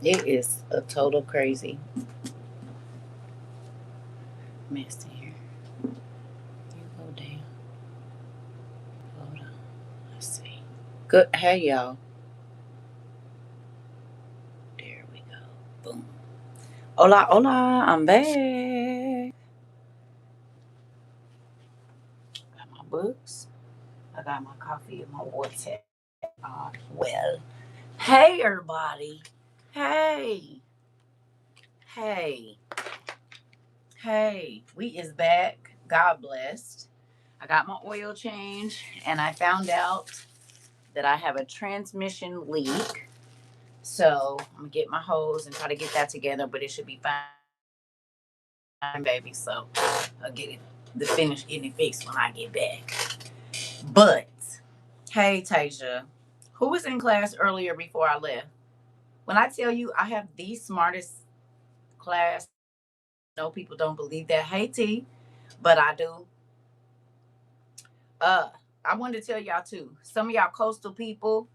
It is a total crazy mess in here. You go down. Hold on. Let's see. Good. Hey, y'all. There we go. Boom. Hola, hola. I'm back. Got my books. I got my coffee and my water. Well. Hey, everybody. Hey. Hey. Hey. We is back. God blessed. I got my oil change and I found out that I have a transmission leak. So I'm gonna get my hose and try to get that together, but it should be fine, baby. So I'll get it the finish getting it fixed when I get back. But hey, Tasia, who was in class earlier before I left? When I tell you I have the smartest class, no people don't believe that. Hey T, but I do. Uh, I wanted to tell y'all too. Some of y'all coastal people,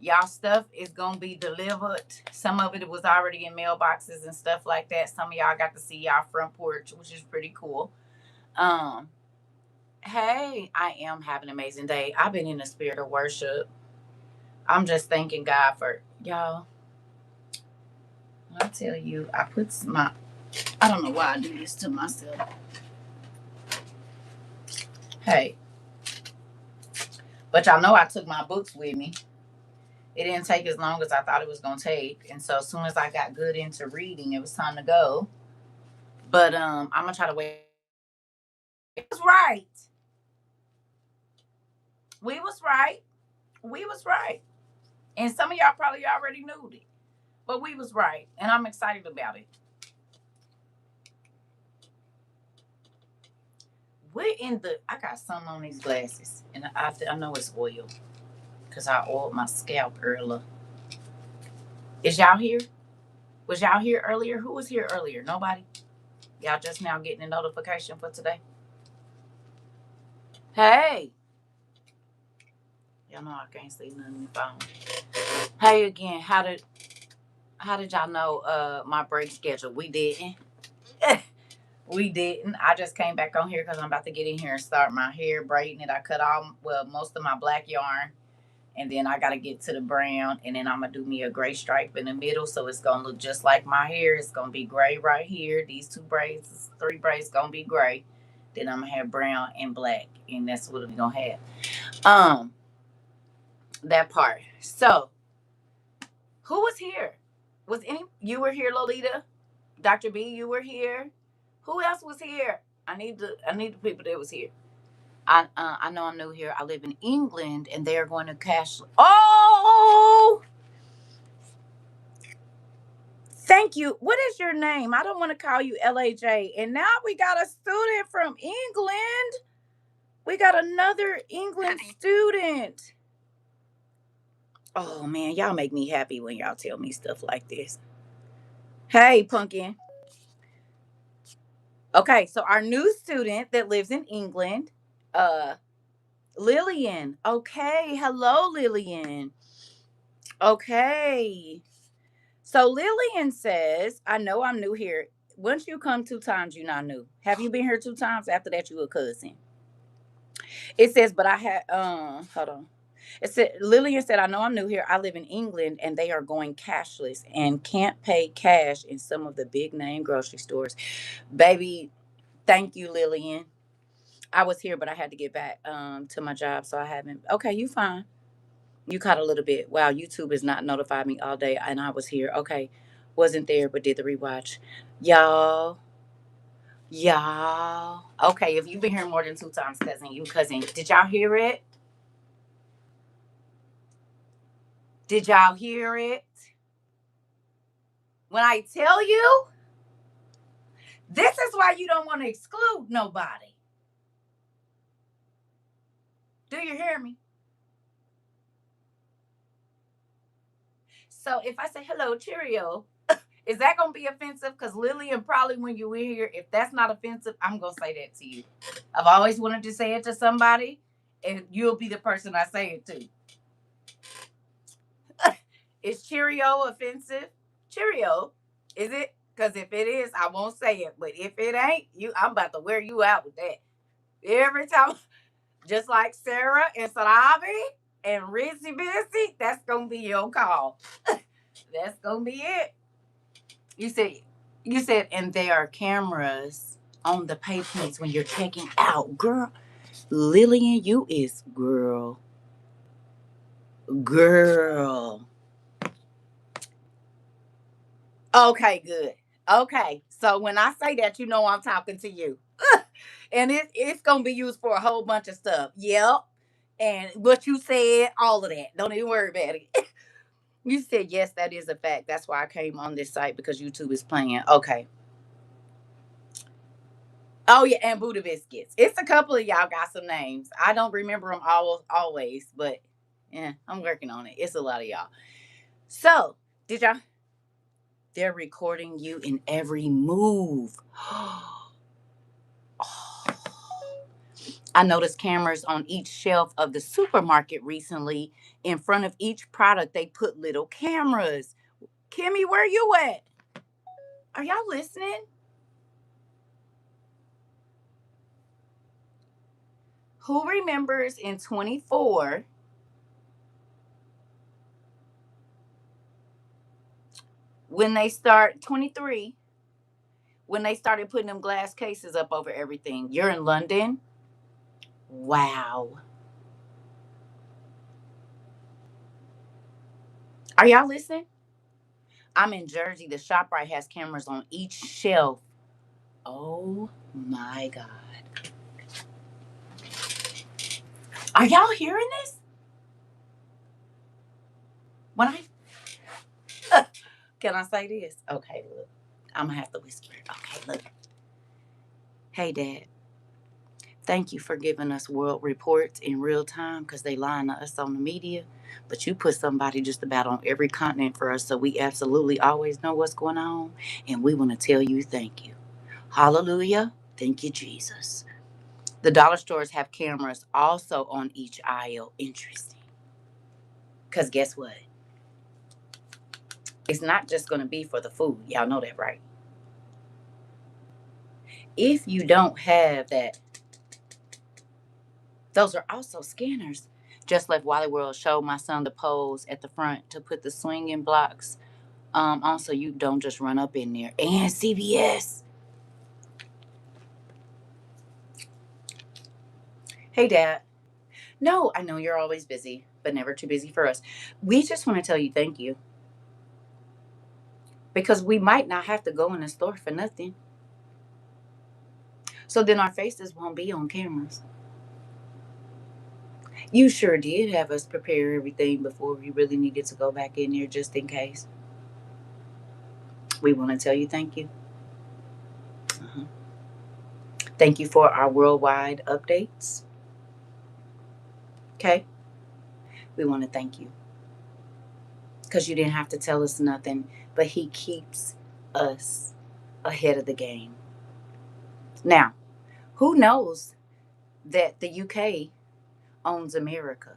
y'all stuff is gonna be delivered. Some of it was already in mailboxes and stuff like that. Some of y'all got to see y'all front porch, which is pretty cool. Um, hey, I am having an amazing day. I've been in the spirit of worship. I'm just thanking God for y'all. I tell you, I put my I don't know why I do this to myself. Hey, but y'all know I took my books with me. It didn't take as long as I thought it was gonna take. And so as soon as I got good into reading, it was time to go. But I'm gonna try to wait. It was right. We was right. We was right. And some of y'all probably already knew it. But we was right. And I'm excited about it. We're in the I got some on these glasses. And I know it's oil. Because I oiled my scalp earlier. Is y'all here? Was y'all here earlier? Who was here earlier? Nobody? Y'all just now getting a notification for today? Hey. Y'all know I can't see nothing on the phone. Hey again, how did y'all know my break schedule? We didn't. We didn't. I just came back on here because I'm about to get in here and start my hair braiding it. I cut off most of my black yarn, and then I got to get to the brown, and then I'm gonna do me a gray stripe in the middle, so it's gonna look just like my hair. It's gonna be gray right here. These two braids, three braids, gonna be gray. Then I'm gonna have brown and black, and that's what we're gonna have. Um, that part. So, who was here? Was any you were here, Lolita? Dr. B, you were here. Who else was here? I need the people that was here. I know I'm new here. I live in England, and they are going to cash. Oh, thank you. What is your name? I don't want to call you LAJ. And now we got a student from England. We got another England student. Oh man, y'all make me happy when y'all tell me stuff like this. Hey, pumpkin. Okay, so our new student that lives in England, uh, Lillian. Okay, hello, Lillian. Okay. So Lillian says, I know I'm new here. Once you come 2 times, you're not new. Have you been here 2 times? After that, you a cousin. It says, but I had hold on. It said Lillian said, I know I'm new here. I live in England and they are going cashless and can't pay cash in some of the big name grocery stores. Baby, thank you, Lillian. I was here, but I had to get back to my job, so I haven't. Okay, you fine. You caught a little bit. Wow, YouTube has not notified me all day, and I was here. Okay, wasn't there, but did the rewatch. Y'all, y'all. Okay, if you've been here more than 2 times, cousin, you cousin. Did y'all hear it? Did y'all hear it? When I tell you, this is why you don't want to exclude nobody. Do you hear me? So if I say hello, cheerio, is that gonna be offensive? Because Lillian, probably when you in here, if that's not offensive, I'm gonna say that to you. I've always wanted to say it to somebody, and you'll be the person I say it to. Is Cheerio offensive? Cheerio. Is it? Because if it is, I won't say it. But if it ain't, I'm about to wear you out with that. Every time, just like Sarah and Sarabi and Rizzy Busy, that's gonna be your call. That's gonna be it. You said and there are cameras on the pavements when you're checking out. Girl, Lillian, you is girl. Girl. Okay, good. Okay. So when I say that, you know I'm talking to you. And it's gonna be used for a whole bunch of stuff. Yep. And what you said, all of that. Don't even worry about it. You said yes, that is a fact. That's why I came on this site because YouTube is playing. Okay. Oh yeah, and Buddha biscuits. It's a couple of y'all got some names. I don't remember them always, but yeah, I'm working on it. It's a lot of y'all. So did y'all? They're recording you in every move. I noticed cameras on each shelf of the supermarket recently. In front of each product, they put little cameras. Kimmy, where you at? Are y'all listening? Who remembers in 24 when they start 23 when they started putting them glass cases up over everything? You're in London? Wow. Are y'all listening? I'm in Jersey. The ShopRite has cameras on each shelf. Oh my God. Are y'all hearing this? When can I say this? Okay, look. I'm gonna have to whisper. Okay, look. Hey, Dad. Thank you for giving us world reports in real time because they lying to us on the media. But you put somebody just about on every continent for us, so we absolutely always know what's going on. And we want to tell you thank you. Hallelujah. Thank you, Jesus. The dollar stores have cameras also on each aisle. Interesting. Because guess what? It's not just going to be for the food. Y'all know that, right? If you don't have that, those are also scanners. Just like Wally World showed my son the pose at the front to put the swinging blocks on so you don't just run up in there. And CBS. Hey, Dad. No, I know you're always busy, but never too busy for us. We just want to tell you thank you because we might not have to go in the store for nothing. So then our faces won't be on cameras. You sure did have us prepare everything before we really needed to go back in there just in case. We want to tell you thank you. Uh-huh. Thank you for our worldwide updates. Okay? We want to thank you because you didn't have to tell us nothing, but He keeps us ahead of the game. Now, who knows that the UK owns America?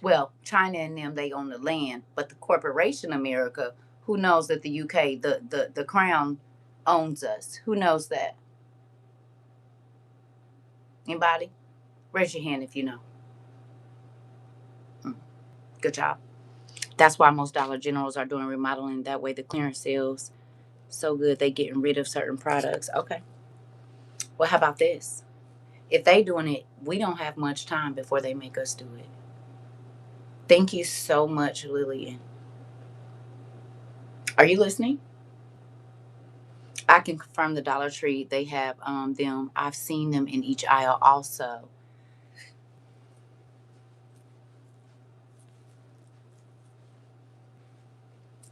Well, China and them, they own the land, but the corporation America, who knows that the UK, the crown owns us? Who knows that? Anybody? Raise your hand if you know. Mm, good job. That's why most Dollar Generals are doing remodeling. That way the clearance sales so good they getting rid of certain products. Okay. Well, how about this? If they doing it, we don't have much time before they make us do it. Thank you so much, Lillian. Are you listening? I can confirm the Dollar Tree. They have them. I've seen them in each aisle also.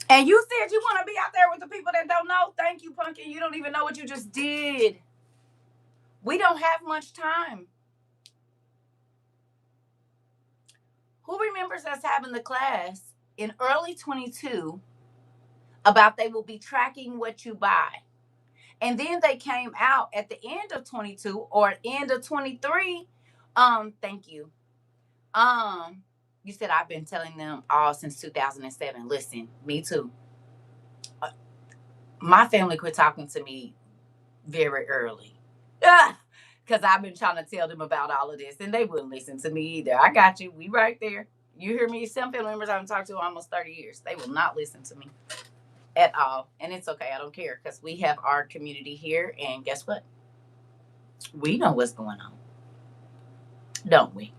And you said you want to be out there with the people that don't know. Thank you, Pumpkin. You don't even know what you just did. We don't have much time. Who remembers us having the class in early 22 about they will be tracking what you buy? And then they came out at the end of 22 or end of 23. Thank you. Um, You said I've been telling them all since 2007. Listen, me too. My family quit talking to me very early. Because I've been trying to tell them about all of this, and they wouldn't listen to me either. I got you. We right there. You hear me? Some family members I haven't talked to almost 30 years. They will not listen to me at all. And it's okay. I don't care because we have our community here. And guess what? We know what's going on, don't we?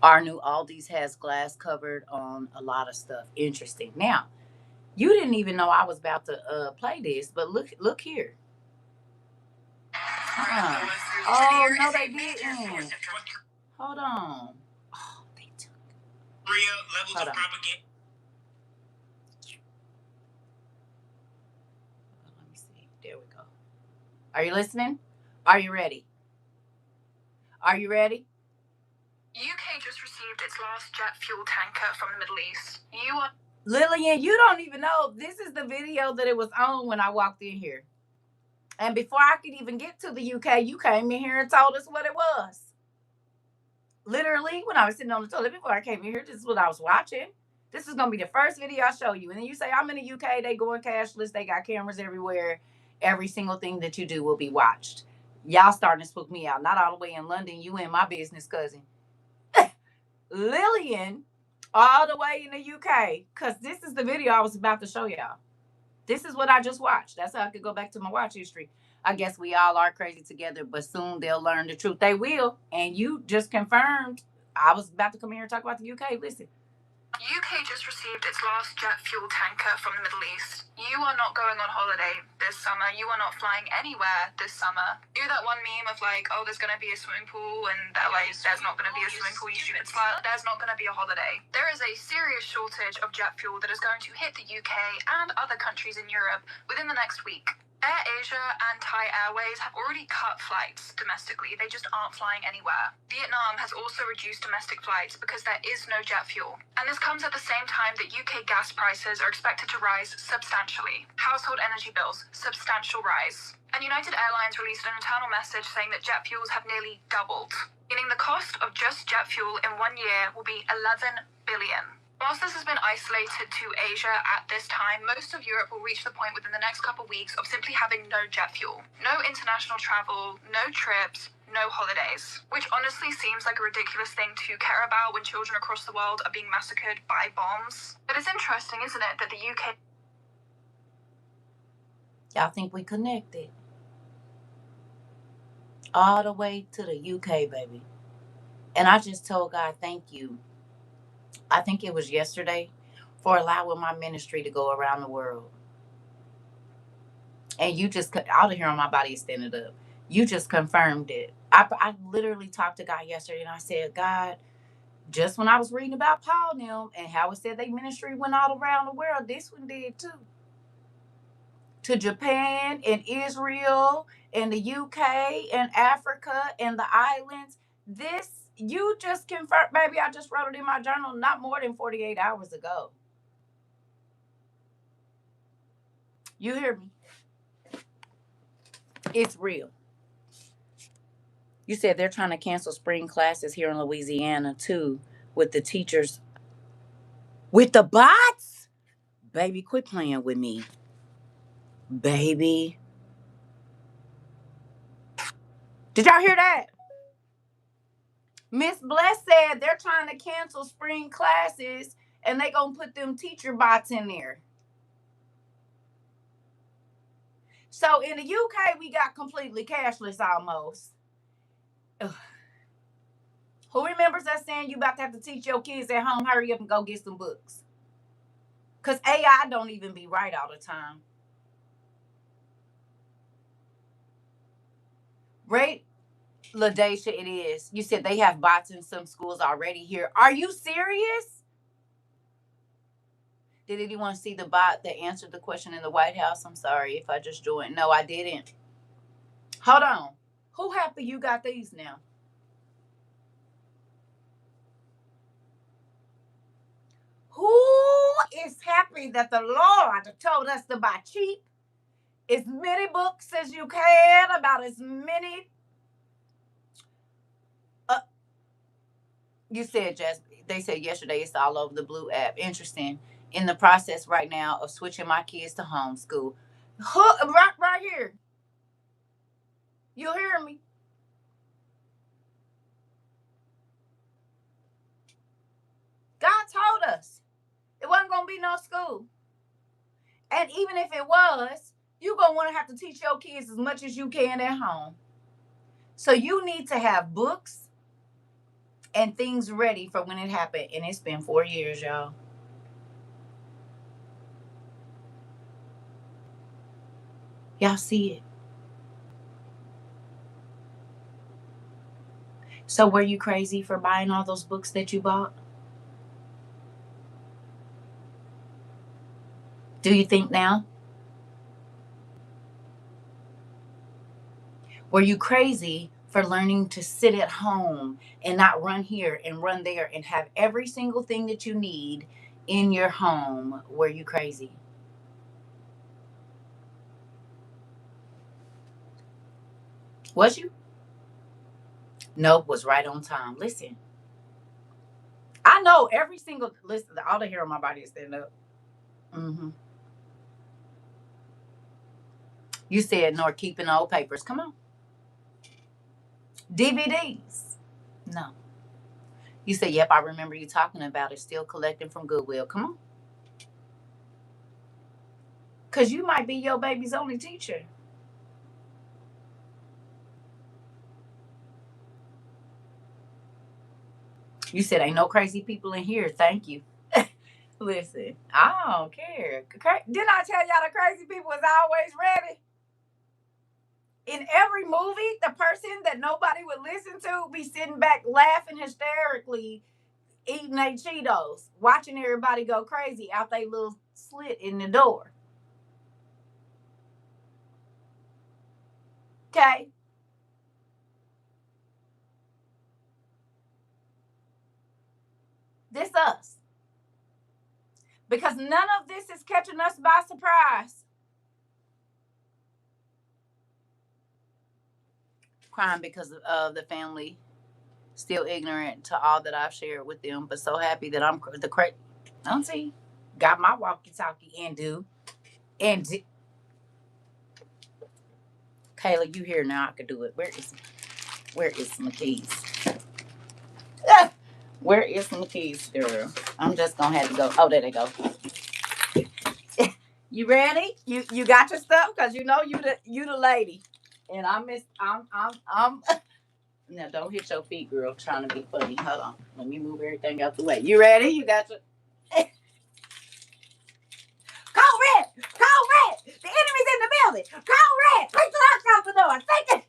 Our new Aldi's has glass covered on a lot of stuff. Interesting. Now, you didn't even know I was about to play this, but look here. Oh no, they didn't. Hold on. Oh, they took. Hold on. Let me see. There we go. Are you listening? Are you ready? Are you ready? UK just received its last jet fuel tanker from the Middle East. Lillian, you don't even know. This is the video that it was on when I walked in here. And before I could even get to the UK, you came in here and told us what it was. Literally, when I was sitting on the toilet before I came in here, this is what I was watching. This is going to be the first video I show you. And then you say, I'm in the UK, they going cashless, they got cameras everywhere. Every single thing that you do will be watched. Y'all starting to spook me out. Not all the way in London. You in my business, cousin. Lillian, all the way in the UK, because this is the video I was about to show y'all. This is what I just watched. That's how I could go back to my watch history. I guess we all are crazy together, but soon they'll learn the truth. They will. And you just confirmed. I was about to come here and talk about the UK. Listen. UK just received its last jet fuel tanker from the Middle East. You are not going on holiday this summer. You are not flying anywhere this summer. Do that one meme of like, oh, there's going to be a swimming pool, and like, there's not going to be a swimming pool, you stupid slut. There's not going to be a holiday. There is a serious shortage of jet fuel that is going to hit the UK and other countries in Europe within the next week. Air Asia and Thai Airways have already cut flights domestically. They just aren't flying anywhere. Vietnam has also reduced domestic flights because there is no jet fuel. And this comes at the same time that UK gas prices are expected to rise substantially. Household energy bills, substantial rise. And United Airlines released an internal message saying that jet fuels have nearly doubled, meaning the cost of just jet fuel in 1 year will be 11 billion. Whilst this has been isolated to Asia at this time, most of Europe will reach the point within the next couple of weeks of simply having no jet fuel. No international travel, no trips, no holidays. Which honestly seems like a ridiculous thing to care about when children across the world are being massacred by bombs. But it's interesting, isn't it, that the UK... Y'all think we connected? All the way to the UK, baby. And I just told God, thank you. I think it was yesterday, for allowing my ministry to go around the world. And you just, all the hair on my body is standing up. You just confirmed it. I literally talked to God yesterday and I said, God, just when I was reading about Paul and them and how it said their ministry went all around the world, this one did too. To Japan and Israel and the UK and Africa and the islands. This, you just confirmed, baby. I just wrote it in my journal not more than 48 hours ago. You hear me? It's real. You said they're trying to cancel spring classes here in Louisiana too, with the teachers. With the bots? Baby, quit playing with me. Baby. Did y'all hear that? Miss Bless said they're trying to cancel spring classes and they gonna put them teacher bots in there. So in the UK, we got completely cashless almost. Ugh. Who remembers us saying you about to have to teach your kids at home? Hurry up and go get some books. Because AI don't even be right all the time. Right, LaDacia, it is. You said they have bots in some schools already here. Are you serious? Did anyone see the bot that answered the question in the White House? I'm sorry if I just joined. No, I didn't. Hold on. Who happy you got these now? Who is happy that the Lord told us to buy cheap, as many books as you can, about as many You said just they said yesterday it's all over the Blue app. Interesting. In the process right now of switching my kids to homeschool. Right here. You hear me? God told us it wasn't gonna be no school. And even if it was, you're gonna want to have to teach your kids as much as you can at home. So you need to have books and things ready for when it happened. And it's been 4 years, y'all. Y'all see it. So were you crazy for buying all those books that you bought? Do you think now? Were you crazy for learning to sit at home and not run here and run there and have every single thing that you need in your home? Were you crazy? Was you? Nope, was right on time. Listen, I know every single listen. All the hair on my body is standing up. Hmm. You said nor keeping old papers. Come on, DVDs. No. You said, yep, I remember you talking about it. Still collecting from Goodwill. Come on, cause you might be your baby's only teacher. You said ain't no crazy people in here. Thank you. Listen, I don't care. Didn't I tell y'all the crazy people is always ready? In every movie, the person that nobody would listen to be sitting back laughing hysterically, eating their Cheetos, watching everybody go crazy out their little slit in the door. Okay? This us. Because none of this is catching us by surprise. Crying because of the family still ignorant to all that I've shared with them, but so happy that I'm the correct auntie. Got my walkie-talkie and do. And Kayla, you here now? I could do it. Where is my keys? Ah! Where is my keys, girl? I'm just gonna have to go. Oh, there they go. You ready? You got your stuff? Cause you know you the lady. And I'm now don't hit your feet, girl. Trying to be funny. Hold on. Let me move everything out the way. You ready? You got your call red! Call red! The enemy's in the building! Call red! Take the locks out the door! Take it!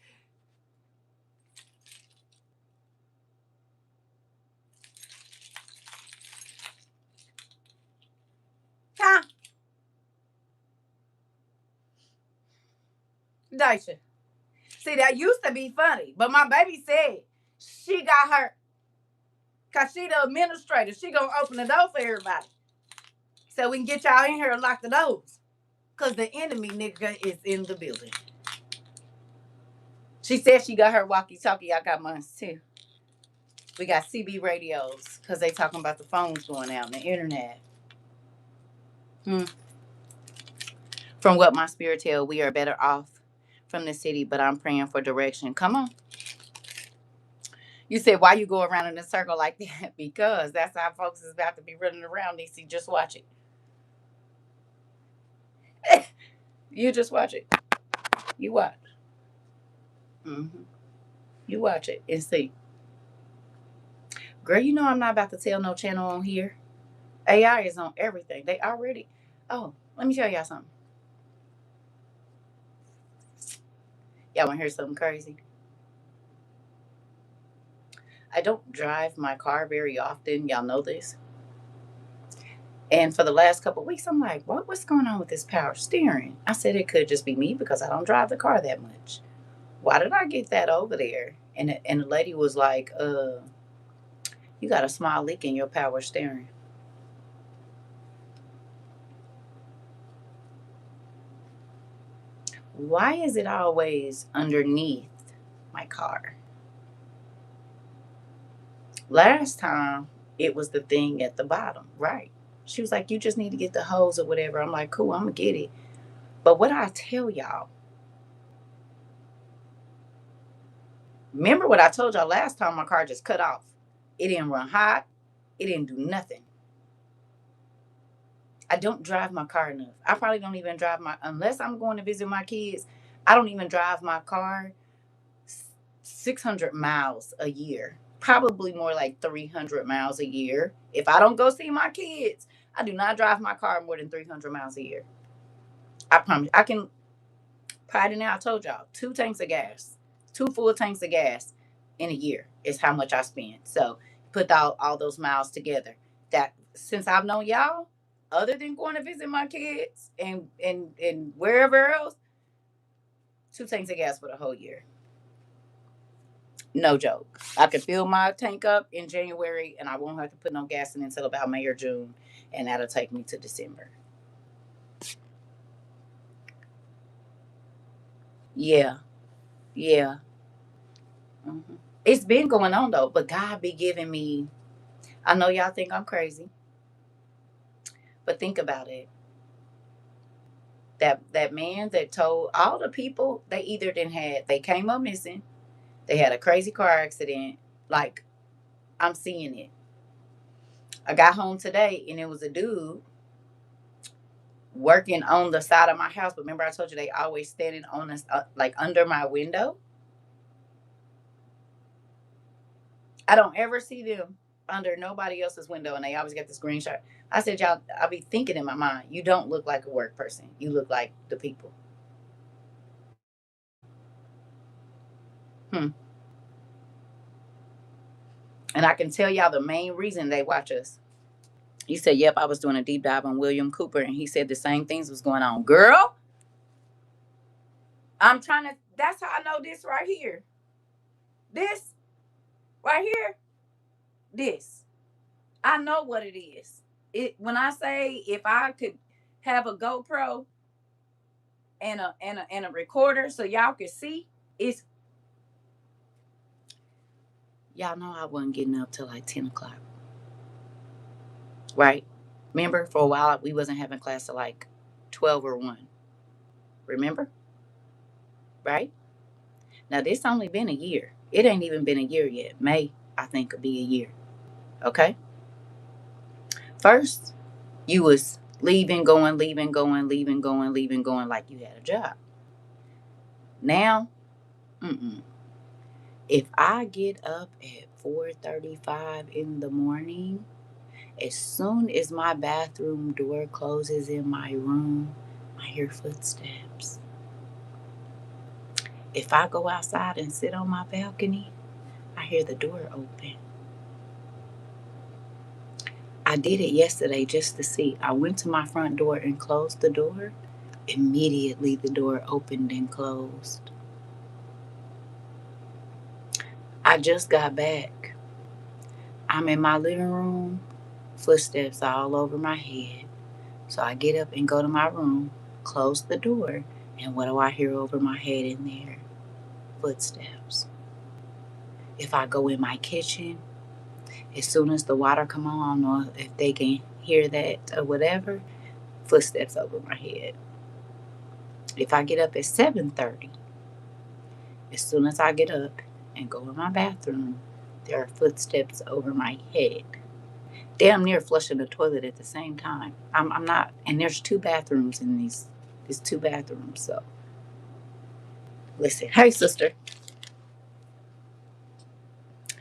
Huh? Daisha. See, that used to be funny, but my baby said she got hurt. Cause she the administrator. She gonna open the door for everybody. So we can get y'all in here and lock the doors. Cause the enemy nigga is in the building. She said she got her walkie-talkie. I got mine too. We got CB radios because they talking about the phones going out and the internet. Hmm. From what my spirit tell, we are better off from the city, but I'm praying for direction. Come on. You said why you go around in a circle like that? Because that's how folks is about to be running around. DC, just watch it. You just watch it. You watch. Mm-hmm. You watch it and see. Girl, you know I'm not about to tell no channel on here. AI is on everything. They already. Oh, let me tell y'all something. Y'all want to hear something crazy? I don't drive my car very often. Y'all know this. And for the last couple of weeks, I'm like, what's going on with this power steering? I said it could just be me because I don't drive the car that much. Why did I get that over there? And the lady was like, you got a small leak in your power steering. Why is it always underneath my car? Last time, it was the thing at the bottom, right? She was like, "You just need to get the hose or whatever." I'm like, "Cool, I'm gonna get it." But what I tell y'all, remember what I told y'all last time? My car just cut off. It didn't run hot. It didn't do nothing. I don't drive my car enough. I probably don't even drive my, unless I'm going to visit my kids. I don't even drive my car 600 miles a year. Probably more like 300 miles a year. If I don't go see my kids, I do not drive my car more than 300 miles a year. I promise. I can pride it now. I told y'all 2 tanks of gas, 2 full tanks of gas in a year is how much I spend. So put all those miles together. That since I've known y'all, other than going to visit my kids and wherever else, 2 tanks of gas for the whole year. No joke. I could fill my tank up in January and I won't have to put no gas in until about May or June. And that'll take me to December. Yeah. Yeah. hmm It's been going on though, but God be giving me. I know y'all think I'm crazy, but think about it. That man that told all the people they either didn't had they came up missing, they had a crazy car accident. Like I'm seeing it. I got home today and it was a dude working on the side of my house. But remember, I told you they always standing on this, like under my window. I don't ever see them under nobody else's window, and they always got this green shirt. I said, y'all, I'll be thinking in my mind, you don't look like a work person. You look like the people. Hmm. And I can tell y'all the main reason they watch us. He said, "Yep, I was doing a deep dive on William Cooper, and he said the same things was going on." Girl, I'm trying to. That's how I know this right here. This right here. This. I know what it is. It when I say if I could have a GoPro and a recorder so y'all could see, it's y'all know I wasn't getting up till like 10 o'clock, right? Remember, for a while we wasn't having class till like 12 or 1. Remember, right? Now this only been a year. It ain't even been a year yet. May I think could be a year. Okay. First, you was leaving, going, leaving, going, leaving, going, leaving, going like you had a job. Now, mm-mm. If I get up at 4:35 in the morning, as soon as my bathroom door closes in my room, I hear footsteps. If I go outside and sit on my balcony, I hear the door open. I did it yesterday just to see. I went to my front door and closed the door. Immediately, the door opened and closed. I just got back. I'm in my living room, footsteps all over my head. So I get up and go to my room, close the door, and what do I hear over my head in there? Footsteps. If I go in my kitchen, as soon as the water come on, I don't know if they can hear that or whatever, footsteps over my head. If I get up at 7:30, as soon as I get up and go in my bathroom, there are footsteps over my head. Damn near flushing the toilet at the same time. I'm not, and there's 2 bathrooms in these 2 bathrooms. So listen, hey sister,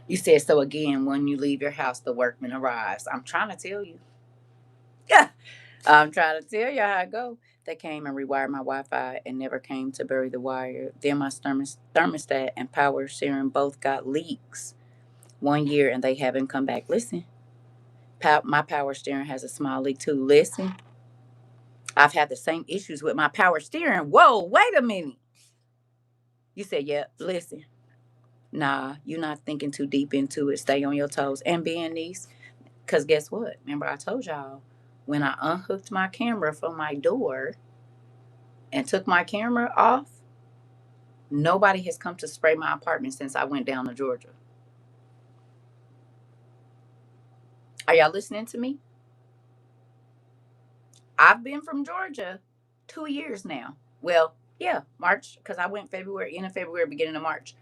you said so again. When you leave your house, the workman arrives. I'm trying to tell you. Yeah, I'm trying to tell you how I go. They came and rewired my Wi-Fi and never came to bury the wire. Then my thermostat and power sharing both got leaks 1 year and they haven't come back. Listen, my power steering has a small leak too. Listen, I've had the same issues with my power steering. Whoa, wait a minute. You said, yeah, listen. Nah, you're not thinking too deep into it. Stay on your toes. And being niece, because guess what? Remember, I told y'all when I unhooked my camera from my door and took my camera off, nobody has come to spray my apartment since I went down to Georgia. Are y'all listening to me? I've been from Georgia 2 years now. Well, yeah, March, because I went February, end of February, beginning of March.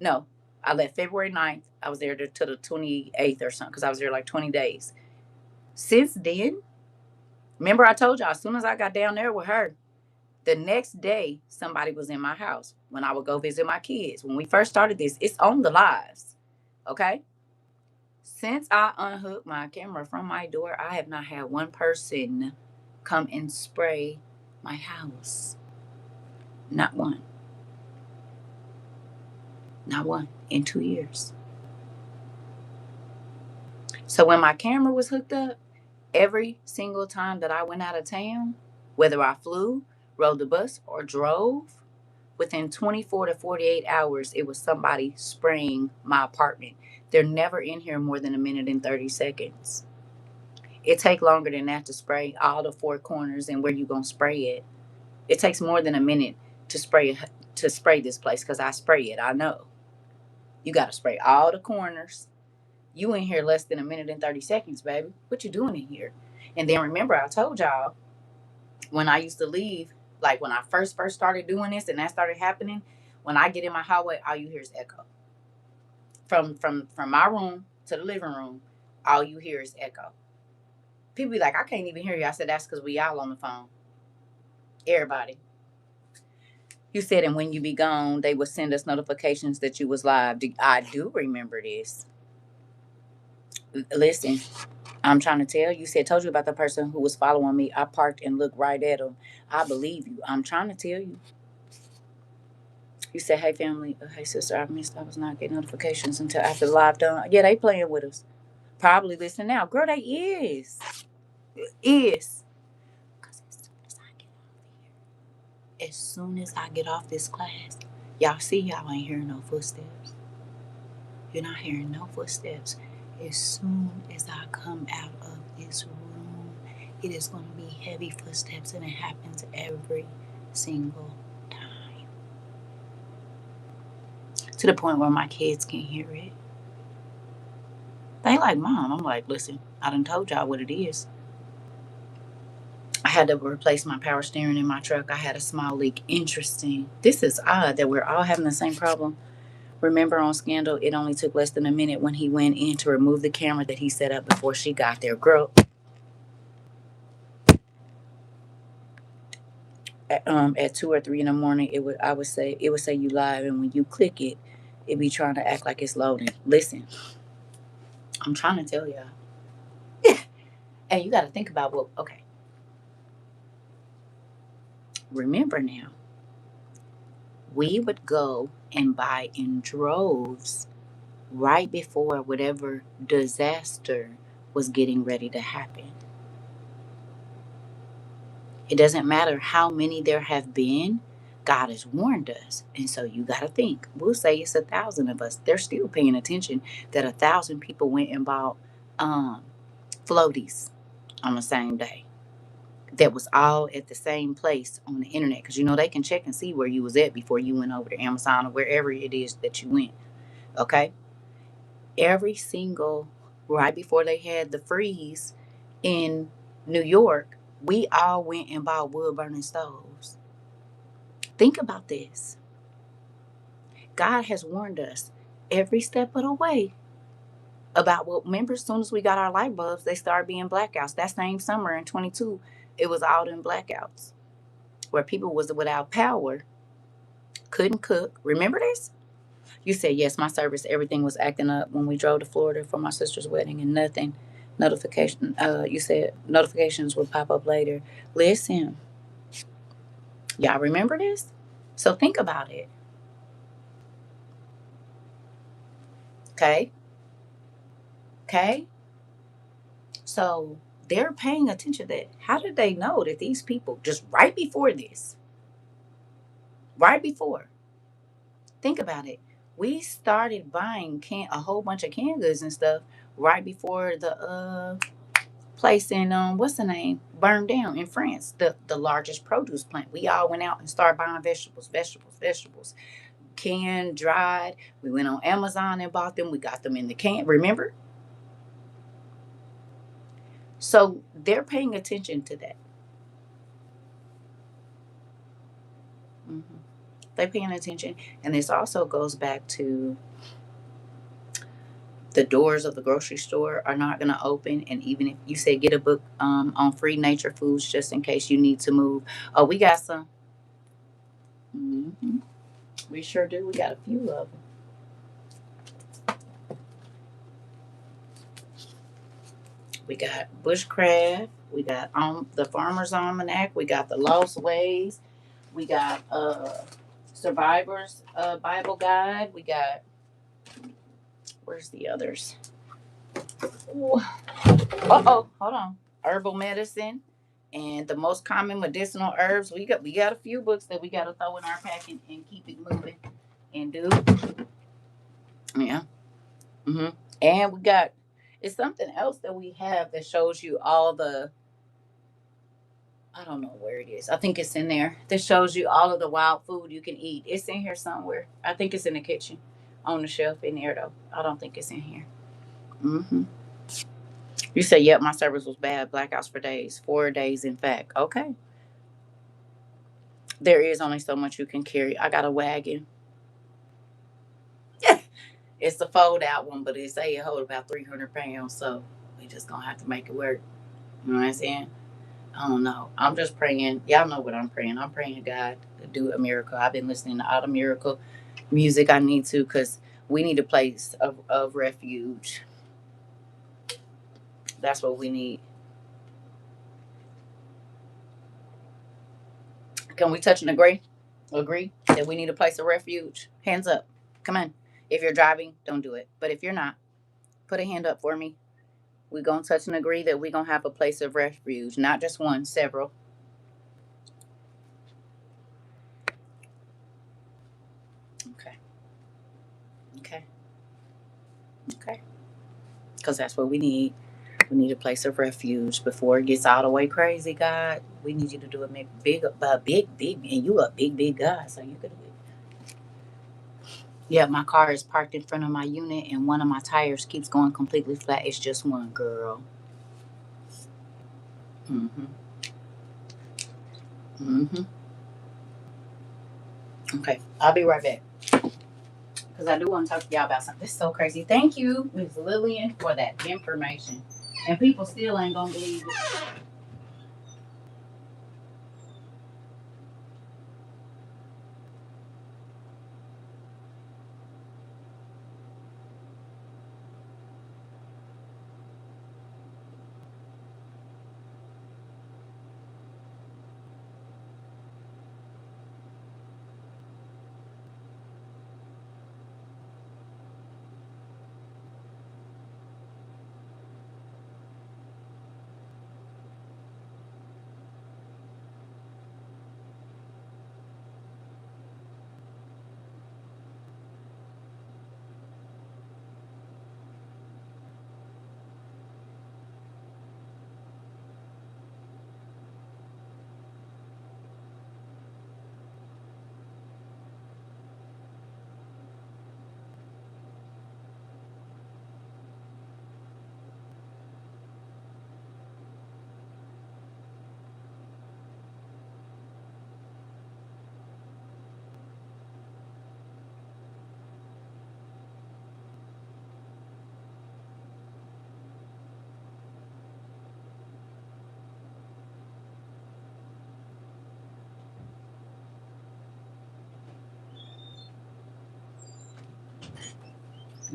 No, I left February 9th. I was there to the 28th or something because I was there like 20 days. Since then, remember I told y'all, as soon as I got down there with her, the next day, somebody was in my house when I would go visit my kids. When we first started this, it's on the lives. Okay? Since I unhooked my camera from my door, I have not had one person come and spray my house. Not one. Not one in 2 years. So when my camera was hooked up, every single time that I went out of town, whether I flew, rode the bus, or drove, within 24 to 48 hours, it was somebody spraying my apartment. They're never in here more than a minute and 30 seconds. It takes longer than that to spray all the four corners and where you gonna spray it. It takes more than a minute to spray this place because I spray it. I know. You gotta spray all the corners. You in here less than a minute and 30 seconds, baby. What you doing in here? And then remember, I told y'all when I used to leave, like when I first started doing this and that started happening, when I get in my hallway, all you hear is echo. From my room to the living room, all you hear is echo. People be like, I can't even hear you. I said, that's because we all on the phone. Everybody. You said, and when you be gone, they would send us notifications that you was live. I do remember this. Listen, I'm trying to tell you. Said, told you about the person who was following me. I parked and looked right at him. I believe you. I'm trying to tell you. You said, hey, family. Hey, sister, I missed. I was not getting notifications until after the live done. Yeah, they playing with us. Probably listening now. Girl, they is. Is. Because as soon as I get off this class, y'all see y'all ain't hearing no footsteps. You're not hearing no footsteps. As soon as I come out of this room, it is going to be heavy footsteps, and it happens every single time. To the point where my kids can hear it. They like, Mom. I'm like, listen, I done told y'all what it is. I had to replace my power steering in my truck. I had a small leak. Interesting. This is odd that we're all having the same problem. Remember on Scandal, it only took less than a minute when he went in to remove the camera that he set up before she got there. Girl, at 2 or 3 in the morning, it would say you live, and when you click it, it be trying to act like it's loading. Listen, I'm trying to tell y'all. And you got to think about what. Okay, remember now, we would go and buy in droves right before whatever disaster was getting ready to happen. It doesn't matter how many there have been. God has warned us. And so you got to think. We'll say it's 1,000 of us. They're still paying attention that 1,000 people went and bought um, floaties on the same day. That was all at the same place on the internet. Because, they can check and see where you was at before you went over to Amazon or wherever it is that you went. Okay? Every single, right before they had the freeze in New York, we all went and bought wood burning stoves. Think about this. God has warned us every step of the way about what. Remember, as soon as we got our light bulbs, they started being blackouts. That same summer in 22, it was all in blackouts where people was without power, couldn't cook. Remember this? You said, yes, my service, everything was acting up when we drove to Florida for my sister's wedding and nothing. You said notifications would pop up later. Listen, y'all remember this? So think about it. Okay? Okay? So they're paying attention to that. How did they know that these people, just right before this, right before, think about it. We started buying a whole bunch of canned goods and stuff right before the place in what's the name burned down in France, the largest produce plant. We all went out and started buying vegetables, canned, dried. We went on Amazon and bought them. We got them in the can. Remember? So they're paying attention to that. Hmm. They're paying attention. And this also goes back to the doors of the grocery store are not going to open. And even if you say get a book on free nature foods just in case you need to move. Oh, we got some. Hmm. We sure do. We got a few of them. We got bushcraft. We got the Farmer's Almanac. We got the Lost Ways. We got Survivors Bible Guide. We got, where's the others? Oh, hold on. Herbal medicine and the most common medicinal herbs. We got a few books that we got to throw in our pack and keep it moving and do. Yeah. Hmm. And we got, it's something else that we have that shows you all the, I don't know where it is. I think it's in there. That shows you all of the wild food you can eat. It's in here somewhere. I think it's in the kitchen, on the shelf in there though. I don't think it's in here. Hmm. You say, yep, my service was bad. Blackouts for days, 4 days, in fact. Okay. There is only so much you can carry. I got a wagon. It's a fold out one, but it say it hold about 300 pounds. So we just gonna have to make it work. You know what I'm saying? I don't know. I'm just praying. Y'all know what I'm praying. I'm praying God to do a miracle. I've been listening to all the miracle music I need to, because we need a place of refuge. That's what we need. Can we touch and agree? Agree that we need a place of refuge? Hands up. Come on. If you're driving, don't do it. But if you're not, put a hand up for me. We're going to touch and agree that we're going to have a place of refuge, not just one, several. Okay. Okay. Okay. Because that's what we need. We need a place of refuge before it gets all the way crazy, God. We need you to do it big, and you a big God, so you could do it. Yeah, my car is parked in front of my unit, and one of my tires keeps going completely flat. It's just one, girl. Mm-hmm. Mm-hmm. Okay, I'll be right back. Because I do want to talk to y'all about something. This is so crazy. Thank you, Ms. Lillian, for that information. And people still ain't going to believe it.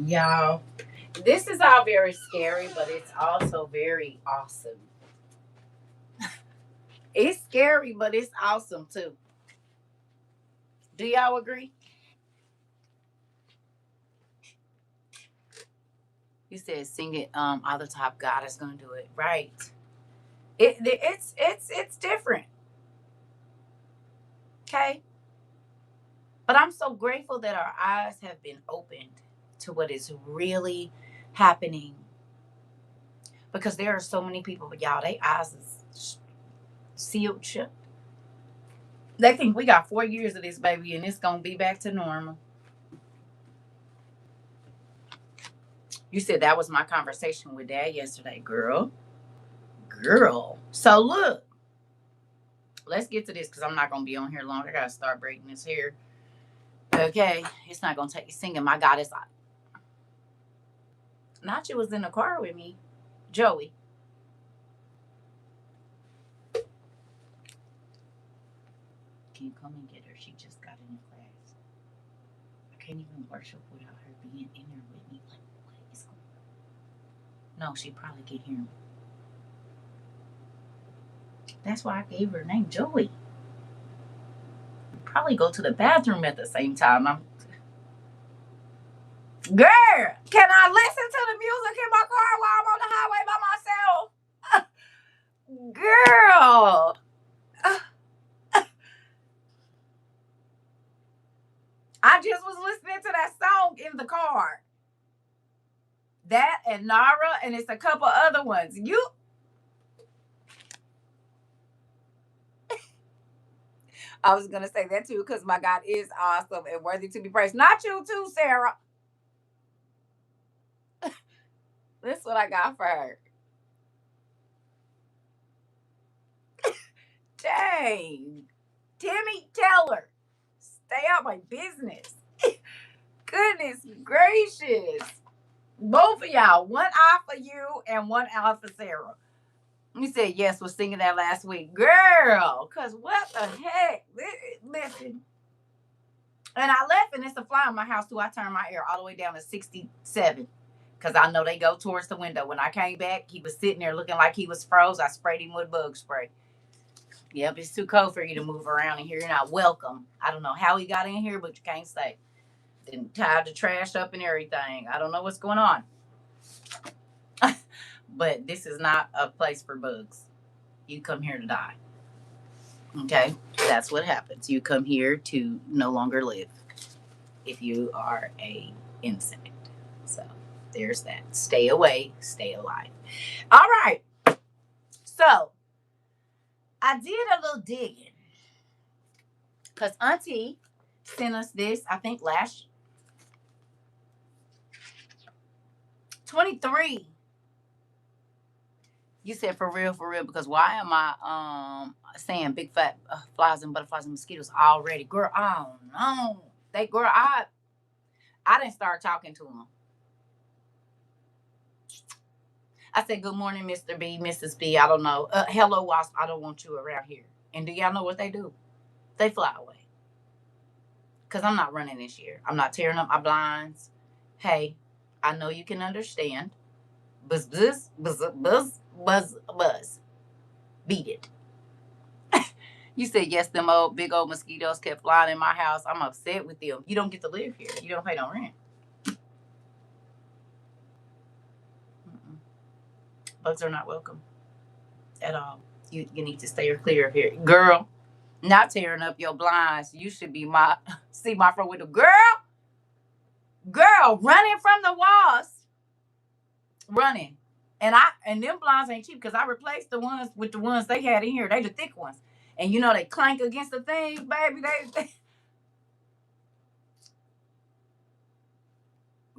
Y'all, this is all very scary, but it's also very awesome. It's scary, but it's awesome too. Do y'all agree? You said sing it all the top. God is gonna do it. Right. It's different. Okay. But I'm so grateful that our eyes have been opened to what is really happening, because there are so many people, but y'all, they eyes is sealed shut. They think we got 4 years of this baby and it's gonna be back to normal. You said that was my conversation with Dad yesterday, girl. Girl. So look, let's get to this because I'm not gonna be on here long. I gotta start breaking this here. Okay, it's not gonna take you singing. My God, it's like Nacho was in the car with me. Joey. Can you come and get her? She just got in class. I can't even worship without her being in there with me. Like, what is going on? No, she probably can hear me. That's why I gave her name Joey. Probably go to the bathroom at the same time. Girl, can I listen to the music in my car while I'm on the highway by myself? Girl. I just was listening to that song in the car. That and Nara, and it's a couple other ones. I was gonna say that too, because my God is awesome and worthy to be praised. Not you too, Sarah. That's what I got for her. Dang. Timmy, tell her. Stay out my business. Goodness gracious. Both of y'all. One eye for you and one eye for Sarah. You said yes was singing that last week. Girl, because what the heck? Listen. And I left and it's a fly in my house too. I turned my air all the way down to 67 because I know they go towards the window. When I came back, he was sitting there looking like he was froze. I sprayed him with bug spray. Yep, it's too cold for you to move around in here. You're not welcome. I don't know how he got in here, but you can't stay. Then tied the trash up and everything. I don't know what's going on. But this is not a place for bugs. You come here to die. Okay? That's what happens. You come here to no longer live if you are a insect. So there's that. Stay away, stay alive. All right. So I did a little digging because Auntie sent us this, I think last 23. You said for real, because why am I saying big fat flies and butterflies and mosquitoes already? Girl, I don't know. I didn't start talking to them. I said, good morning, Mr. B, Mrs. B. I don't know. Hello, wasp. I don't want you around here. And do y'all know what they do? They fly away. Because I'm not running this year. I'm not tearing up my blinds. Hey, I know you can understand. Buzz, buzz, buzz, buzz, buzz, buzz. Beat it. You said, yes, them old big old mosquitoes kept flying in my house. I'm upset with them. You don't get to live here. You don't pay no rent. Mm-mm. Bugs are not welcome at all. You need to stay clear of here. Girl, not tearing up your blinds. You should be see my front window. Girl, running from the walls. Running. And them blinds ain't cheap because I replaced the ones with the ones they had in here. They the thick ones. And you know they clank against the thing, baby.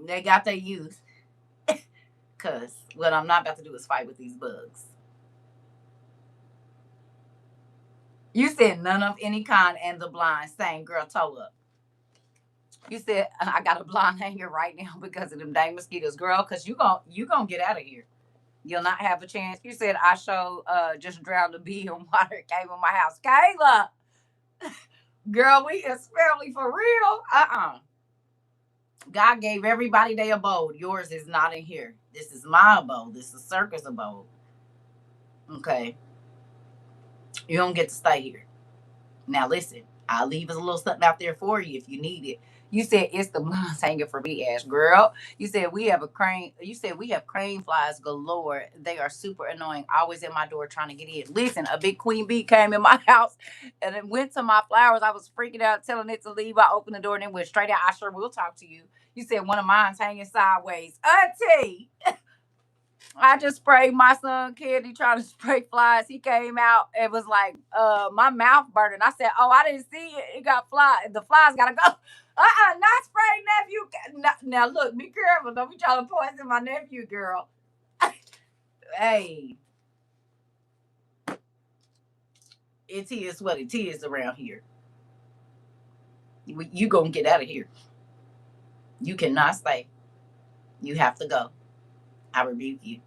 They got their use. Cause what I'm not about to do is fight with these bugs. You said none of any kind and the blind. Same girl, toe up. You said I got a blind hanger right now because of them dang mosquitoes, girl. Cause you gonna get out of here. You'll not have a chance. You said I just drowned a bee in water. It came in my house. Kayla, girl, we is family for real. God gave everybody their abode. Yours is not in here. This is my abode. This is Circus abode. Okay. You don't get to stay here. Now listen, I'll leave us a little something out there for you if you need it. You said it's the blinds hanging for me, Ash girl. You said we have a crane. You said we have crane flies galore. They are super annoying. Always at my door trying to get in. Listen, a big queen bee came in my house and it went to my flowers. I was freaking out, telling it to leave. I opened the door and it went straight out. I sure will talk to you. You said one of mine's hanging sideways. Auntie. I just sprayed my son candy trying to spray flies. He came out and was like, my mouth burning. I said, oh, I didn't see it. It got fly. The flies gotta go. Not spray nephew. Now look, be careful. Don't be trying to poison my nephew, girl. Hey. it is what it is around here. You gonna get out of here. You cannot stay. You have to go. I rebuke you.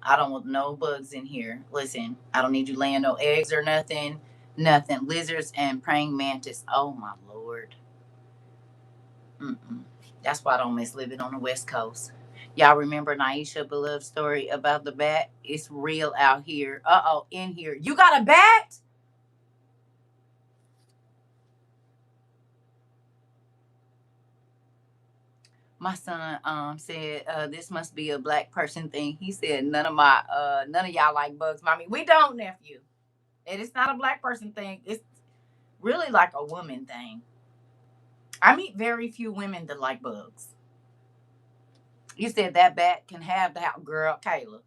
I don't want no bugs in here. Listen, I don't need you laying no eggs or nothing. Nothing. Lizards and praying mantis. Oh my lord. Mm-mm. That's why I don't miss living on the West Coast. Y'all remember Naisha beloved story about the bat? It's real out here. In here. You got a bat? My son said this must be a black person thing. He said none of y'all like bugs, mommy. We don't, nephew. And it's not a black person thing. It's really like a woman thing. I meet very few women that like bugs. You said that bat can have the house, girl, Kayla.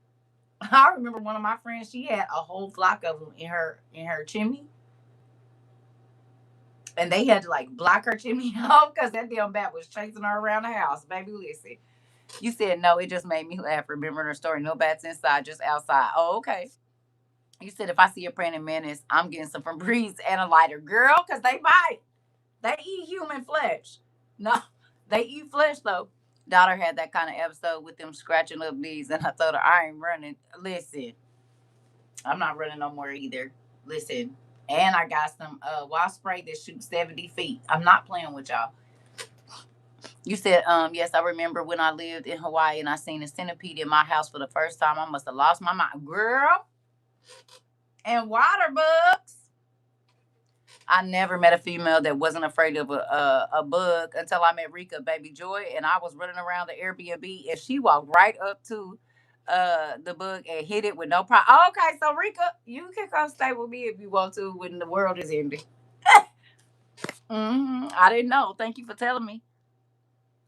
I remember one of my friends. She had a whole flock of them in her chimney, and they had to like block her chimney off because that damn bat was chasing her around the house. Baby, listen. You said no. It just made me laugh. Remembering her story. No bats inside, just outside. Oh, okay. You said if I see a praying mantis, I'm getting some from Breeze and a lighter, girl, because they bite. They eat human flesh. No, they eat flesh though. Daughter had that kind of episode with them scratching up bees, and I told her I ain't running. Listen, I'm not running no more either. Listen, and I got some wasp spray that shoots 70 feet. I'm not playing with y'all. You said, yes, I remember when I lived in Hawaii and I seen a centipede in my house for the first time. I must have lost my mind, girl. And water bugs. I never met a female that wasn't afraid of a bug until I met Rika, baby Joy, and I was running around the Airbnb, and she walked right up to the bug and hit it with no problem. Oh, okay, so Rika, you can come stay with me if you want to when the world is ending. I didn't know. Thank you for telling me.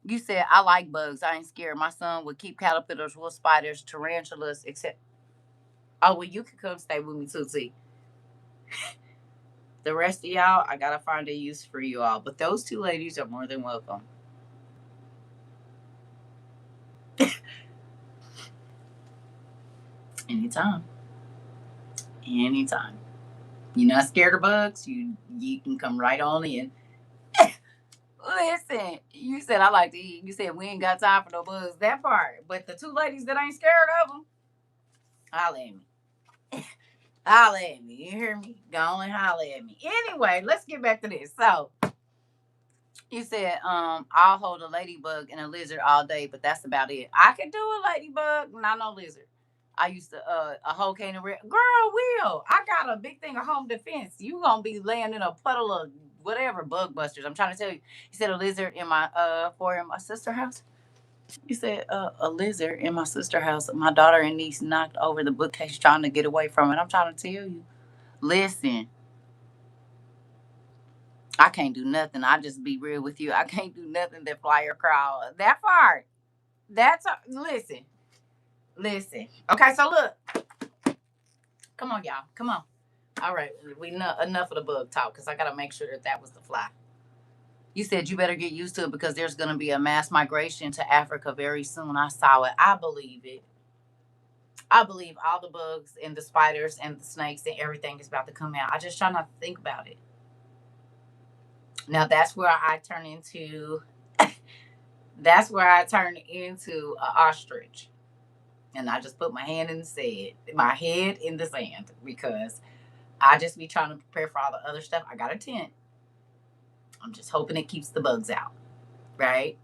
You said I like bugs. I ain't scared. My son would keep caterpillars, wolf spiders, tarantulas, except. Oh well, you can come stay with me too. See, the rest of y'all, I gotta find a use for you all. But those two ladies are more than welcome. Anytime. Anytime. You're not scared of bugs, you can come right on in. Listen, you said I like to eat. You said we ain't got time for no bugs. That part. But the two ladies that ain't scared of them, holla at me. Holla at me. You hear me? Go on and holla at me. Anyway, let's get back to this. So you said, I'll hold a ladybug and a lizard all day, but that's about it. I can do a ladybug, not no lizard. I used to a whole cane of red. Girl, Will, I got a big thing of home defense. You gonna be laying in a puddle of whatever bug busters. I'm trying to tell you. You said a lizard in my for in my sister house. You said a lizard in my sister house. My daughter and niece knocked over the bookcase trying to get away from it. I'm trying to tell you. Listen, I can't do nothing. I just be real with you. I can't do nothing that fly or crawl. That part. Listen. Listen. Okay, so look. Come on, y'all. Come on. All right, we know enough of the bug talk because I gotta make sure that that was the fly. You said you better get used to it because there's gonna be a mass migration to Africa very soon. I saw it. I believe it. I believe all the bugs and the spiders and the snakes and everything is about to come out. I just try not to think about it. Now that's where I turn into. That's where I turn into an ostrich, and I just put my head in the sand because I just be trying to prepare for all the other stuff. I got a tent. I'm just hoping it keeps the bugs out, right?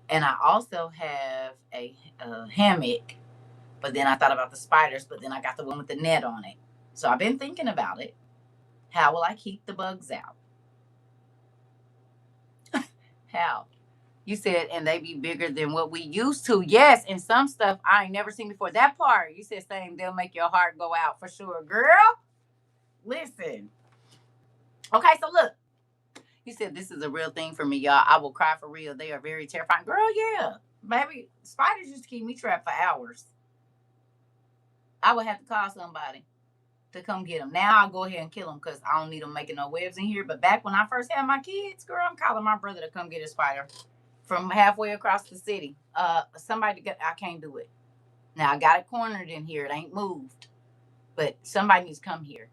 And I also have a hammock, but then I thought about the spiders, but then I got the one with the net on it. So I've been thinking about it. How will I keep the bugs out? How? You said, and they be bigger than what we used to. Yes, and some stuff I ain't never seen before. That part, you said, same, they'll make your heart go out for sure. Girl, listen. Okay, so look. You said this is a real thing for me, y'all. I will cry for real. They are very terrifying. Girl, yeah. Baby, spiders used to keep me trapped for hours. I would have to call somebody to come get them. Now I'll go ahead and kill them because I don't need them making no webs in here. But back when I first had my kids, girl, I'm calling my brother to come get a spider from halfway across the city. Somebody to get, I can't do it. Now I got it cornered in here. It ain't moved. But somebody needs to come here.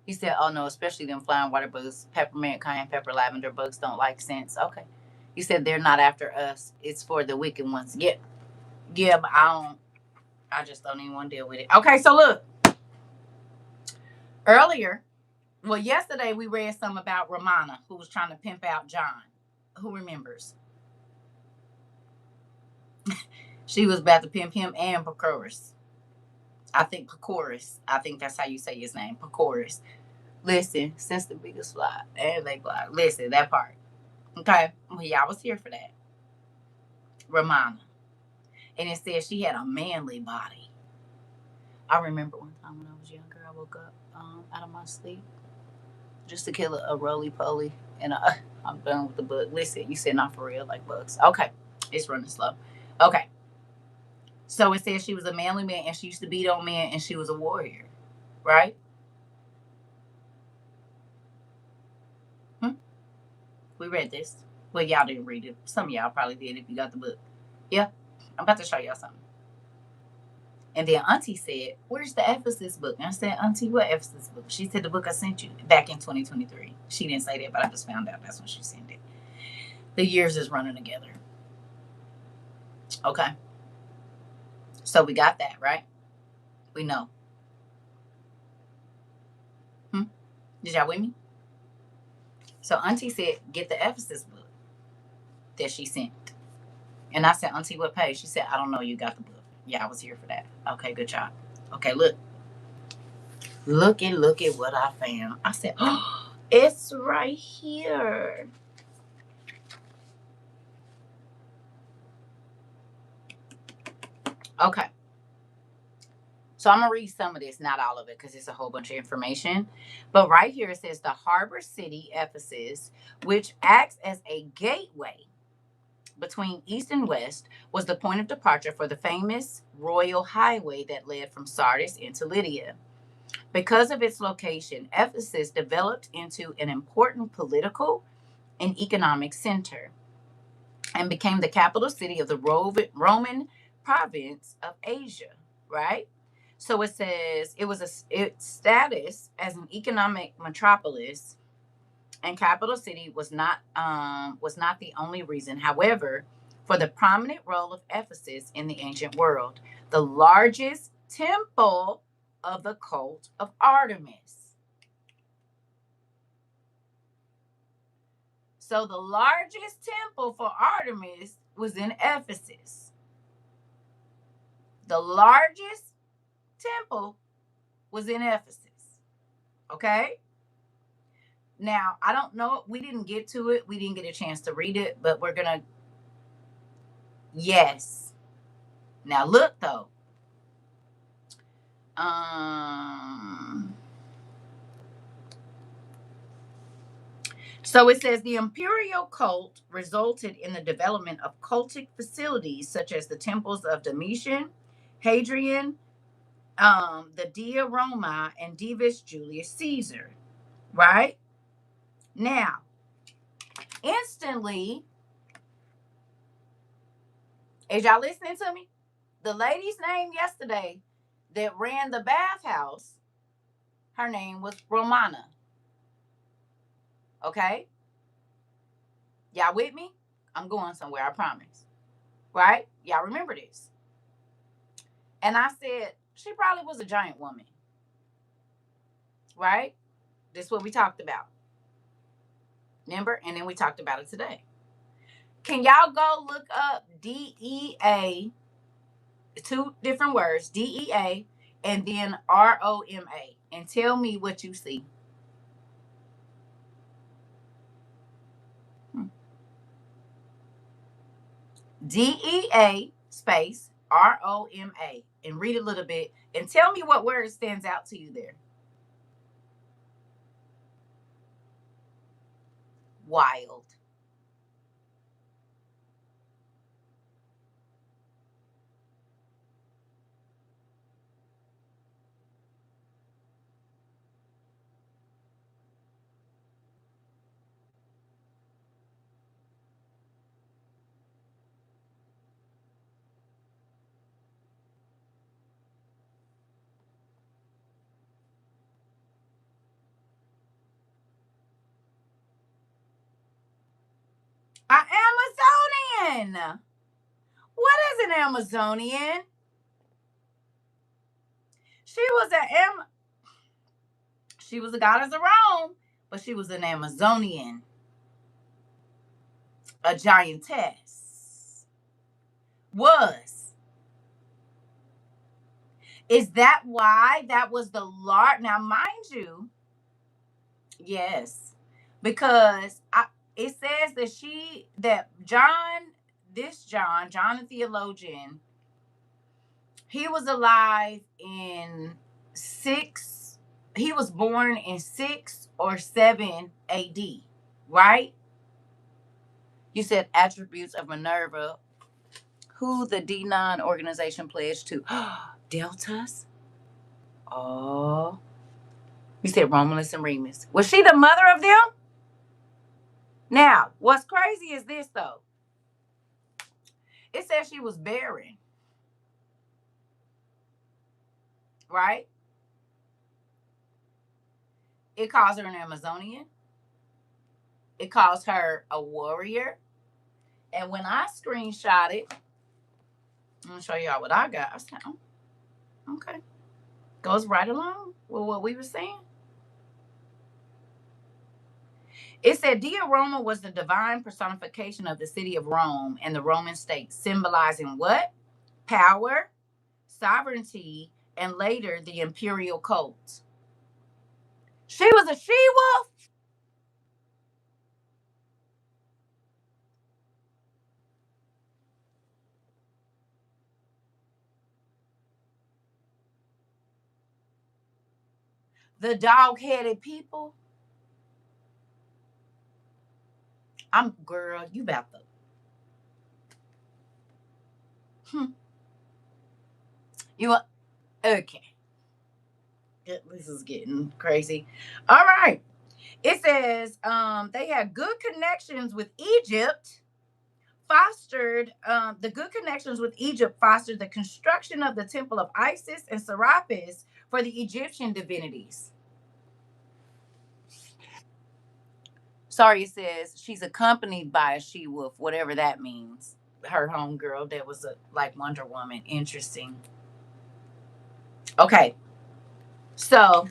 He said, "Oh no, especially them flying water bugs, peppermint, cayenne pepper, lavender bugs don't like scents." Okay. He said they're not after us. It's for the wicked ones. Yeah, yeah, but I don't. I just don't even want to deal with it. Okay, so look. Earlier, well, yesterday we read some about Romana, who was trying to pimp out John. Who remembers? She was about to pimp him and Prochorus. I think Prochorus. I think that's how you say his name, Prochorus. Listen, since the biggest fly and they fly. Listen, that part. Okay, well, y'all was here for that. Romana, and it said she had a manly body. I remember one time when I was younger, I woke up out of my sleep just to kill a roly poly, and I'm done with the book. Listen, you said not for real, like bugs. Okay, it's running slow. Okay, so it says she was a manly man, and she used to beat on men, and she was a warrior, right? Hmm? We read this. Well, y'all didn't read it. Some of y'all probably did if you got the book. Yeah, I'm about to show y'all something. And then Auntie said, "Where's the Ephesus book?" And I said, "Auntie, what Ephesus book?" She said, "The book I sent you back in 2023. She didn't say that, but I just found out that's when she sent it. The years is running together. Okay. So we got that, right? We know. Hmm? Did y'all with me? So Auntie said, "Get the Ephesus book that she sent." And I said, "Auntie, what page?" She said, "I don't know. You got the book." Yeah, I was here for that. Okay, good job. Okay, look. Look at what I found. I said, "Oh, it's right here." Okay. So I'm gonna read some of this, not all of it, because it's a whole bunch of information. But right here it says the harbor city Ephesus, which acts as a gateway between east and west, was the point of departure for the famous royal highway that led from Sardis into Lydia. Because of its location, Ephesus developed into an important political and economic center and became the capital city of the Roman province of Asia, right? So it says its status as an economic metropolis and capital city was not the only reason. However, for the prominent role of Ephesus in the ancient world, the largest temple of the cult of Artemis. So the largest temple for Artemis was in Ephesus. The largest temple was in Ephesus. Okay? Now, I don't know. We didn't get to it. We didn't get a chance to read it, but we're going to. Yes. Now, look, though. Um, so it says the imperial cult resulted in the development of cultic facilities such as the temples of Domitian, Hadrian, the Dia Roma, and Divus Julius Caesar. Right? Now, instantly, is y'all listening to me? The lady's name yesterday that ran the bathhouse, her name was Romana. Okay? Y'all with me? I'm going somewhere, I promise. Right? Y'all remember this. And I said, she probably was a giant woman. Right? This is what we talked about. Remember? And then we talked about it today. Can y'all go look up DEA, two different words, DEA, and then ROMA, and tell me what you see? DEA space ROMA, and read a little bit and tell me what word stands out to you there. Wild. What is an Amazonian? She was a goddess of Rome, but she was an Amazonian, a giantess. Was. Is that why that was the large? Now, mind you, yes, because it says that John the theologian, he was alive in six. He was born in 6 or 7 A.D. Right? You said attributes of Minerva, who the D9 organization pledged to. Deltas. Oh, you said Romulus and Remus. Was she the mother of them? Now, what's crazy is this though. It says she was barren, right? It calls her an Amazonian. It calls her a warrior. And when I screenshot it, I'm gonna show y'all what I got. I said, oh, okay. Goes right along with what we were saying. It said Dia Roma was the divine personification of the city of Rome and the Roman state, symbolizing what? Power, sovereignty, and later the imperial cult. She was a she-wolf. The dog-headed people. Girl, you about to. You want, okay. This is getting crazy. All right. It says they had good connections with Egypt, the good connections with Egypt fostered the construction of the temple of Isis and Serapis for the Egyptian divinities. Sorry, it says she's accompanied by a she-wolf, whatever that means. Her homegirl that was like Wonder Woman. Interesting. Okay. So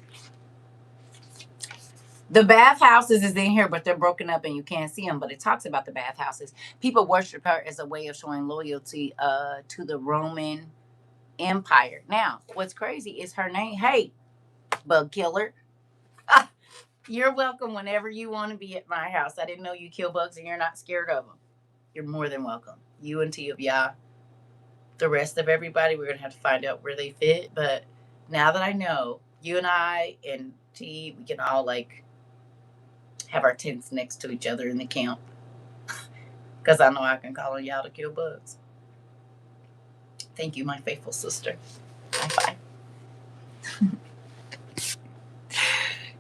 the bathhouses is in here, but they're broken up and you can't see them. But it talks about the bathhouses. People worship her as a way of showing loyalty to the Roman Empire. Now, what's crazy is her name. Hey, bug killer. You're welcome whenever you want to be at my house. I didn't know you kill bugs and you're not scared of them. You're more than welcome. You and Tia, the rest of everybody, we're going to have to find out where they fit. But now that I know, you and I and T, we can all like have our tents next to each other in the camp. Because I know I can call on y'all to kill bugs. Thank you, my faithful sister. High five.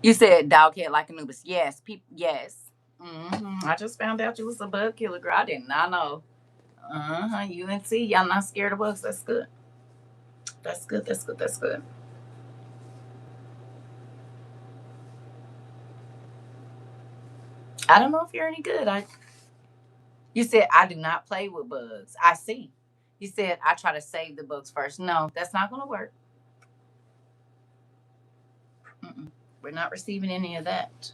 You said dog head like Anubis. Yes, yes. I just found out you was a bug killer, girl. I did not know. You and see, y'all not scared of bugs. That's good. That's good. That's good. That's good. I don't know if you're any good. You said I do not play with bugs. I see. You said I try to save the bugs first. No, that's not going to work. We're not receiving any of that.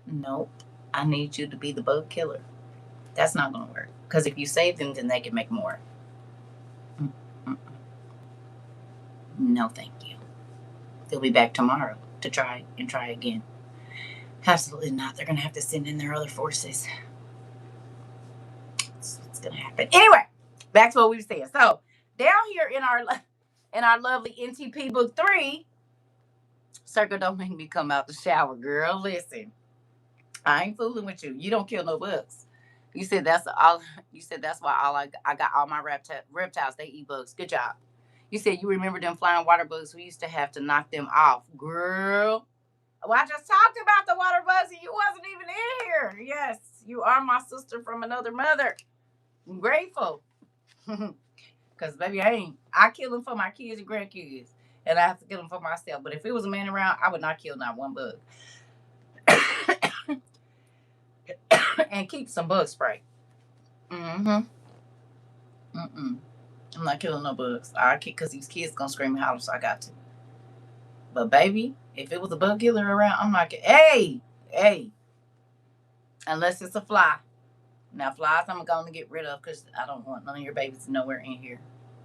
Nope. I need you to be the bug killer. That's not going to work. Because if you save them, then they can make more. No, thank you. They'll be back tomorrow to try again. Absolutely not. They're going to have to send in their other forces. That's what's going to happen. Anyway, back to what we were saying. So down here in our lovely NTP book 3, CERCA, don't make me come out the shower, girl. Listen, I ain't fooling with you. You don't kill no bugs. You said that's all. You said that's why I got all my reptiles. They eat bugs. Good job. You said you remember them flying water bugs. We used to have to knock them off, girl. Well, I just talked about the water bugs and you wasn't even in here. Yes, you are my sister from another mother. I'm grateful. Because, baby, I kill them for my kids and grandkids. And I have to kill them for myself. But if it was a man around, I would not kill not one bug. And keep some bug spray. Mm-hmm. Mm-mm. I'm not killing no bugs. I can't, because these kids gonna scream and holler, so I got to. But baby, if it was a bug killer around, I'm like, hey, hey, unless it's a fly. Now flies I'm going to get rid of because I don't want none of your babies nowhere in here.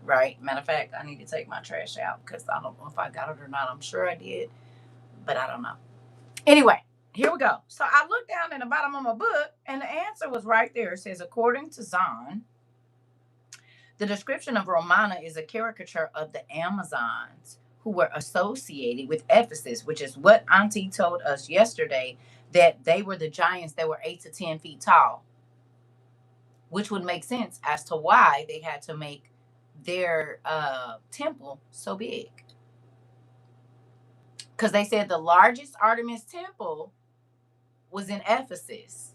Right? Matter of fact, I need to take my trash out because I don't know if I got it or not. I'm sure I did, but I don't know. Anyway, here we go. So I looked down in the bottom of my book and the answer was right there. It says, according to Zahn, the description of Romana is a caricature of the Amazons who were associated with Ephesus, which is what Auntie told us yesterday, that they were the giants that were 8 to 10 feet tall, which would make sense as to why they had to make their temple so big. Because they said the largest Artemis temple was in Ephesus.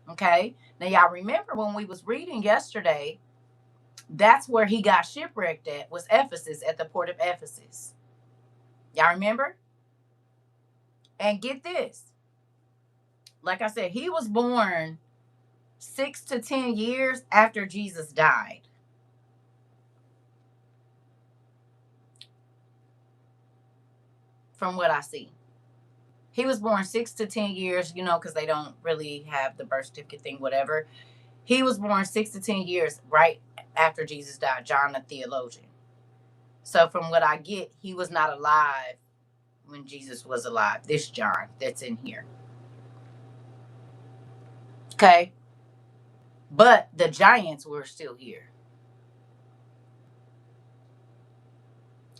Okay. Now y'all remember when we was reading yesterday, that's where he got shipwrecked at, was Ephesus, at the port of Ephesus. Y'all remember? And get this. Like I said, he was born 6 to 10 years after Jesus died. From what I see. He was born 6 to 10 years, because they don't really have the birth certificate thing, whatever. He was born 6 to 10 years right after Jesus died, John the theologian. So from what I get, he was not alive when Jesus was alive. This John that's in here. Okay. But the giants were still here.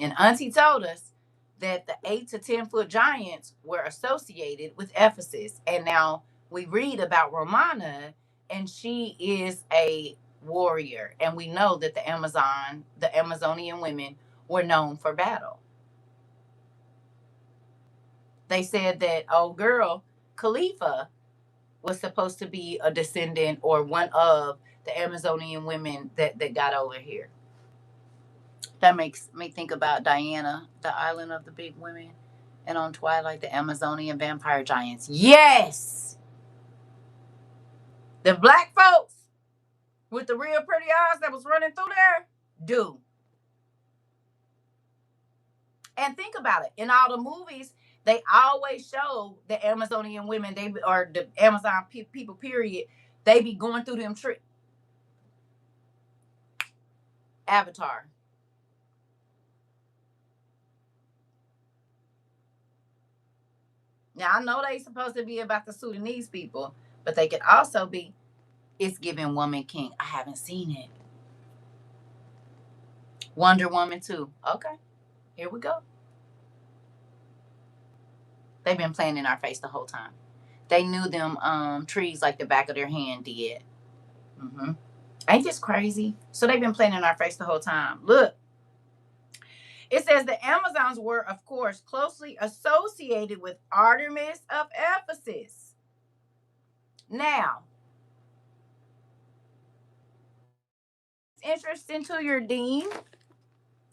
And Auntie told us that the 8 to 10 foot giants were associated with Ephesus. And now we read about Romana, and she is a warrior. And we know that the Amazonian women were known for battle. They said that old girl, Khalifa, was supposed to be a descendant or one of the Amazonian women that got over here. That makes me think about Diana, the island of the big women, and on Twilight, the Amazonian vampire giants. Yes! The black folks with the real pretty eyes that was running through there, do. And think about it. In all the movies, they always show the Amazonian women, or the Amazon people, period. They be going through them Avatar. Now I know they supposed to be about the Sudanese people, but they could also be. It's giving Woman King. I haven't seen it. Wonder Woman 2. Okay, here we go. They've been playing in our face the whole time. They knew them trees like the back of their hand did. Mm-hmm. Ain't this crazy? So they've been playing in our face the whole time. Look, it says the Amazons were, of course, closely associated with Artemis of Ephesus. Now, interesting to your dean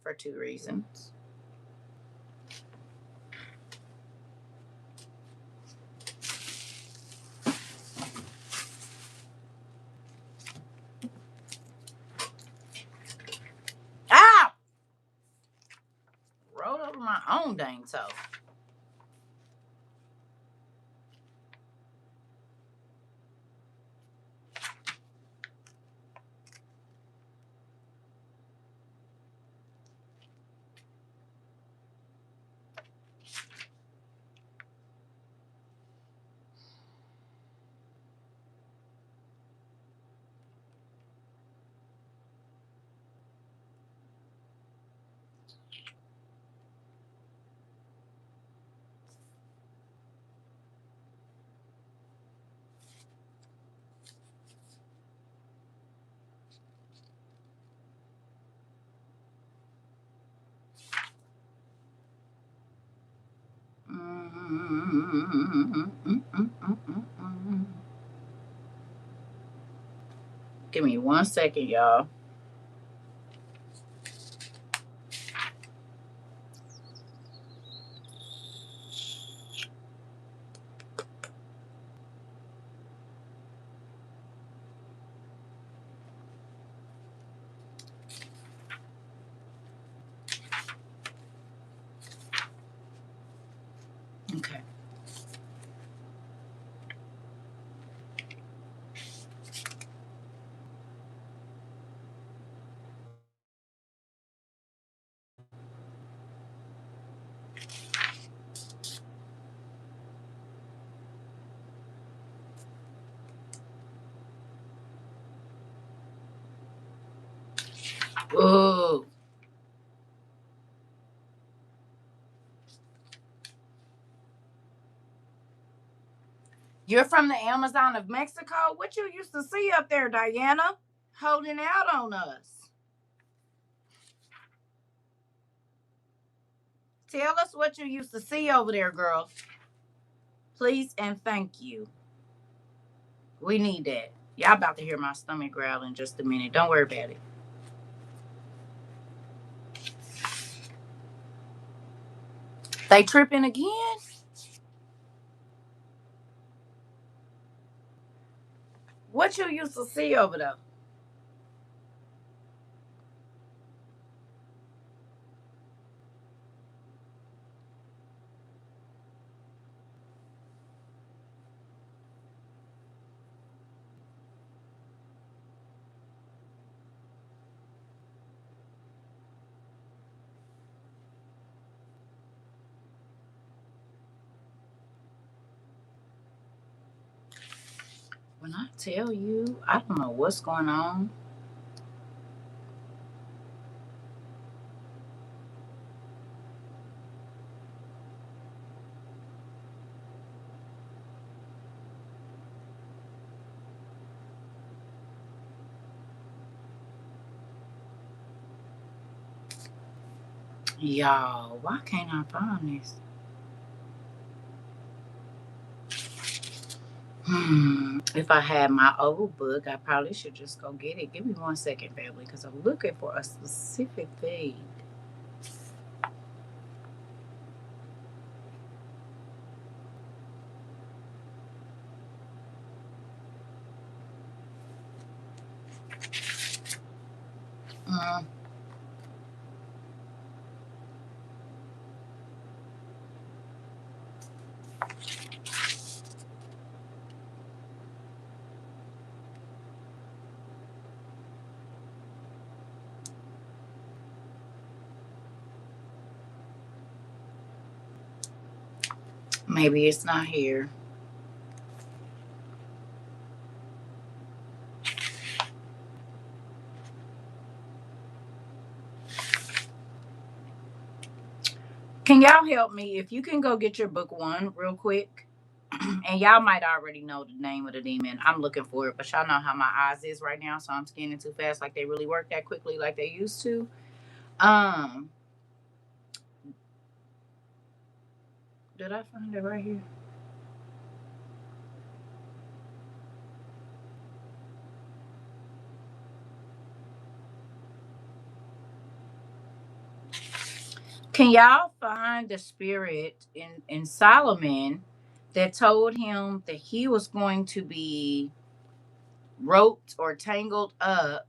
for two reasons. Ow! Rolled over my own dang toe. Give me 1 second, y'all. Okay. Oh, you're from the Amazon of Mexico? What you used to see up there, Diana? Holding out on us. Tell us what you used to see over there, girl. Please and thank you. We need that. Y'all about to hear my stomach growl in just a minute. Don't worry about it. They tripping again? What you used to see over there? When I tell you, I don't know what's going on. Y'all, why can't I find this? If I had my old book, I probably should just go get it. Give me 1 second, family, because I'm looking for a specific thing. Mm, maybe it's not here. Can y'all help me? If you can go get your book one real quick. And y'all might already know the name of the demon. I'm looking for it, but y'all know how my eyes is right now, so I'm scanning too fast. Like they really work that quickly, like they used to. Um, did I find it right here? Can y'all find the spirit in Solomon that told him that he was going to be roped or tangled up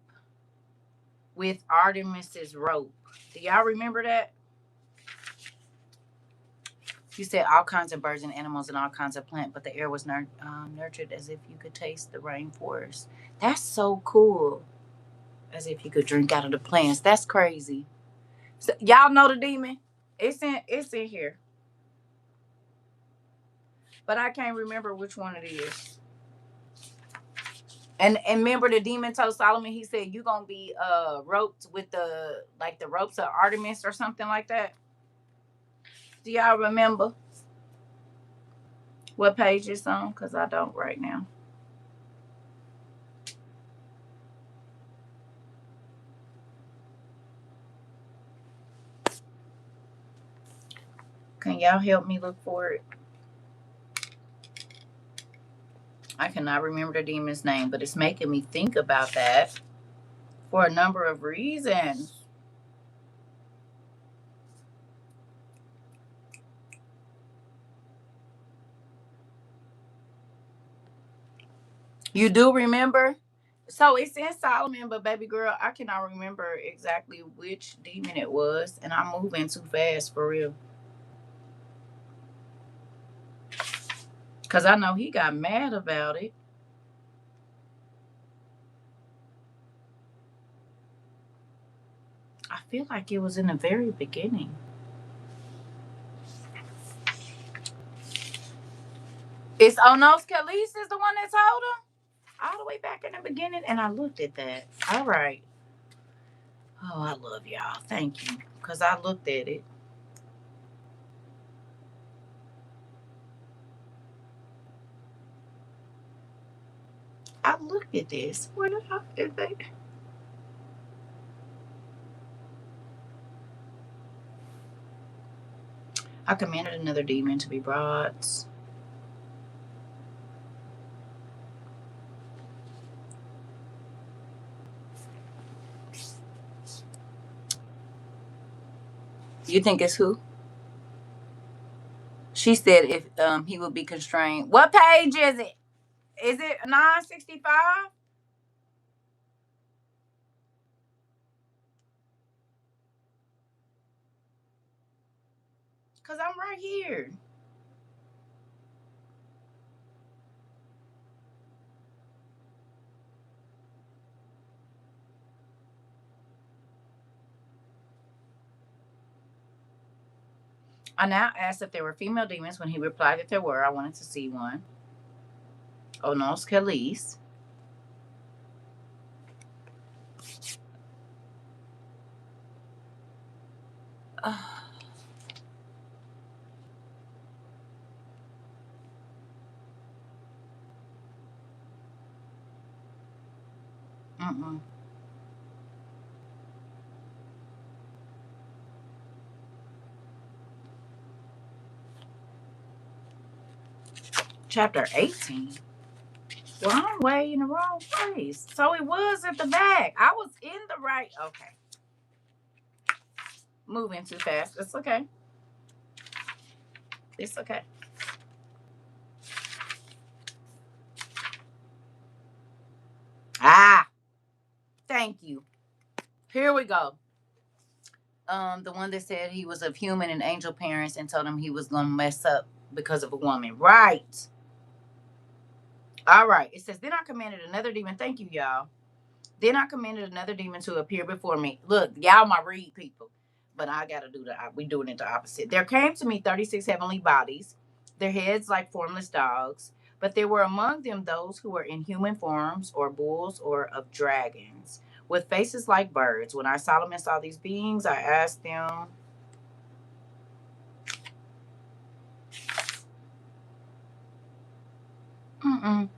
with Artemis's rope? Do y'all remember that? You said all kinds of birds and animals and all kinds of plant, but the air was nurtured as if you could taste the rainforest. That's so cool. As if you could drink out of the plants. That's crazy. So, y'all know the demon? It's in here, but I can't remember which one it is. And remember the demon told Solomon, he said you gonna be roped with the like the ropes of Artemis or something like that. Do y'all remember what page it's on? Because I don't right now. Can y'all help me look for it? I cannot remember the demon's name, but it's making me think about that for a number of reasons. You do remember? So it's in Solomon, but baby girl, I cannot remember exactly which demon it was, and I'm moving too fast for real. Because I know he got mad about it. I feel like it was in the very beginning. It's Onos Khalees is the one that told him? All the way back in the beginning, and I looked at that. All right. Oh, I love y'all. Thank you. Because I looked at it. I looked at this. Where the hell is they? I commanded another demon to be brought. You think it's who? She said if he would be constrained. What page is it? Is it 965? Because I'm right here. I now asked if there were female demons. When he replied that there were, I wanted to see one. Onos Khalees. Mm-mm. Chapter 18. Well, I'm way in the wrong place. So it was at the back. I was in the right. Okay. Moving too fast. It's okay. It's okay. Ah, thank you. Here we go. The one that said he was of human and angel parents and told him he was gonna mess up because of a woman. Right. All right. It says, then I commanded another demon. Thank you, y'all. Then I commanded another demon to appear before me. Look, y'all my read people. But I gotta do we doing it the opposite. There came to me 36 heavenly bodies, their heads like formless dogs, but there were among them those who were in human forms, or bulls, or of dragons, with faces like birds. When I Solomon saw these beings, I asked them, mm-mm,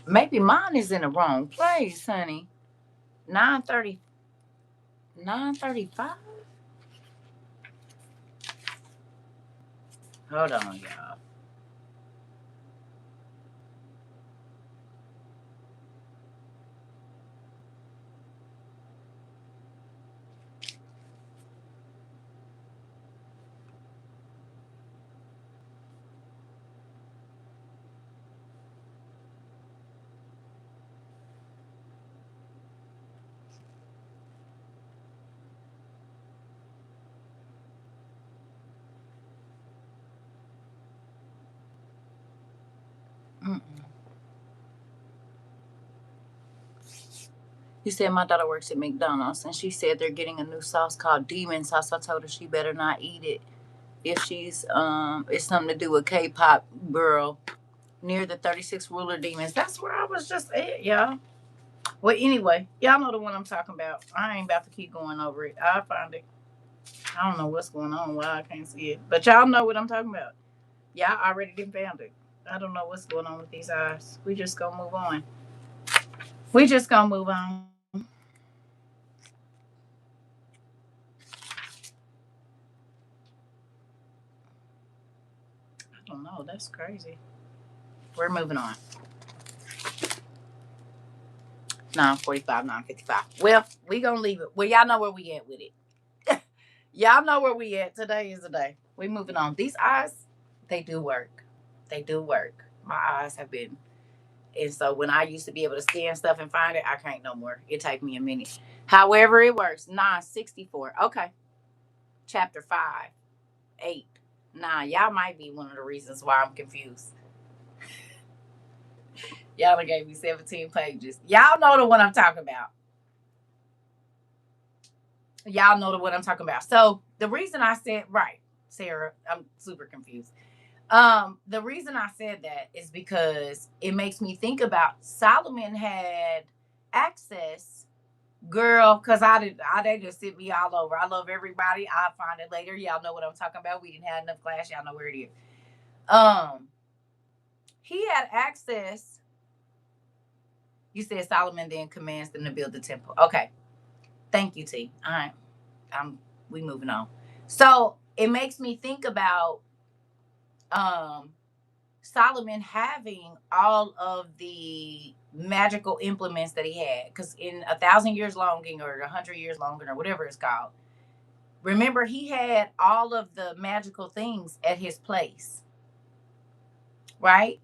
maybe mine is in the wrong place, honey. 930, 935. Hold on, y'all. Mm-mm. He said my daughter works at McDonald's, and she said they're getting a new sauce called Demon Sauce. I told her she better not eat it if she's it's something to do with K-pop girl near the 36 ruler demons. That's where I was just at, y'all. Well, anyway, y'all know the one I'm talking about. I ain't about to keep going over it. I'll find it. I don't know what's going on. Why I can't see it, but y'all know what I'm talking about. Y'all already did found it. I don't know what's going on with these eyes. We just gonna move on. We just gonna move on. I don't know. That's crazy. We're moving on. 9:45, 9:55. Well, we gonna leave it. Well, y'all know where we at with it. Y'all know where we at. Today is the day. We moving on. These eyes, they do work. They do work. My eyes have been, and so when I used to be able to scan stuff and find it, I can't no more. It take me a minute. However, it works. 964. Okay. Chapter 5, 8, Nah, y'all might be one of the reasons why I'm confused. Y'all done gave me 17 pages. Y'all know the one I'm talking about. Y'all know the one I'm talking about. So the reason I said, right, Sarah, I'm super confused. The reason I said that is because it makes me think about Solomon had access, girl, because they just sit me all over. I love everybody. I'll find it later. Y'all know what I'm talking about. We didn't have enough class. Y'all know where it is. He had access. You said Solomon then commands them to build the temple. Okay. Thank you, T. All right. We moving on. So it makes me think about Solomon having all of the magical implements that he had, because in 1,000 years longing or 100 years longing or whatever it's called, remember he had all of the magical things at his place, right?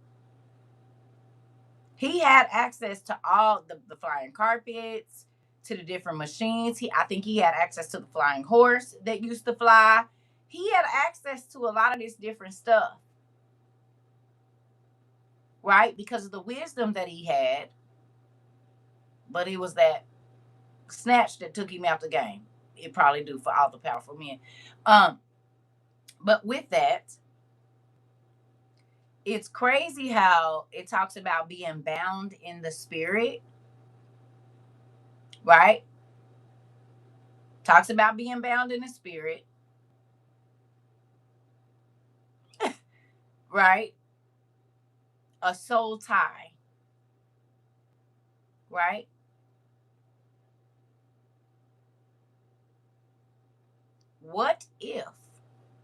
He had access to all the flying carpets, to the different machines. I think he had access to the flying horse that used to fly. He had access to a lot of this different stuff, right? Because of the wisdom that he had. But it was that snatch that took him out the game. It probably do for all the powerful men. But with that, it's crazy how it talks about being bound in the spirit, right? Talks about being bound in the spirit, right? A soul tie, right? What if,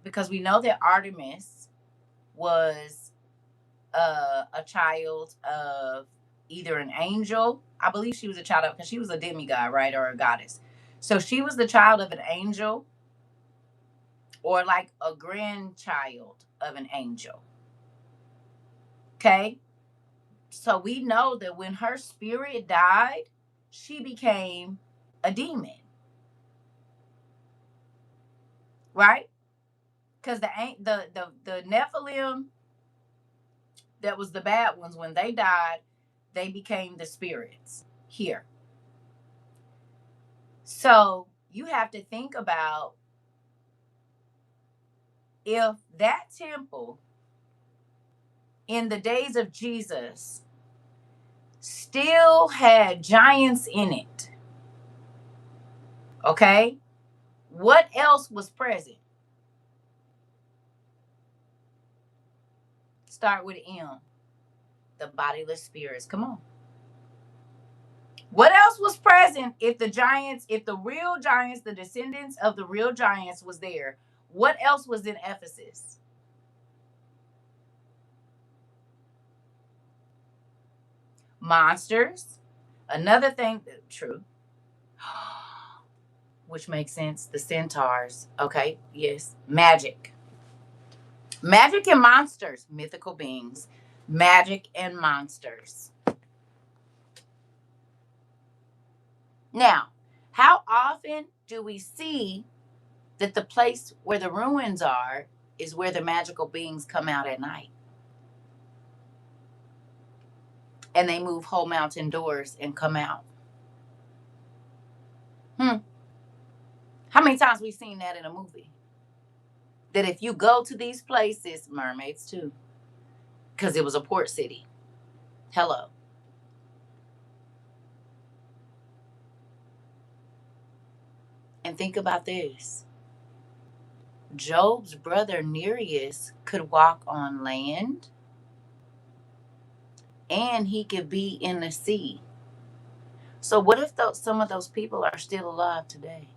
because we know that Artemis was a child of either an angel, I believe she was a child of, because she was a demigod, right? Or a goddess. So she was the child of an angel, or like a grandchild of an angel. Okay? So we know that when her spirit died, she became a demon. Right? Because the Nephilim, that was the bad ones, when they died, they became the spirits here. So you have to think about, if that temple in the days of Jesus still had giants in it, okay, what else was present? Start with M. The bodiless spirits. Come on. What else was present if the giants, if the real giants, the descendants of the real giants was there? What else was in Ephesus? Monsters. Another thing, true, which makes sense. The centaurs. Okay, yes. Magic. Magic and monsters. Mythical beings. Magic and monsters. Now, how often do we see that the place where the ruins are is where the magical beings come out at night? And they move whole mountain doors and come out. How many times we seen that in a movie? That if you go to these places, mermaids too, because it was a port city. Hello. And think about this. Job's brother Nereus could walk on land, and he could be in the sea. So what if some of those people are still alive today?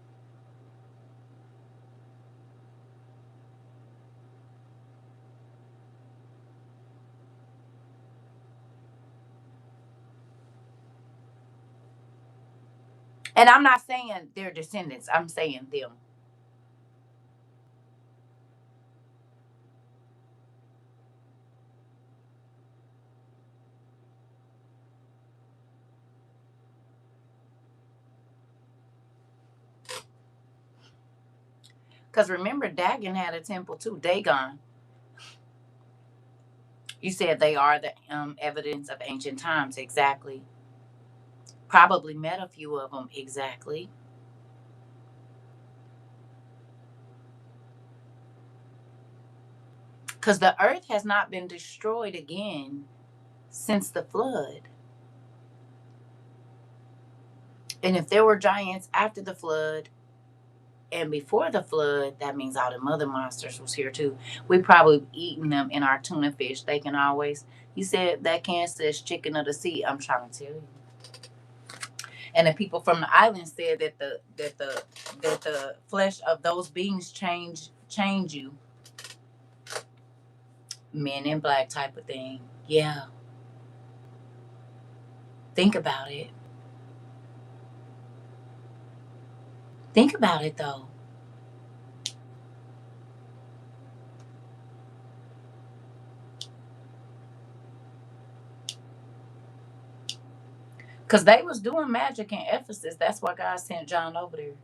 And I'm not saying their descendants, I'm saying them. Because remember, Dagon had a temple too. Dagon. You said they are the evidence of ancient times. Exactly. Probably met a few of them. Exactly. Because the earth has not been destroyed again since the flood. And if there were giants after the flood and before the flood, that means all the mother monsters was here too. We probably eaten them in our tuna fish. They can always. You said that can says chicken of the sea. I'm trying to tell you. And the people from the island said that the flesh of those beings change you. Men in black type of thing. Yeah. Think about it. Think about it though. Because they was doing magic in Ephesus. That's why God sent John over there.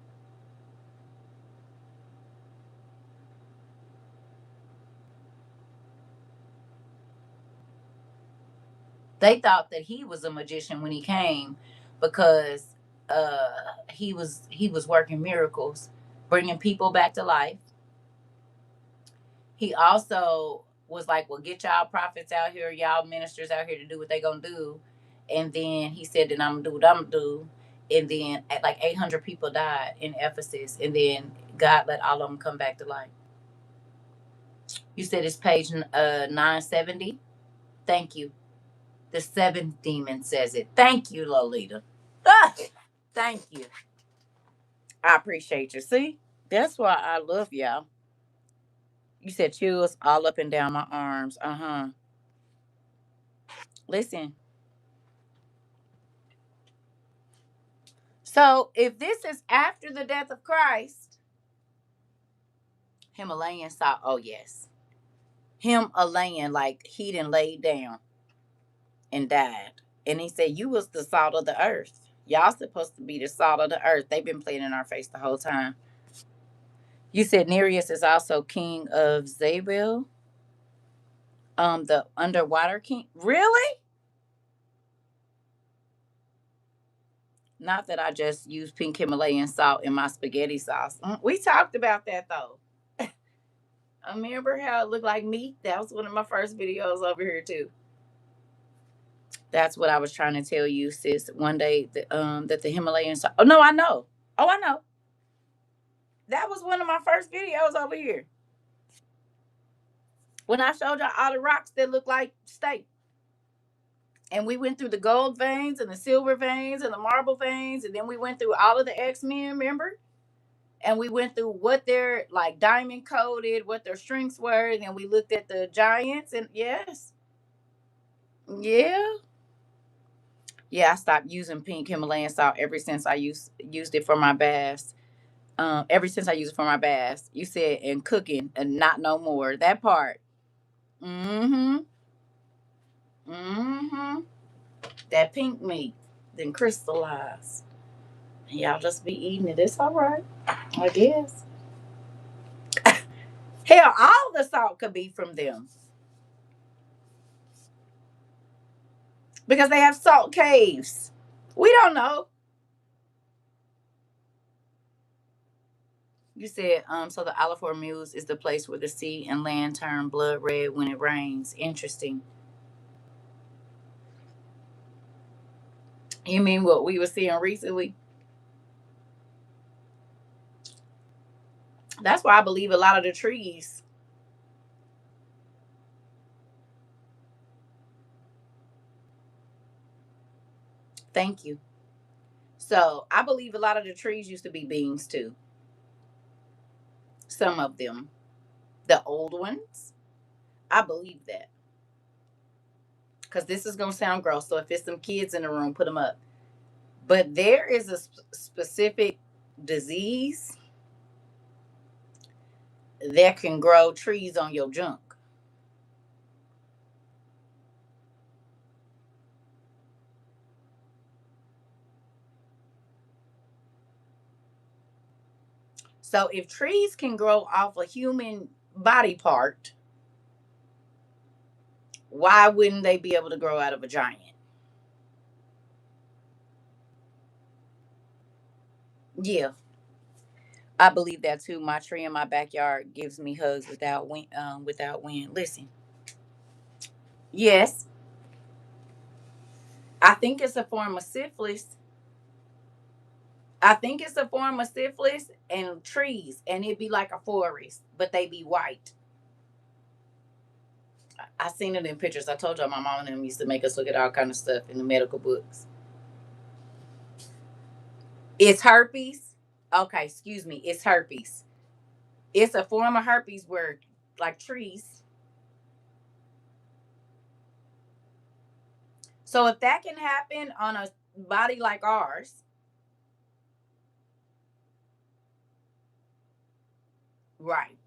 They thought that he was a magician when he came because he was working miracles, bringing people back to life. He also was like, well, get y'all prophets out here, y'all ministers out here to do what they gonna do. And then he said that I'm gonna do what I'm gonna do. And then at like 800 people died in Ephesus. And then God let all of them come back to life. You said it's page 970. Thank you. The seventh demon says it. Thank you, Lolita. Ah, thank you. I appreciate you. See, that's why I love y'all. You said chills all up and down my arms. Uh huh. Listen. So if this is after the death of Christ, Himalayan salt. Oh yes, Himalayan, like he done laid down and died, and he said, "You was the salt of the earth. Y'all supposed to be the salt of the earth." They've been playing in our face the whole time. You said Nereus is also king of Zabel, the underwater king. Really? Not that I just use pink Himalayan salt in my spaghetti sauce. We talked about that though. I remember how it looked like meat. That was one of my first videos over here too. That's what I was trying to tell you, sis. One day, that the Himalayan salt. Oh no, I know. Oh, I know. That was one of my first videos over here when I showed y'all all the rocks that look like steak. And we went through the gold veins and the silver veins and the marble veins, and then we went through all of the X-Men, remember? And we went through what they're like diamond coated, what their strengths were, and then we looked at the giants, and yes. Yeah. Yeah, I stopped using pink Himalayan salt ever since I used it for my baths. Ever since I used it for my baths. You said in cooking and not no more. That part. Mm-hmm. Mm-hmm. That pink meat then crystallized. Y'all just be eating it. It's all right, I guess. Hell, all the salt could be from them because they have salt caves. We don't know. You said, so the Alifor Muse is the place where the sea and land turn blood red when it rains. Interesting. You mean what we were seeing recently? That's why I believe a lot of the trees. Thank you. So I believe a lot of the trees used to be beings too. Some of them, the old ones. I believe that because this is gonna sound gross. So if it's some kids in the room, put them up. But there is a specific disease that can grow trees on your junk. So if trees can grow off a human body part, why wouldn't they be able to grow out of a giant? Yeah, I believe that too. My tree in my backyard gives me hugs without wind. Without wind. Listen, yes, I think it's a form of syphilis. I think it's a form of syphilis and trees, and it'd be like a forest, but they be white. I seen it in pictures. I told y'all my mom and them used to make us look at all kind of stuff in the medical books. It's herpes. Okay, excuse me. It's herpes. It's a form of herpes where, like trees. So if that can happen on a body like ours, right,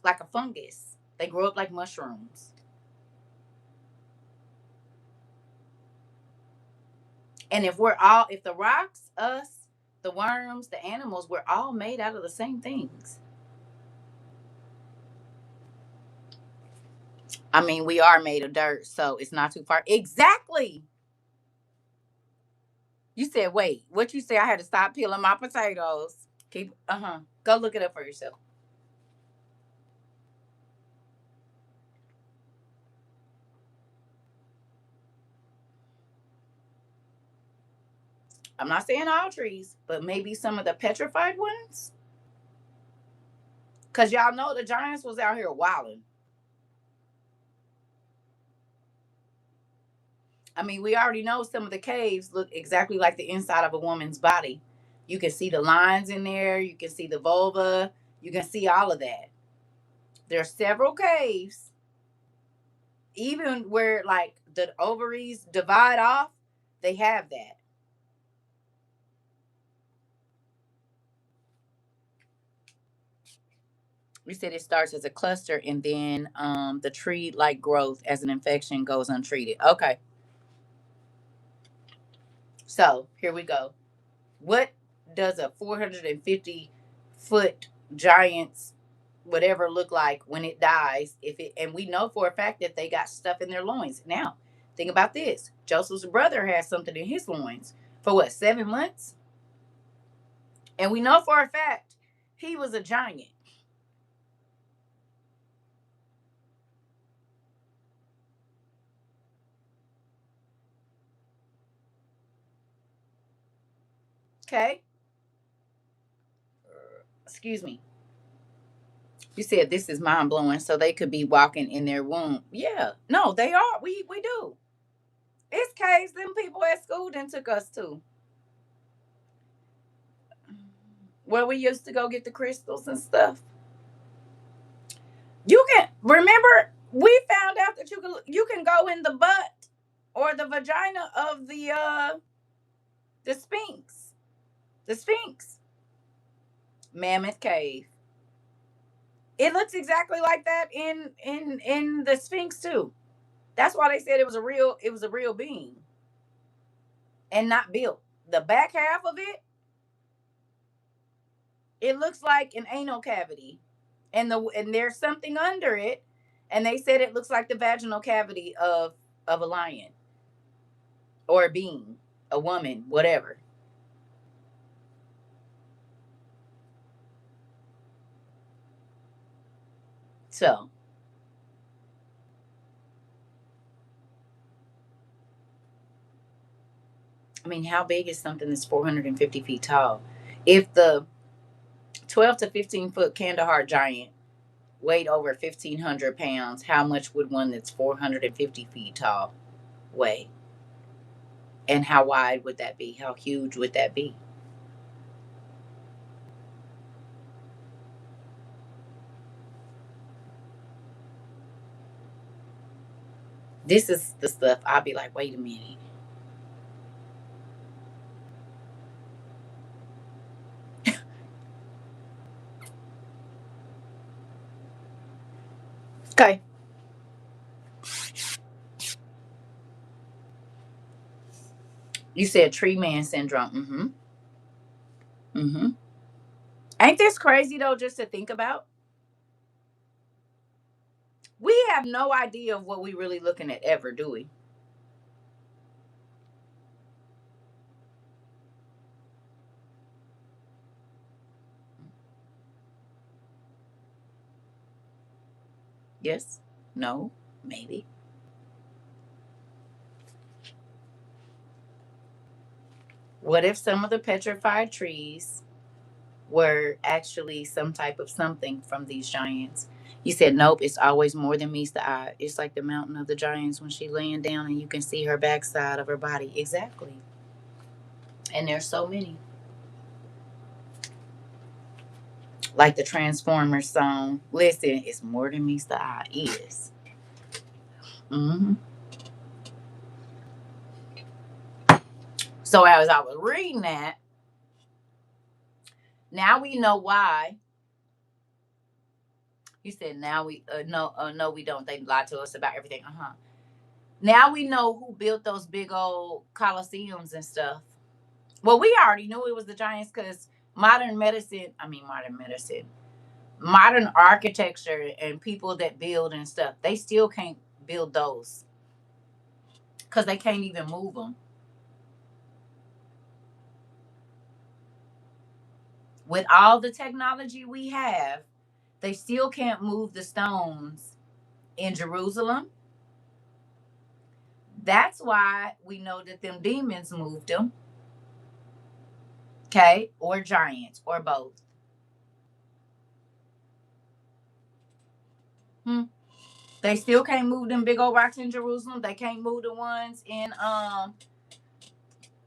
like a fungus, they grow up like mushrooms. And if the rocks, us, the worms, the animals, we're all made out of the same things. I mean, we are made of dirt, so it's not too far. Exactly. You said, wait, what you say? I had to stop peeling my potatoes. Keep, Go look it up for yourself. I'm not saying all trees, but maybe some of the petrified ones. Cause y'all know the giants was out here wilding. I mean, we already know some of the caves look exactly like the inside of a woman's body. You can see the lines in there. You can see the vulva. You can see all of that. There's several caves, even where like the ovaries divide off. They have that. We said it starts as a cluster and then the tree like growth as an infection goes untreated. Okay, so here we go. What does a 450-foot giant's whatever look like when it dies? If it and we know for a fact that they got stuff in their loins. Now, think about this. Joseph's brother has something in his loins for what, 7 months? And we know for a fact he was a giant. Okay? Excuse me. You said this is mind blowing, so they could be walking in their womb. Yeah. No, they are. We do. It's caves them people at school then took us to. Where we used to go get the crystals and stuff. You can remember we found out that you can go in the butt or the vagina of the Sphinx. The Sphinx. Mammoth Cave. It looks exactly like that in the Sphinx too. That's why they said it was a real being and not built. The back half of it looks like an anal cavity. And there's something under it and they said it looks like the vaginal cavity of a lion or a being, a woman, whatever. So, I mean, how big is something that's 450 feet tall? If the 12 to 15-foot Kandahar giant weighed over 1,500 pounds, how much would one that's 450 feet tall weigh? And how wide would that be? How huge would that be? This is the stuff I'll be like, wait a minute. Okay. You said tree man syndrome. Mm-hmm. Ain't this crazy though, just to think about? We have no idea of what we really looking at ever, do we? Yes? No? Maybe? What if some of the petrified trees were actually some type of something from these giants? You said nope, it's always more than meets the eye. It's like the mountain of the giants when she laying down and you can see her backside of her body. Exactly. And there's so many. Like the Transformers song. Listen, it's more than meets the eye. Is. Hmm. So as I was reading that, now we know why. You said now we no we don't. They lied to us about everything. Now we know who built those big old coliseums and stuff. Well, we already knew it was the giants because modern medicine, modern architecture and people that build and stuff, they still can't build those because they can't even move them. With all the technology we have, they still can't move the stones in Jerusalem. That's why we know that them demons moved them, okay, or giants, or both. Hmm. They still can't move them big old rocks in Jerusalem. They can't move the ones in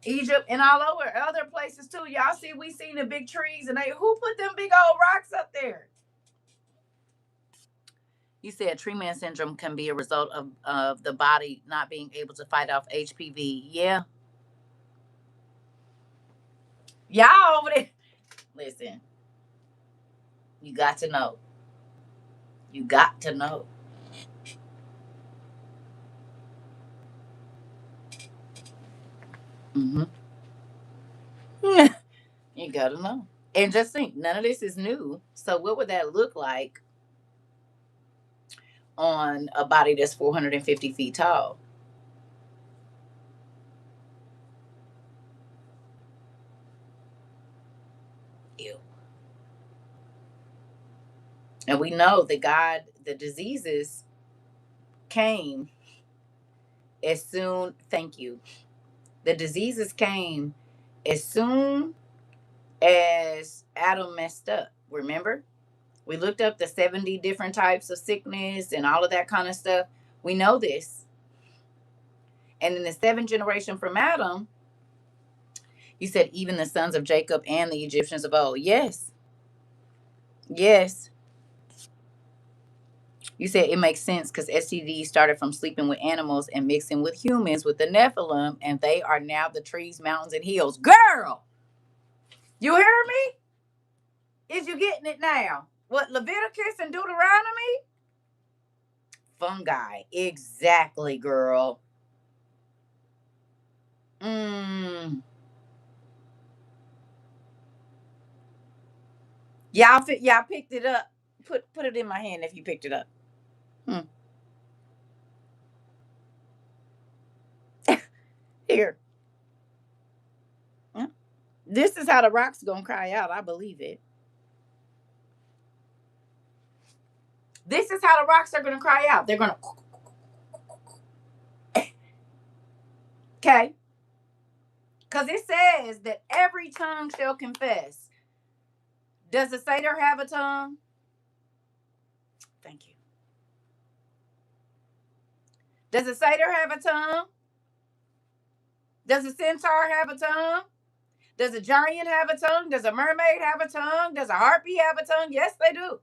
Egypt and all over other places too. Y'all see, we seen the big trees, and they who put them big old rocks up there? You said tree man syndrome can be a result of the body not being able to fight off HPV. Yeah, y'all over there. Listen, you got to know. You got to know. Hmm. You got to know. And just think, none of this is new. So what would that look like on a body that's 450 feet tall? Ew. And we know that the diseases came as soon, thank you. The diseases came as soon as Adam messed up. Remember? We looked up the 70 different types of sickness and all of that kind of stuff. We know this. And in the seventh generation from Adam, you said even the sons of Jacob and the Egyptians of old. Yes. Yes. You said it makes sense because STDs started from sleeping with animals and mixing with humans with the Nephilim, and they are now the trees, mountains, and hills. Girl, you hear me? Is you getting it now? What Leviticus and Deuteronomy? Fungi. Exactly, girl. Mm. Y'all picked it up. Put it in my hand if you picked it up. Hmm. Here. Yeah. This is how the rocks gonna cry out. I believe it. This is how the rocks are gonna cry out. They're gonna. Okay. Because it says that every tongue shall confess. Does the satyr have a tongue? Thank you. Does the satyr have a tongue? Does the centaur have a tongue? Does a giant have a tongue? Does a mermaid have a tongue? Does a harpy have a tongue? Yes, they do.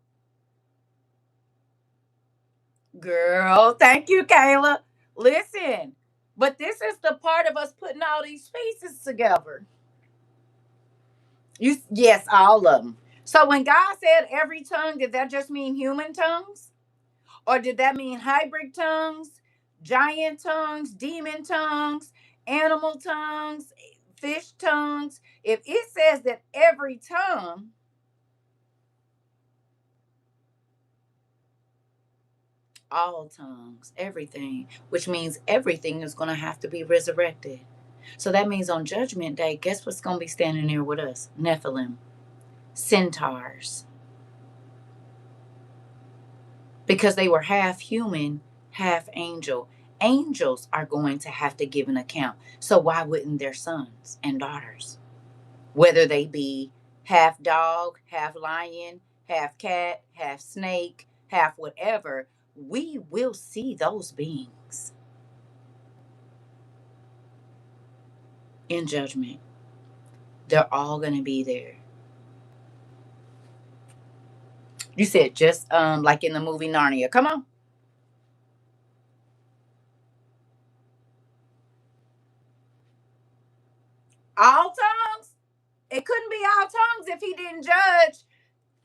Girl, thank you, Kayla. Listen, but this is the part of us putting all these pieces together. Yes, all of them. So when God said every tongue, did that just mean human tongues? Or did that mean hybrid tongues, giant tongues, demon tongues, animal tongues, fish tongues. If it says that every tongue, all tongues, everything, which means everything is going to have to be resurrected. So that means on Judgment Day, guess what's going to be standing there with us? Nephilim, centaurs, because they were half human, half angel. Angels are going to have to give an account. So why wouldn't their sons and daughters, whether they be half dog, half lion, half cat, half snake, half whatever, we will see those beings in judgment. They're all going to be there. You said just like in the movie Narnia. Come on. All tongues? It couldn't be all tongues if he didn't judge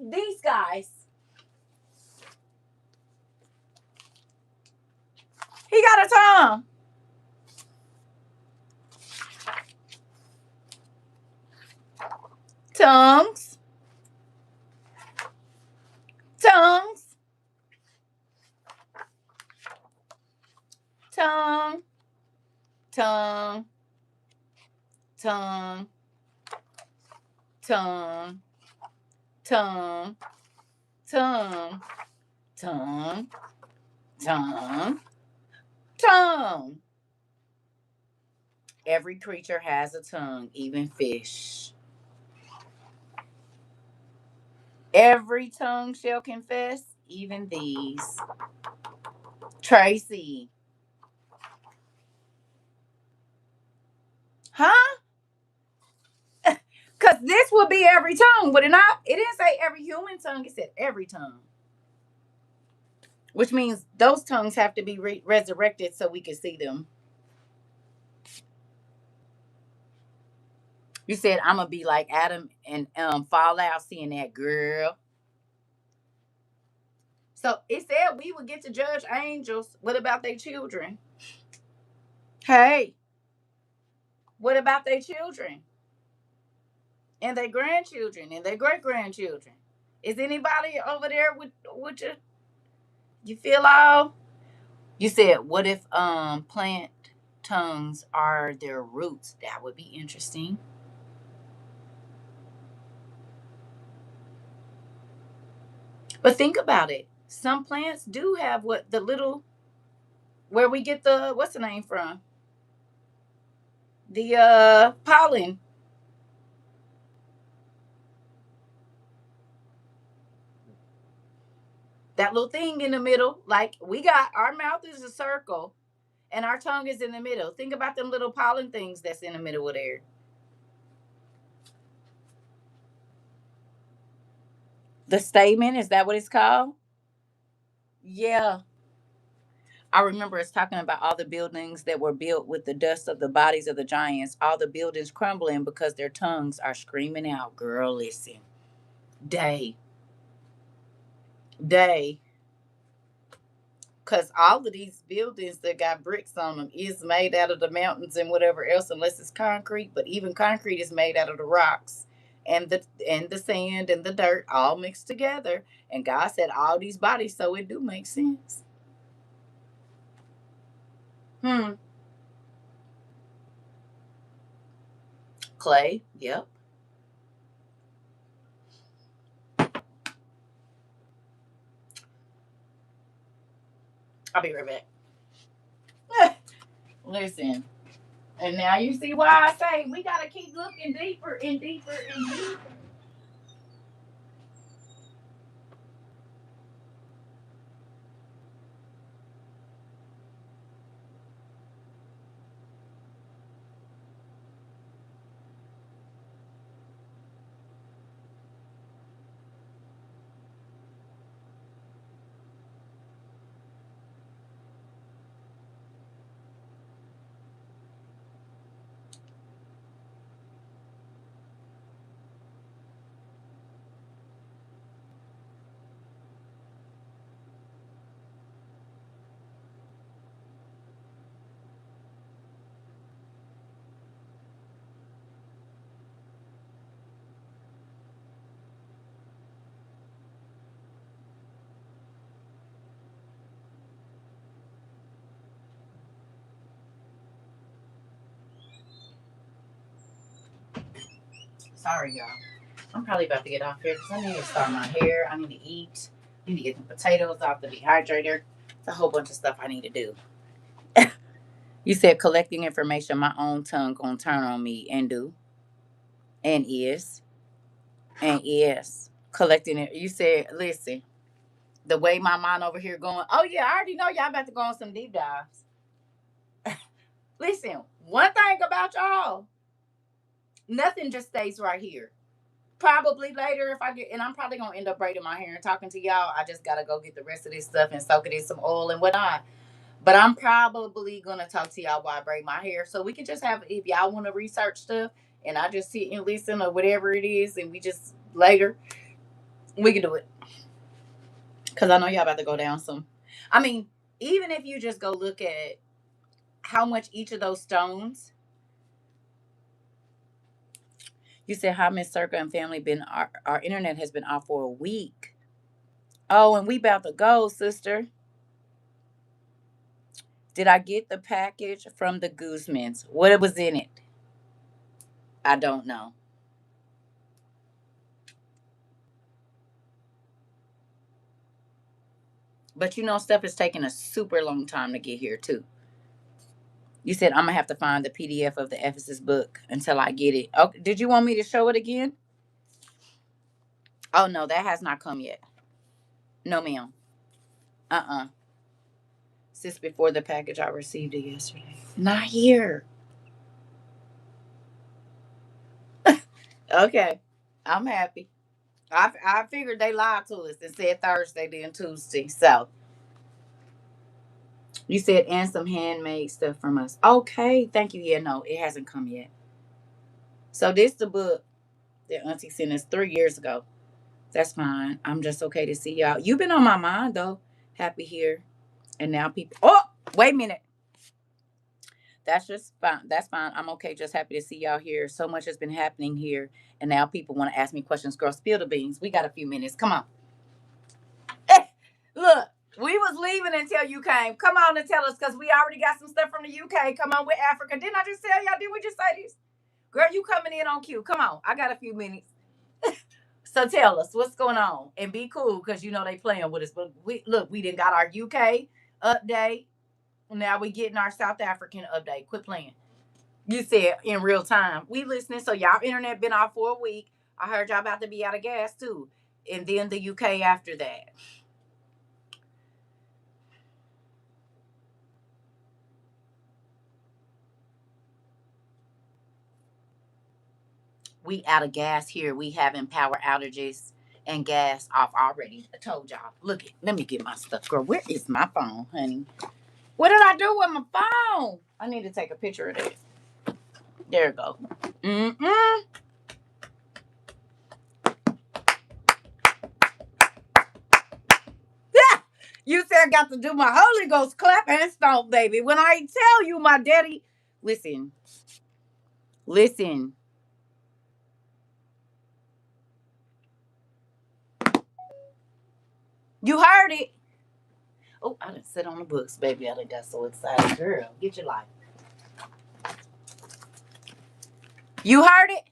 these guys. He got a tongue. Tongues. Tongues. Tongue. Tongue. Tongue. Tongue. Tongue. Tongue. Tongue. Tongue. Tongue. Every creature has a tongue, even fish. Every tongue shall confess, even these. Tracy. Huh? Because this would be every tongue, would it not? It didn't say every human tongue, it said every tongue. Which means those tongues have to be resurrected so we can see them. You said I'm gonna be like Adam and fall out seeing that girl. So it said we would get to judge angels. What about their children? Hey, what about their children and their grandchildren and their great grandchildren? Is anybody over there with you feel all? You said what if plant tongues are their roots? That would be interesting. But think about it. Some plants do have what the little where we get the what's the name from? The pollen. That little thing in the middle. Like we got our mouth is a circle and our tongue is in the middle. Think about them little pollen things that's in the middle of there. The stamen, is that what it's called? Yeah. I remember us talking about all the buildings that were built with the dust of the bodies of the giants, all the buildings crumbling because their tongues are screaming out, girl, listen. Day. Day. Because all of these buildings that got bricks on them is made out of the mountains and whatever else, unless it's concrete. But even concrete is made out of the rocks and the sand and the dirt all mixed together. And God said all these bodies, so it do make sense. Hmm. Clay. Yep. I'll be right back. Listen. And now you see why I say we gotta keep looking deeper and deeper and deeper. Sorry, y'all. I'm probably about to get off here because I need to start my hair. I need to eat. I need to get the potatoes off the dehydrator. It's a whole bunch of stuff I need to do. You said collecting information, my own tongue gonna turn on me and do and is and is collecting it. You said, listen, the way my mind over here going, oh yeah, I already know y'all about to go on some deep dives. Listen, one thing about y'all, nothing just stays right here. Probably later if I get, and I'm probably gonna end up braiding my hair and talking to y'all. I just gotta go get the rest of this stuff and soak it in some oil and whatnot. But I'm probably gonna talk to y'all while I braid my hair, so we can just have, if y'all want to research stuff, and I just sit and listen or whatever it is, and we just later we can do it. Cause I know y'all about to go down some. I mean, even if you just go look at how much each of those stones. You said how Miss Circa and family been. Our internet has been off for a week. Oh, and we about to go, sister. Did I get the package from the Guzmans? What was in it? I don't know. But you know, stuff is taking a super long time to get here too. You said I'm gonna have to find the PDF of the Ephesus book until I get it. Oh, did you want me to show it again? Oh no, that has not come yet. No, ma'am. Uh-uh. Since before the package, I received it yesterday. Not here. Okay, I'm happy. I figured they lied to us and said Thursday then Tuesday. So you said and some handmade stuff from us. Okay, thank you. Yeah, no, it hasn't come yet. So this the book that Auntie sent us 3 years ago. That's fine. I'm just okay to see y'all. You've been on my mind though. Happy here. And now people. Oh, wait a minute. That's just fine. That's fine. I'm okay. Just happy to see y'all here. So much has been happening here. And now people want to ask me questions. Girl, spill the beans. We got a few minutes. Come on. Look, we was leaving until you came. Come on and tell us because we already got some stuff from the UK. Come on with Africa. Didn't I just tell y'all? Didn't we just say this? Girl, you coming in on cue. Come on. I got a few minutes. So tell us what's going on and be cool because you know they playing with us. But we look, we didn't got our UK update. Now we getting our South African update. Quit playing. You said in real time. We listening. So y'all internet been off for a week. I heard y'all about to be out of gas too. And then the UK after that. We out of gas here. We having power outages and gas off already. I told y'all. Look it. Let me get my stuff, girl. Where is my phone, honey? What did I do with my phone? I need to take a picture of this. There we go. Mm-mm. Yeah. You said I got to do my Holy Ghost clap and stomp, baby. When I tell you my daddy, listen, listen. You heard it. Oh, I didn't sit on the books, baby. I done got so excited. Girl, get your life. You heard it?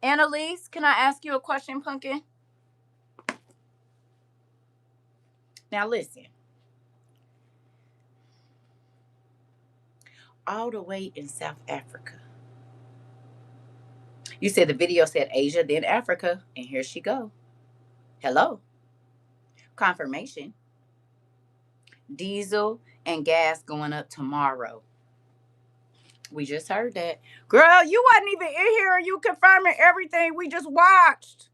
Annalise, can I ask you a question, Pumpkin? Now listen. All the way in South Africa. You said the video said Asia, then Africa, and here she go. Hello. Confirmation. Diesel and gas going up tomorrow. We just heard that. Girl, you wasn't even in here and you confirming everything we just watched.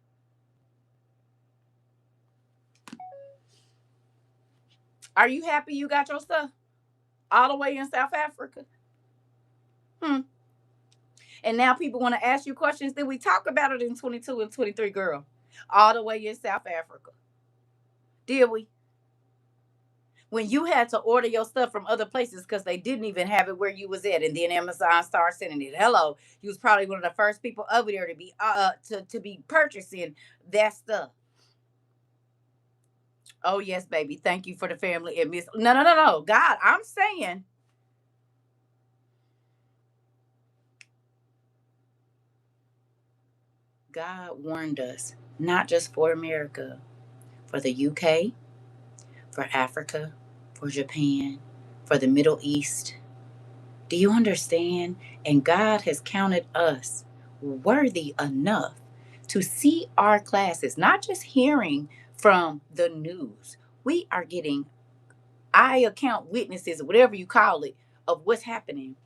Are you happy you got your stuff all the way in South Africa? Hmm. And now people want to ask you questions. Then we talk about it in 22 and 23, girl. All the way in South Africa. Did we? When you had to order your stuff from other places because they didn't even have it where you was at, and then Amazon started sending it. Hello, you was probably one of the first people over there to be to be purchasing that stuff. Oh yes, baby. Thank you for the family and Miss. No, no, no, no. God, I'm saying. God warned us, not just for America, for the UK, for Africa, for Japan, for the Middle East. Do you understand? And God has counted us worthy enough to see our classes, not just hearing from the news. We are getting eye account witnesses, whatever you call it, of what's happening.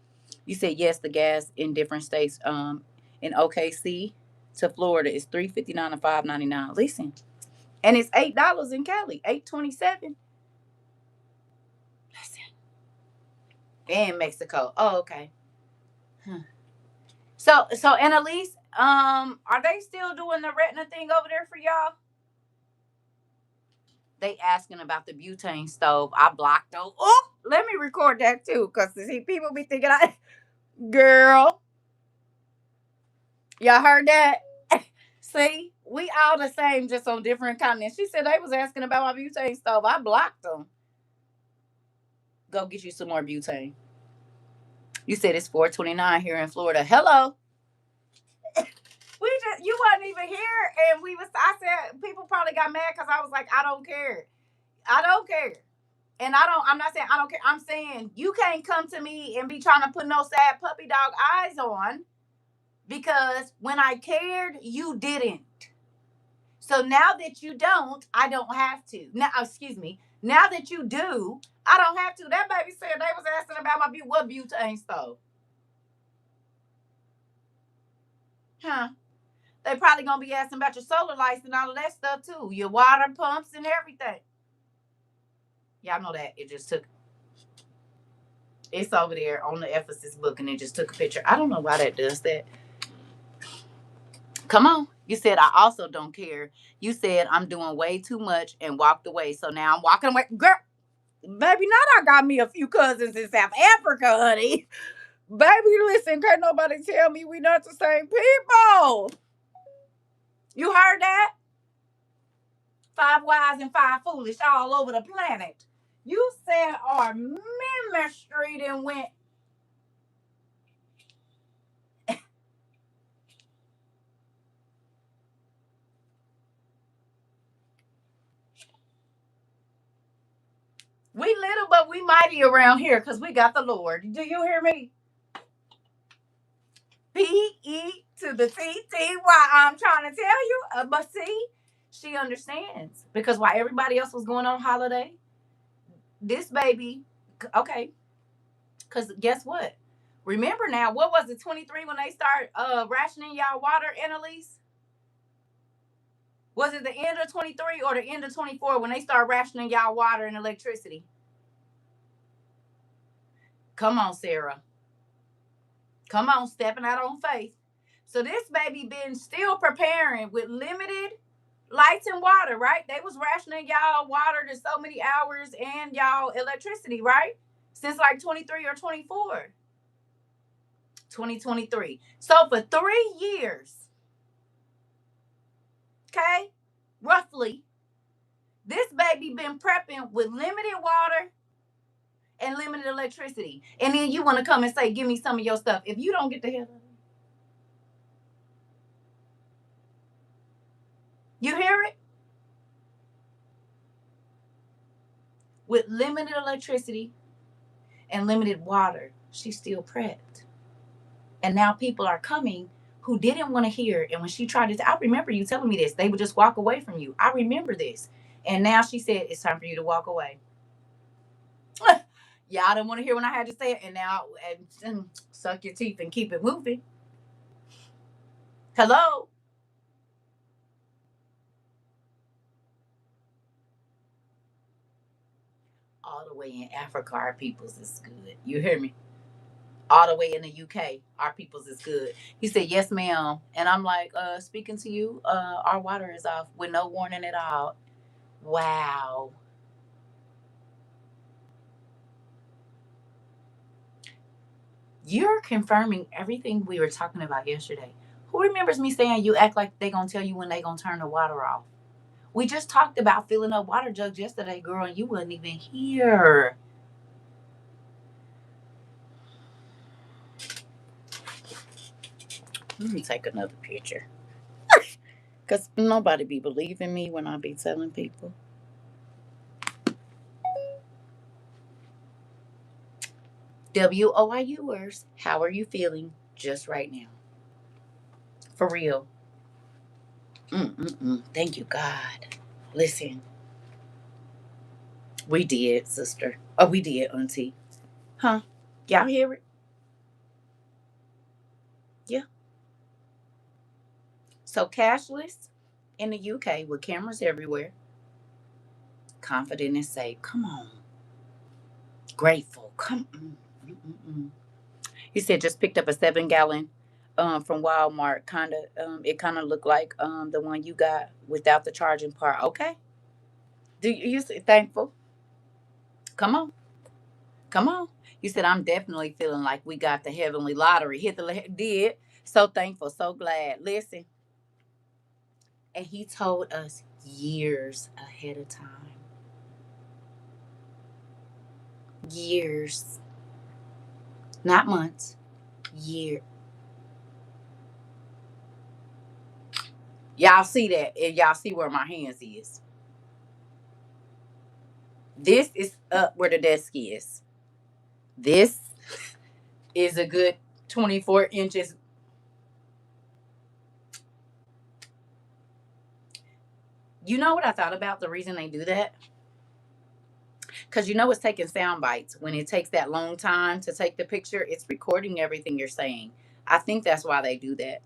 You said yes, the gas in different states, in OKC to Florida is $3.59 and $5.99. Listen, and it's $8 in Cali, $8.27. Listen, in Mexico. Oh, okay. Huh. So Annalise, are they still doing the retina thing over there for y'all? They asking about the butane stove. I blocked those. Oh, let me record that too, cause see, people be thinking girl, y'all heard that? See, we all the same, just on different continents. She said they was asking about my butane stove. I blocked them. Go get you some more butane. You said it's 4:29 here in Florida. Hello. You wasn't even here, and I said people probably got mad because I was like, I don't care. I don't care. And I'm not saying I don't care. I'm saying you can't come to me and be trying to put no sad puppy dog eyes on, because when I cared, you didn't. So now that you don't, I don't have to. Now, excuse me. Now that you do, I don't have to. That baby said they was asking about my what butane stove. Huh? They probably gonna be asking about your solar lights and all of that stuff too. Your water pumps and everything. Y'all know that. It just took. It's over there on the Ephesus book, and it just took a picture. I don't know why that does that. Come on. You said I also don't care. You said I'm doing way too much and walked away. So now I'm walking away. Girl, baby, now I got me a few cousins in South Africa, honey. Baby, listen, can't nobody tell me we not the same people. You heard that? 5 wise and 5 foolish all over the planet. You said our ministry and went. We little, but we mighty around here because we got the Lord. Do you hear me? PE to the TTY. I'm trying to tell you. But see, she understands. Because while everybody else was going on holiday, this baby, okay. Because guess what? Remember now, what was it, 23 when they start rationing y'all water, Annalise? Was it the end of 23 or the end of 24 when they start rationing y'all water and electricity? Come on, Sarah. Come on, stepping out on faith. So this baby been still preparing with limited lights and water, right? They was rationing y'all water to so many hours and y'all electricity, right? Since like 23 or 24. 2023. So for 3 years, okay, roughly, this baby been prepping with limited water and limited electricity. And then you want to come and say, give me some of your stuff. If you don't get the hell out of here. You hear it? With limited electricity and limited water, she's still prepped. And now people are coming who didn't want to hear. And when she tried to, I remember you telling me this, they would just walk away from you. I remember this. And now she said, it's time for you to walk away. Y'all didn't want to hear when I had to say it. And now, suck your teeth and keep it moving. Hello? All the way in Africa, our people's is good. You hear me? All the way in the UK, our people's is good. He said, yes, ma'am. And I'm like, speaking to you, our water is off with no warning at all. Wow. You're confirming everything we were talking about yesterday. Who remembers me saying you act like they gonna tell you when they gonna turn the water off? We just talked about filling up water jugs yesterday, girl, and you wasn't even here. Let me take another picture. Because nobody be believing me when I be telling people. WOIUers, how are you feeling just right now? For real. Mm-mm-mm. Thank you, God. Listen, we did, sister. Oh, we did, auntie. Huh? Y'all hear it? Yeah. So cashless in the UK with cameras everywhere. Confident and safe. Come on. Grateful. Come on. Mm-mm-mm. He said just picked up a 7 gallon from Walmart. It kind of looked like the one you got without the charging part. Okay. Do you say thankful? Come on. Come on. You said I'm definitely feeling like we got the heavenly lottery. Did. So thankful, so glad. Listen. And he told us years ahead of time. Years. Not months. Year. Y'all see that, and y'all see where my hands is. This is up where the desk is. This is a good 24 inches. You know what I thought about the reason they do that? Because you know it's taking sound bites. When it takes that long time to take the picture, it's recording everything you're saying. I think that's why they do that.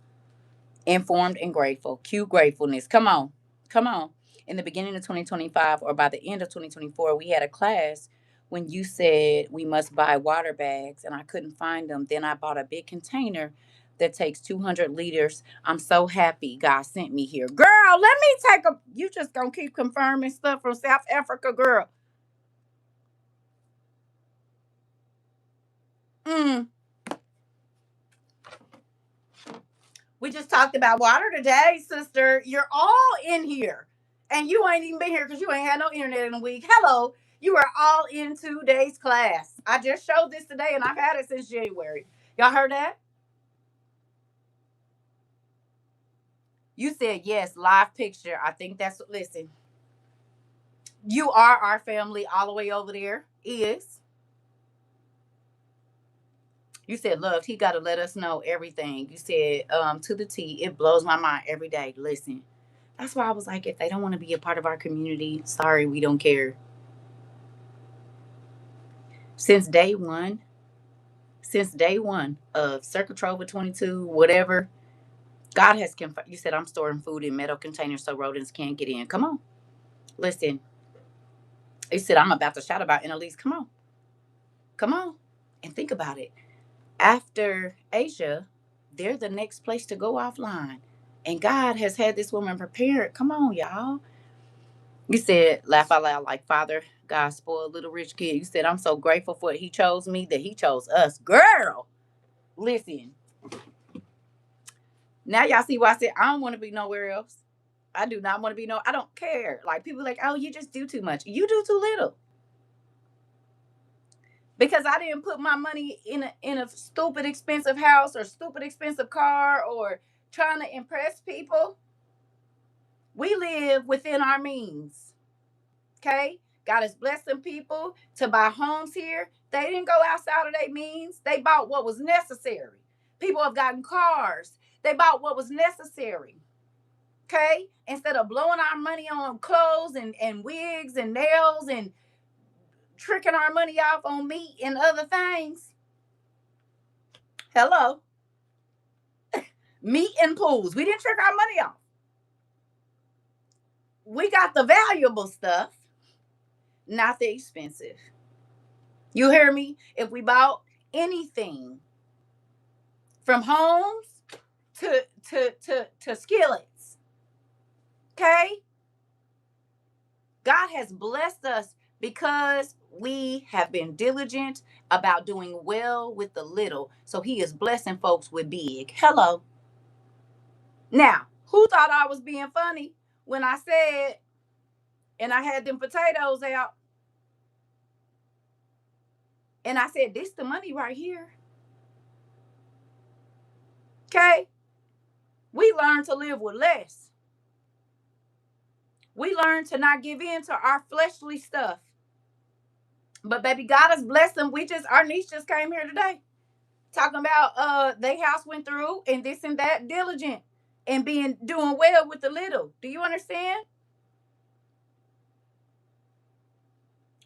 Informed and grateful. Cue gratefulness. Come on. Come on. In the beginning of 2025 or by the end of 2024, we had a class when you said we must buy water bags and I couldn't find them. Then I bought a big container that takes 200 liters. I'm so happy God sent me here. Girl, let me take a. You just gonna keep confirming stuff from South Africa, girl. Mm. We just talked about water today, sister. You're all in here. And you ain't even been here because you ain't had no internet in a week. Hello. You are all in today's class. I just showed this today and I've had it since January. Y'all heard that? You said yes, live picture. I think that's what, listen. You are our family all the way over there. Is. You said loved. He got to let us know everything. You said to the T. It blows my mind every day. Listen. That's why I was like, if they don't want to be a part of our community, sorry, we don't care. Since day one, since day one of CERCA TROVA 22, whatever, God has confirmed. You said I'm storing food in metal containers so rodents can't get in. Come on. Listen, he said I'm about to shout about Annalise. Come on. Come on. And think about it. After Asia, they're the next place to go offline. And God has had this woman prepared. Come on, y'all. You said, laugh out loud like Father, God spoiled little rich kid. You said, I'm so grateful for it. He chose me that he chose us. Girl, listen. Now y'all see why I said I don't want to be nowhere else. I do not want to be no, I don't care. Like people like, oh, you just do too much. You do too little. Because I didn't put my money in a stupid expensive house or stupid expensive car or trying to impress people. We live within our means. Okay? God has blessed some people to buy homes here. They didn't go outside of their means. They bought what was necessary. People have gotten cars. They bought what was necessary. Okay? Instead of blowing our money on clothes and wigs and nails and tricking our money off on meat and other things. Hello. Meat and pools. We didn't trick our money off. We got the valuable stuff, not the expensive. You hear me? If we bought anything from homes to skillets, okay? God has blessed us because we have been diligent about doing well with the little. So he is blessing folks with big. Hello. Now, who thought I was being funny when I said, and I had them potatoes out, and I said, this the money right here. Okay? We learn to live with less. We learn to not give in to our fleshly stuff. But baby, God has blessed them. Our niece just came here today talking about they house went through and this and that, diligent and doing well with the little. Do you understand?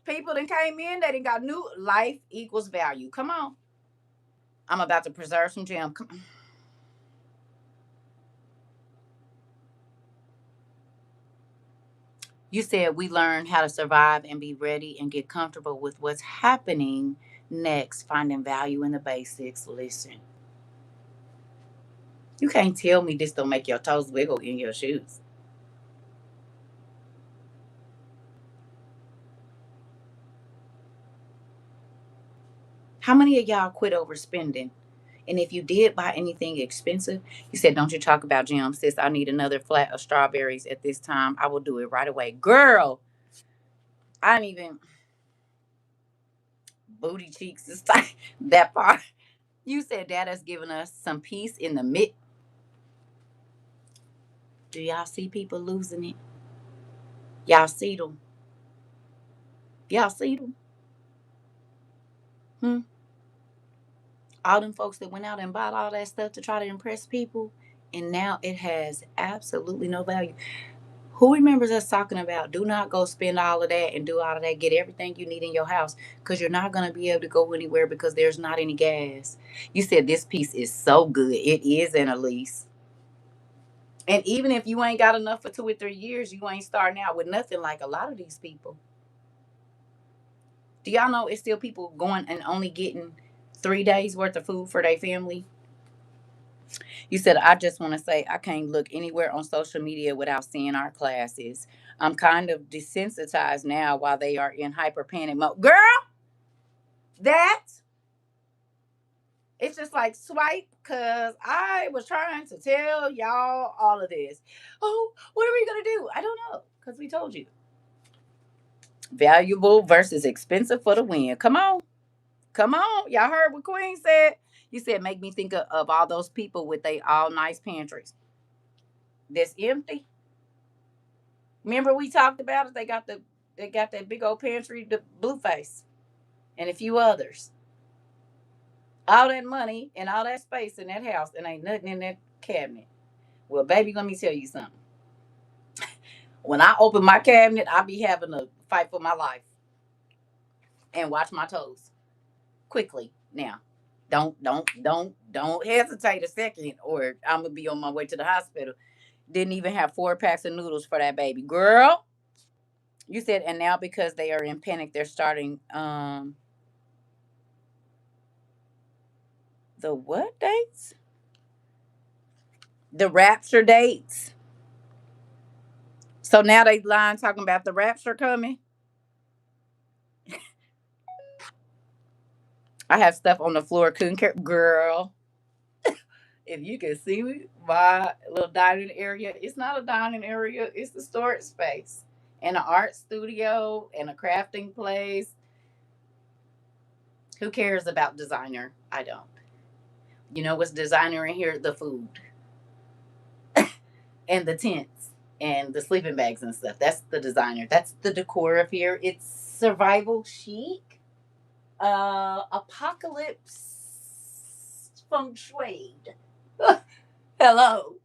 People that came in, they didn't got new life equals value. Come on. I'm about to preserve some gem. Come on. You said we learn how to survive and be ready and get comfortable with what's happening next, finding value in the basics. Listen, you can't tell me this don't make your toes wiggle in your shoes. How many of y'all quit overspending? And if you did buy anything expensive, you said, don't you talk about Jim, sis. I need another flat of strawberries at this time. I will do it right away. Girl, I didn't even booty cheeks is like that part. You said that has given us some peace in the mid. Do y'all see people losing it? Y'all see them? Y'all see them? Hmm? All them folks that went out and bought all that stuff to try to impress people, and now it has absolutely no value. Who remembers us talking about do not go spend all of that and do all of that, get everything you need in your house because you're not going to be able to go anywhere because there's not any gas. You said this piece is so good. It is in a lease. And even if you ain't got enough for 2 or 3 years, you ain't starting out with nothing like a lot of these people. Do y'all know it's still people going and only getting 3 days worth of food for their family? You said, I just want to say I can't look anywhere on social media without seeing our classes. I'm kind of desensitized now while they are in hyper panic mode. Girl, that it's just like swipe because I was trying to tell y'all all of this. Oh, what are we going to do? I don't know because we told you. Valuable versus expensive for the win. Come on. Come on. Y'all heard what Queen said? You said, make me think of all those people with they all nice pantries that's empty. Remember we talked about it? They got that big old pantry, the Blueface, and a few others. All that money and all that space in that house, and ain't nothing in that cabinet. Well, baby, let me tell you something. When I open my cabinet, I be having to fight for my life and watch my toes quickly. Now, don't hesitate a second, or I'm gonna be on my way to the hospital. Didn't even have 4 packs of noodles for that baby, girl. You said, and now because they are in panic, they're starting the what dates? The rapture dates. So now they lying talking about the rapture coming. I have stuff on the floor, couldn't care. Girl, if you can see my little dining area, it's not a dining area, it's the storage space. And an art studio and a crafting place. Who cares about designer? I don't. You know what's designer in here? The food and the tents and the sleeping bags and stuff. That's the designer. That's the decor of here. It's survival chic. Apocalypse feng shui. Hello.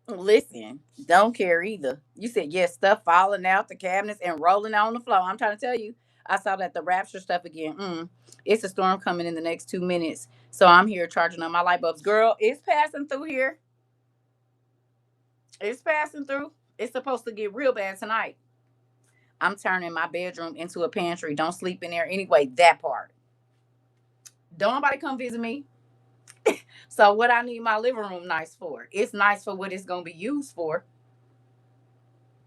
Listen, don't care either. You said yes, stuff falling out the cabinets and rolling on the floor. I'm trying to tell you, I saw that the rapture stuff again. It's a storm coming in the next 2 minutes, so I'm here charging up my light bulbs. Girl, it's passing through here. It's passing through. It's supposed to get real bad tonight. I'm turning my bedroom into a pantry. Don't sleep in there anyway. That part. Don't nobody come visit me. So what I need my living room nice for? It's nice for what it's gonna be used for,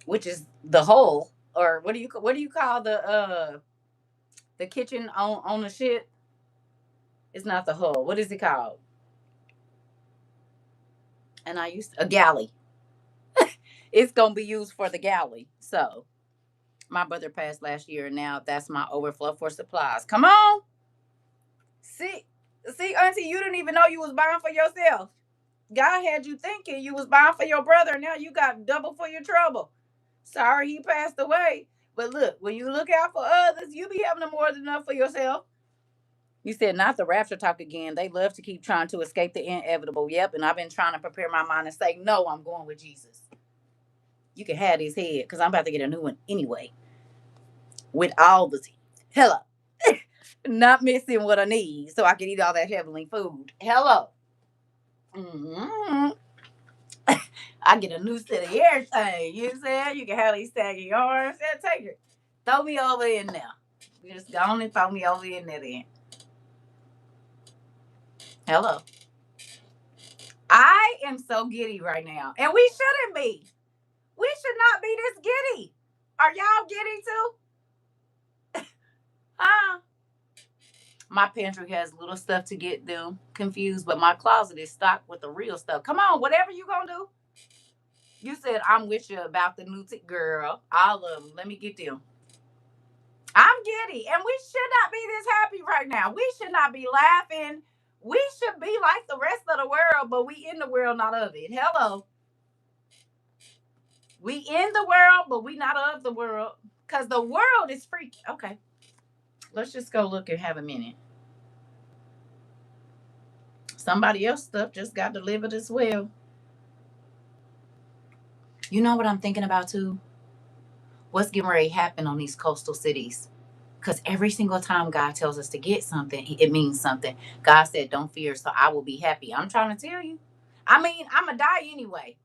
which is the whole, or what do you call the kitchen on the shit? It's not the hull. What is it called? And I used a galley. It's gonna be used for the galley. So my brother passed last year, and now that's my overflow for supplies. Come on, see, Auntie, you didn't even know you was buying for yourself. God had you thinking you was bound for your brother, and now you got double for your trouble. Sorry he passed away. But look, when you look out for others, you be having more than enough for yourself. You said not the rapture talk again. They love to keep trying to escape the inevitable. Yep, and I've been trying to prepare my mind and say, no, I'm going with Jesus. You can have his head because I'm about to get a new one anyway. With all the teeth. Hello. Not missing what I need so I can eat all that heavenly food. Hello. Mm-hmm. I get a new set of everything. You know what I'm saying? You can have these saggy arms. Yeah, take it. Throw me over in there. You just go on and throw me over in there then. Hello. I am so giddy right now. And we shouldn't be. We should not be this giddy. Are y'all giddy too? Huh? My pantry has little stuff to get them confused, but my closet is stocked with the real stuff. Come on, whatever you gonna do. You said I'm with you about the new girl. All of them. Let me get them. I'm giddy, and we should not be this happy right now. We should not be laughing. We should be like the rest of the world, but we in the world, not of it. Hello. We in the world, but we not of the world. Because the world is freaky. Okay. Let's just go look and have a minute. Somebody else stuff just got delivered as well. You know what I'm thinking about too? What's getting ready to happen on these coastal cities? Because every single time God tells us to get something, it means something. God said, don't fear, so I will be happy. I'm trying to tell you. I mean, I'm going to die anyway.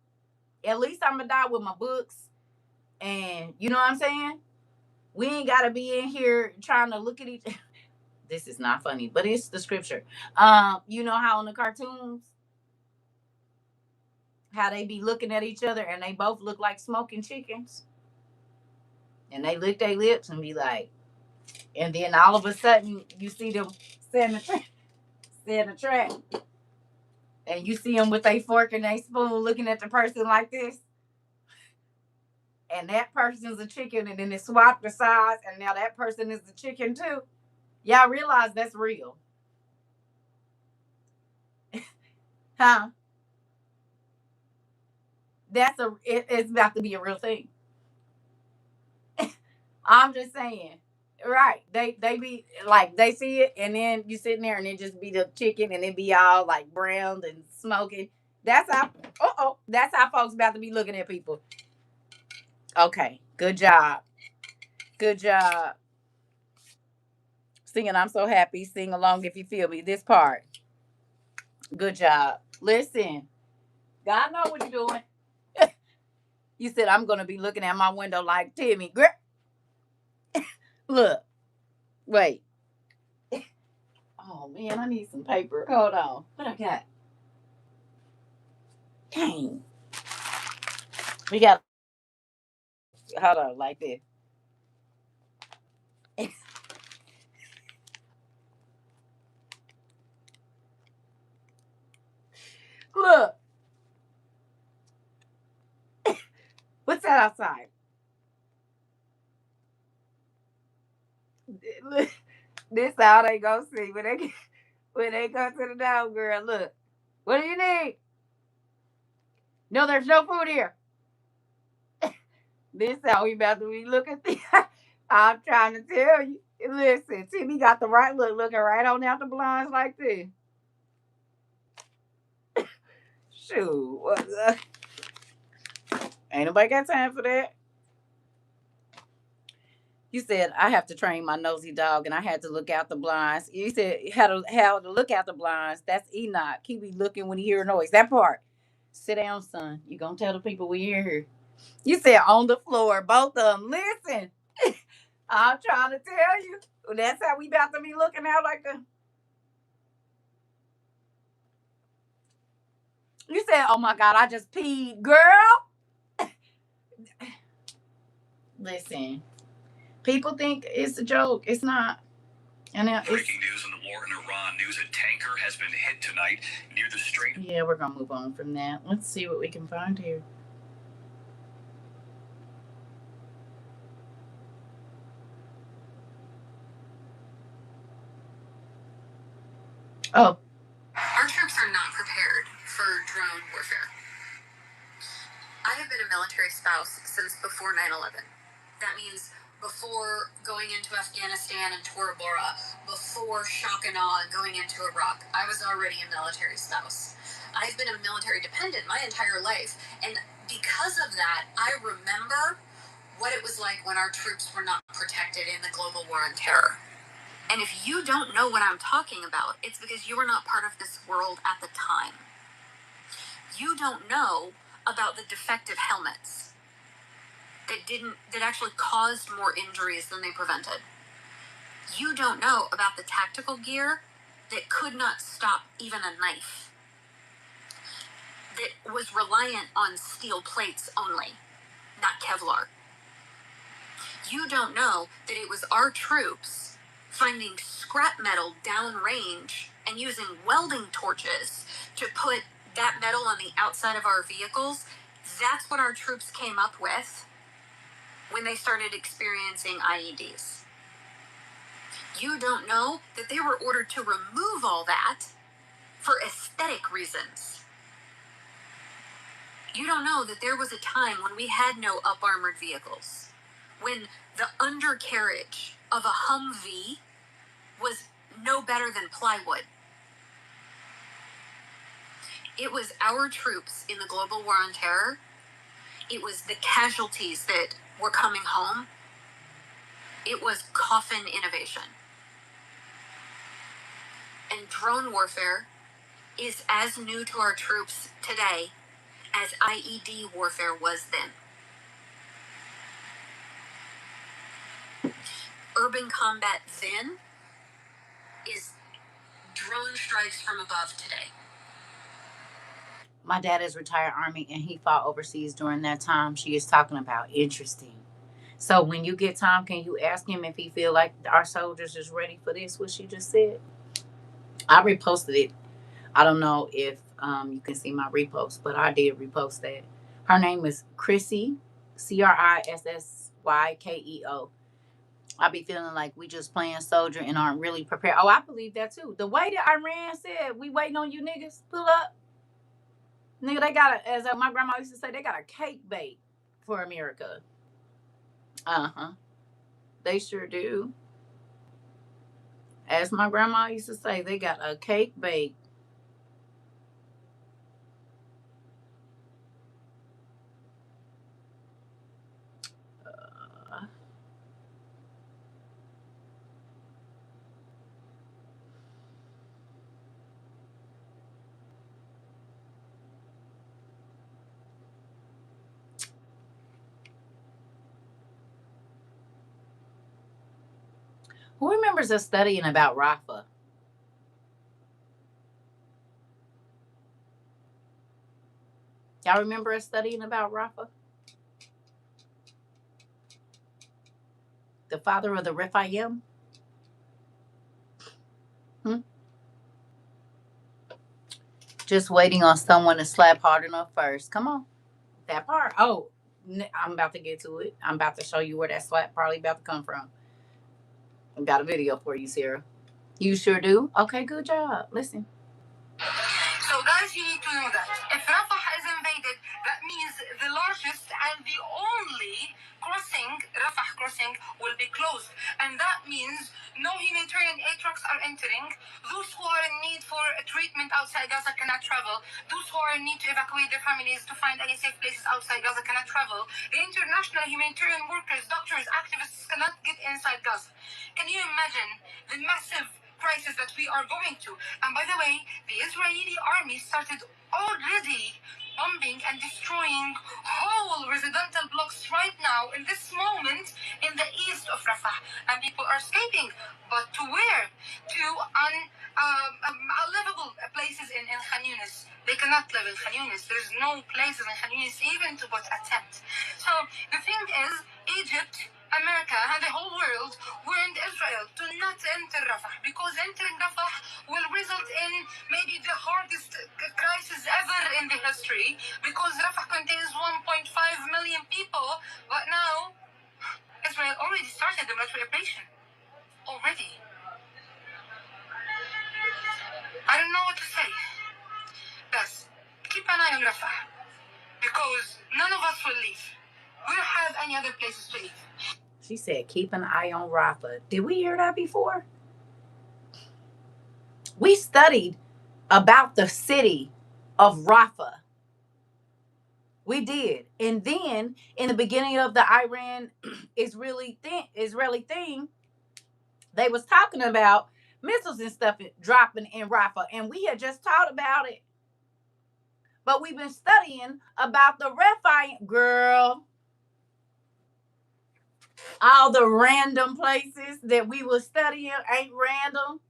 At least I'm going to die with my books. And you know what I'm saying? We ain't got to be in here trying to look at each. This is not funny, but it's the scripture. You know how in the cartoons, how they be looking at each other and they both look like smoking chickens? And they lick their lips and be like, and then all of a sudden you see them setting a trap. And you see them with a fork and a spoon looking at the person like this. And that person's a chicken, and then they swap the sides, and now that person is the chicken too. Y'all realize that's real. Huh? It's about to be a real thing. I'm just saying. Right. They be like they see it and then you sitting there and it just be the chicken and it be all like browned and smoking. That's how that's how folks about to be looking at people. Okay. Good job. Good job. Singing I'm so happy. Sing along if you feel me. This part. Good job. Listen. God know what you're doing. You said I'm gonna be looking at my window like Timmy. Look. Wait. Oh man, I need some paper. Hold on. What I got? Dang. We got hold on like this. Look. What's that outside? This all they go see when they go to the dog girl. Look. What do you need? No, there's no food here. This how we about to be looking. I'm trying to tell you. Listen, Timmy got the right look, looking right on out the blinds like this. Shoot, ain't nobody got time for that. You said I have to train my nosy dog, and I had to look out the blinds. You said how to look out the blinds. That's Enoch. He be looking when he hear a noise. That part. Sit down, son. You gonna tell the people we in here. You said on the floor, both of them. Listen, I'm trying to tell you. That's how we about to be looking out like the. You said, "Oh my God, I just peed, girl." Listen, people think it's a joke. It's not. And breaking news on the war in Iran. News a tanker has been hit tonight near the Strait. Yeah, we're gonna move on from that. Let's see what we can find here. Oh. Our troops are not prepared for drone been a military spouse since before 9/11. That means before going into Afghanistan and Tora Bora, before shock and awe going into Iraq, I was already a military spouse. I've been a military dependent my entire life, and because of that, I remember what it was like when our troops were not protected in the global war on terror. And if you don't know what I'm talking about, it's because you were not part of this world at the time. You don't know about the defective helmets that actually caused more injuries than they prevented. You don't know about the tactical gear that could not stop even a knife, that was reliant on steel plates only, not Kevlar. You don't know that it was our troops finding scrap metal downrange and using welding torches to put that metal on the outside of our vehicles. That's what our troops came up with when they started experiencing IEDs. You don't know that they were ordered to remove all that for aesthetic reasons. You don't know that there was a time when we had no up-armored vehicles, when the undercarriage of a Humvee was no better than plywood. It was our troops in the global war on terror. It was the casualties that were coming home. It was coffin innovation. And drone warfare is as new to our troops today as IED warfare was then. Urban combat then is drone strikes from above today. My dad is retired Army and he fought overseas during that time she is talking about. Interesting. So when you get time, can you ask him if he feel like our soldiers is ready for this, what she just said? I reposted it. I don't know if you can see my repost, but I did repost that. Her name is Chrissy, CRISSYKEO. I be feeling like we just playing soldier and aren't really prepared. Oh, I believe that too. The way that Iran said, we waiting on you niggas, pull up. Nigga, they got a, as my grandma used to say, they got a cake bake for America. Uh-huh. They sure do. As my grandma used to say, they got a cake bake. Who remembers us studying about Rafa? Y'all remember us studying about Rafa? The father of the Rephaim? Hmm? Just waiting on someone to slap hard enough first. Come on. That part. Oh, I'm about to get to it. I'm about to show you where that slap probably about to come from. I've got a video for you, Sarah. You sure do? Okay, good job. Listen. So guys, you need to know that if Rafah is invaded, that means the largest and the only Rafah crossing, will be closed. And that means no humanitarian aid trucks are entering. Those who are in need for treatment outside Gaza cannot travel. Those who are in need to evacuate their families to find any safe places outside Gaza cannot travel. The international humanitarian workers, doctors, activists cannot get inside Gaza. Can you imagine the massive crisis that we are going to? And by the way, the Israeli army started already bombing and destroying whole residential blocks right now in this moment in the east of Rafah, and people are escaping. But to where? To unlivable places in Khan Yunis. They cannot live in Khan Yunis. There's no places in Khan Yunis even to put a tent. So the thing is, Egypt, America, and the whole world warned Israel to not enter Rafah, because entering Rafah will result in maybe the hardest crisis ever in the history, because Rafah contains 1.5 million people, but now Israel already started the military operation. Already. I don't know what to say. But keep an eye on Rafah, because none of us will leave. We don't have any other places to leave. She said, keep an eye on Rafah. Did we hear that before? We studied about the city of Rafah. We did. And then in the beginning of the Iran Israeli thing, they was talking about missiles and stuff dropping in Rafah. And we had just taught about it. But we've been studying about the refuge, girl. All the random places that we were studying ain't random.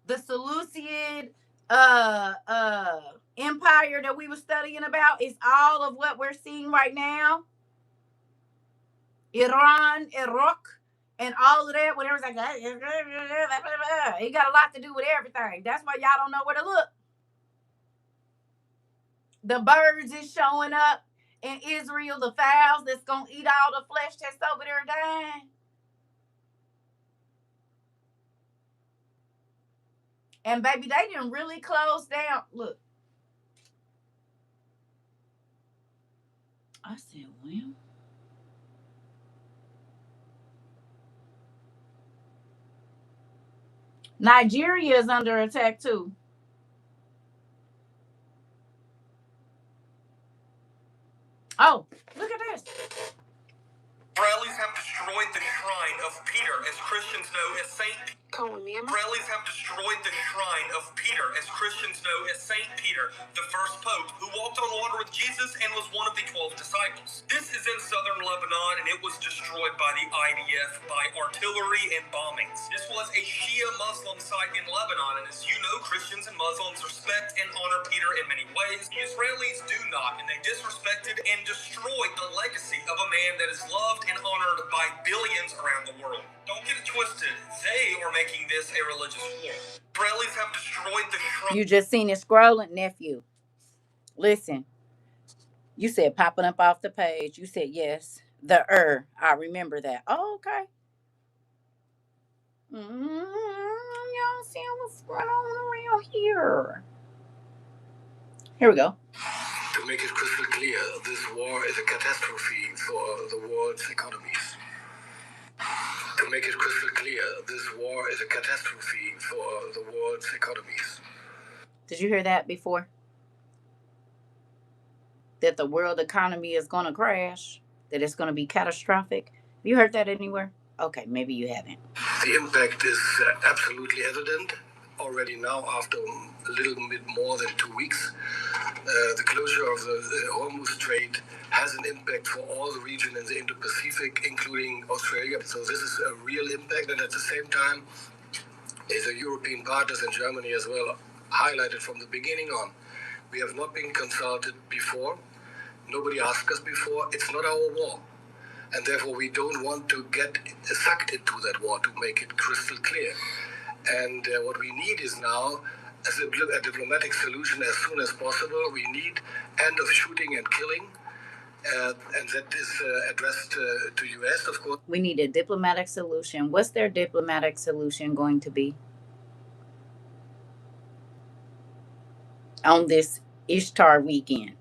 The Seleucid empire that we were studying about is all of what we're seeing right now. Iran, Iraq, and all of that. Whatever's like, it got a lot to do with everything. That's why y'all don't know where to look. The birds is showing up in Israel, the fowls that's gonna eat all the flesh that's over there dying. And baby, they didn't really close down. Look. I said, well. Nigeria is under attack too. Oh, look at this. Israelis have destroyed the shrine of Peter, as Christians know as Saint Peter. Israelis have destroyed the shrine of Peter, as Christians know as Saint Peter, the first pope who walked on water with Jesus and was one of the 12 disciples. This is in southern Lebanon, and it was destroyed by the IDF by artillery and bombings. This was a Shia Muslim site in Lebanon, and as you know, Christians and Muslims respect and honor Peter in many ways. The Israelis do not, and they disrespected and destroyed the legacy of a man that is loved and honored by billions around the world. Don't get it twisted. They are making this a religious war. Israelis have destroyed the shrine. You just seen it scrolling, nephew. Listen, you said popping up off the page. You said yes. I remember that. Oh, okay. Y'all see what's going on around here. Here we go. To make it crystal clear, this war is a catastrophe for the world's economies. To make it crystal clear, this war is a catastrophe for the world's economies. Did you hear that before? That the world economy is going to crash? That it's going to be catastrophic? Have you heard that anywhere? Okay, maybe you haven't. The impact is absolutely evident already now after a little bit more than 2 weeks. The closure of the Hormuz Strait has an impact for all the region in the Indo-Pacific, including Australia. So this is a real impact, and at the same time, as the European partners in Germany as well highlighted from the beginning on, we have not been consulted before. Nobody asked us before. It's not our war. And therefore, we don't want to get sucked into that war, to make it crystal clear. And what we need is now a diplomatic solution as soon as possible. We need end of shooting and killing. And that is addressed to U.S., of course. We need a diplomatic solution. What's their diplomatic solution going to be on this Ishtar weekend?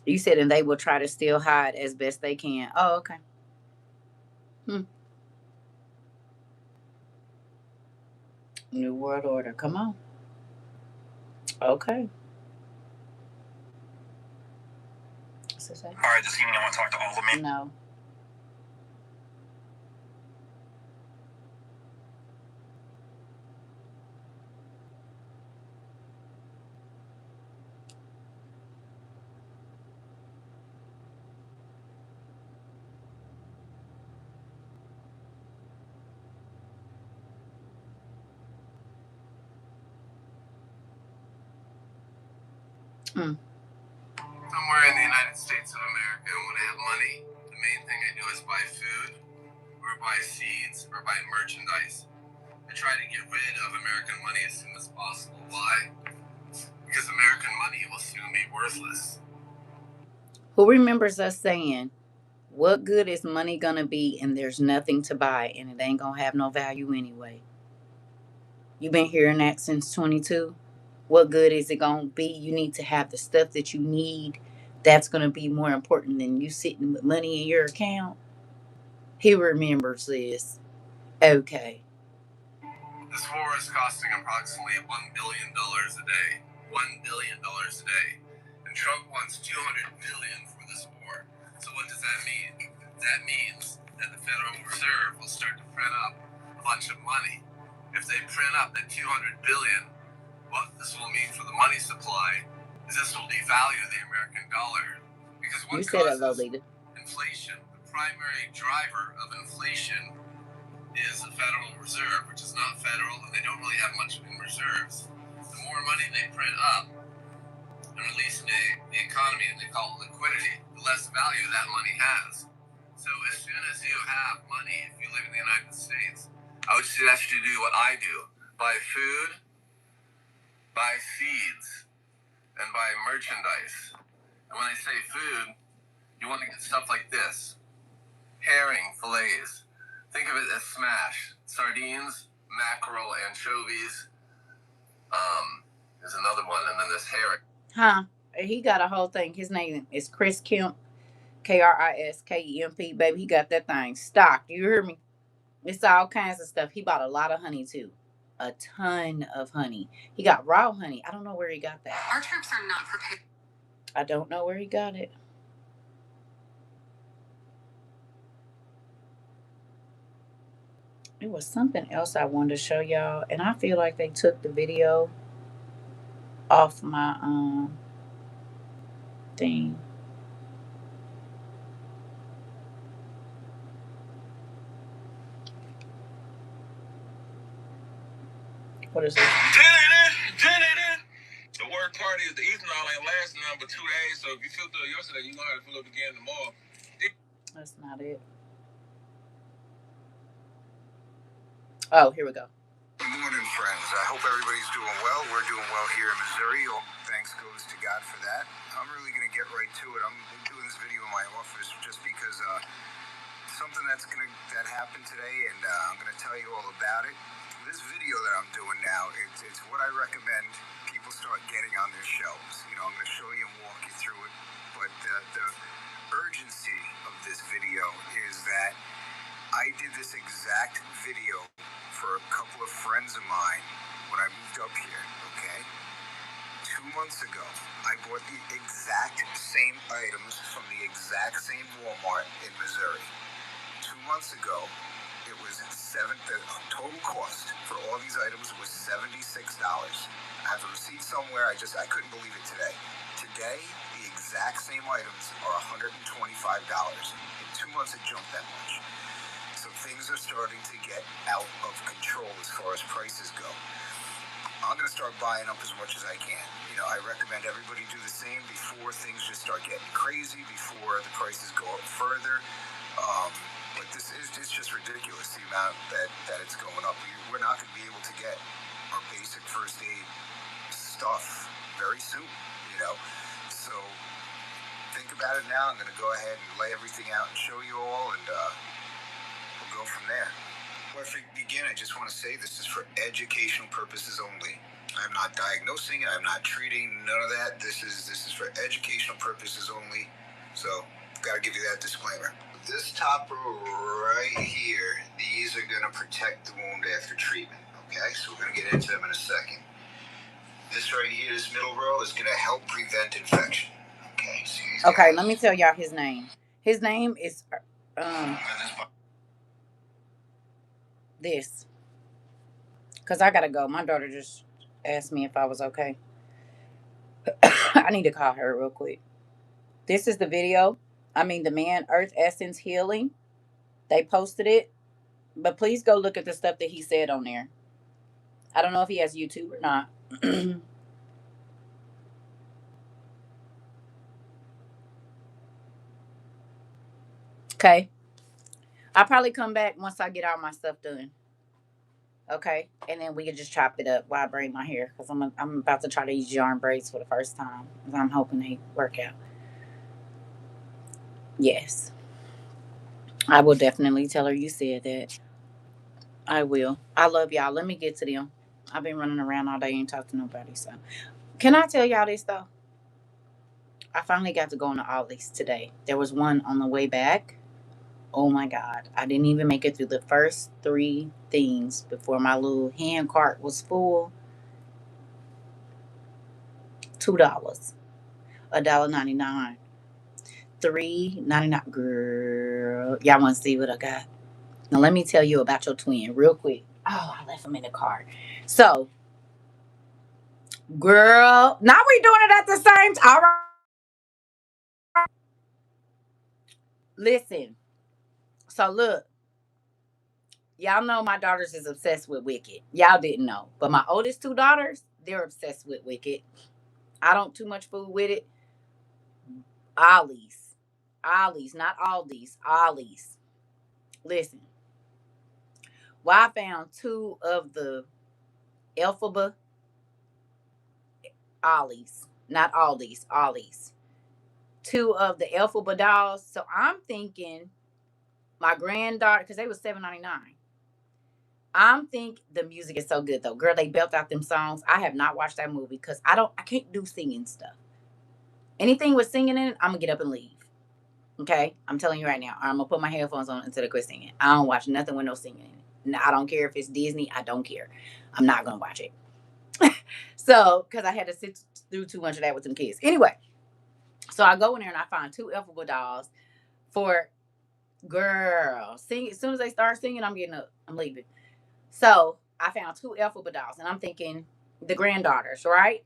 You said, and they will try to still hide as best they can. Oh, okay. New World Order. Come on. Okay. What's it say? All right, this evening I want to talk to all the men. No. Somewhere in the United States of America, when I have money, the main thing I do is buy food, or buy seeds, or buy merchandise. I try to get rid of American money as soon as possible. Why? Because American money will soon be worthless. Who remembers us saying, what good is money going to be and there's nothing to buy and it ain't going to have no value anyway? You've been hearing that since 22. What good is it going to be? You need to have the stuff that you need that's going to be more important than you sitting with money in your account. He remembers this. Okay. This war is costing approximately $1 billion a day. $1 billion a day. And Trump wants $200 billion for this war. So what does that mean? That means that the Federal Reserve will start to print up a bunch of money. If they print up that $200 billion, what this will mean for the money supply is this will devalue the American dollar. Because what causes inflation, the primary driver of inflation is the Federal Reserve, which is not federal, and they don't really have much in reserves. The more money they print up and release in the economy, and they call it liquidity, the less value that money has. So as soon as you have money, if you live in the United States, I would suggest you do what I do. Buy food, buy seeds, and buy merchandise. And when I say food, you want to get stuff like this. Herring fillets. Think of it as smash. Sardines, mackerel, anchovies. There's another one, and then there's herring. Huh? He got a whole thing. His name is Chris Kemp. KRISKEMP. Baby, he got that thing stocked. You hear me? It's all kinds of stuff. He bought a lot of honey too. A ton of honey. He got raw honey. I don't know where he got that. Our troops are not prepared. I don't know where he got it. It was something else I wanted to show y'all, and I feel like they took the video off my thing. What is it? The word party is the ethanol ain't lasting nothing but 2 days, so if you filled up yesterday, you're gonna have to fill up again tomorrow. That's not it. Oh, here we go. Good morning, friends. I hope everybody's doing well. We're doing well here in Missouri. All thanks goes to God for that. I'm really going to get right to it. I'm doing this video in my office just because something that happened today, and I'm going to tell you all about it. This video that I'm doing now, it's what I recommend people start getting on their shelves. You know, I'm going to show you and walk you through it. But the urgency of this video is that I did this exact video for a couple of friends of mine when I moved up here, okay? 2 months ago, I bought the exact same items from the exact same Walmart in Missouri. 2 months ago, it was the total cost for all these items was $76. I have a receipt somewhere, I couldn't believe it today. Today, the exact same items are $125. In 2 months, it jumped that much. So things are starting to get out of control as far as prices go. I'm going to start buying up as much as I can. You know, I recommend everybody do the same before things just start getting crazy, before the prices go up further. But it's just ridiculous, the amount that it's going up. We're not going to be able to get our basic first aid stuff very soon, you know. So think about it now. I'm going to go ahead and lay everything out and show you all, and go from there. Before I begin, I just want to say this is for educational purposes only. I'm not diagnosing, I'm not treating, none of that. This is for educational purposes only. So, got to give you that disclaimer. This top row right here, these are going to protect the wound after treatment. Okay, so we're going to get into them in a second. This right here, this middle row, is going to help prevent infection. Okay. So okay, let me tell y'all his name. His name is this, because I gotta go. My daughter just asked me if I was okay. I need to call her real quick. This is the video. I mean, the man, Earth Essence Healing. They posted it, but please go look at the stuff that he said on there. I don't know if he has YouTube or not. Okay, I'll probably come back once I get all my stuff done. Okay, and then we can just chop it up while I braid my hair, because I'm about to try to use yarn braids for the first time. I'm hoping they work out. Yes, I will definitely tell her you said that. I will. I love y'all. Let me get to them. I've been running around all day, ain't talked to nobody. So, can I tell y'all this though? I finally got to go on the Ollie's today. There was one on the way back. Oh my God. I didn't even make it through the first three things before my little hand cart was full. $2. $1.99. $3.99. Girl. Y'all want to see what I got? Now let me tell you about your twin real quick. Oh, I left them in the car. So, girl, now we doing it at the same time. All right. Listen. So look, y'all know my daughters is obsessed with Wicked. Y'all didn't know, but my oldest two daughters, they're obsessed with Wicked. I don't too much food with it. Ollie's, Ollie's, not Aldi's, Ollie's. Listen, well, I found two of the Elphaba Ollie's, not Aldi's, Ollie's. Two of the Elphaba dolls. So I'm thinking my granddaughter, because they was $7.99. I'm think the music is so good though. Girl, they belt out them songs. I have not watched that movie because I can't do singing stuff. Anything with singing in it, I'm gonna get up and leave. Okay? I'm telling you right now. I'm gonna put my headphones on until they quit singing. I don't watch nothing with no singing in it. No, I don't care if it's Disney, I don't care. I'm not gonna watch it. So, because I had to sit through too much of that with some kids. Anyway, so I go in there and I find two Elphaba dolls for girl. Sing as soon as they start singing, I'm getting up. I'm leaving. So I found two Elphaba dolls, and I'm thinking the granddaughters, right?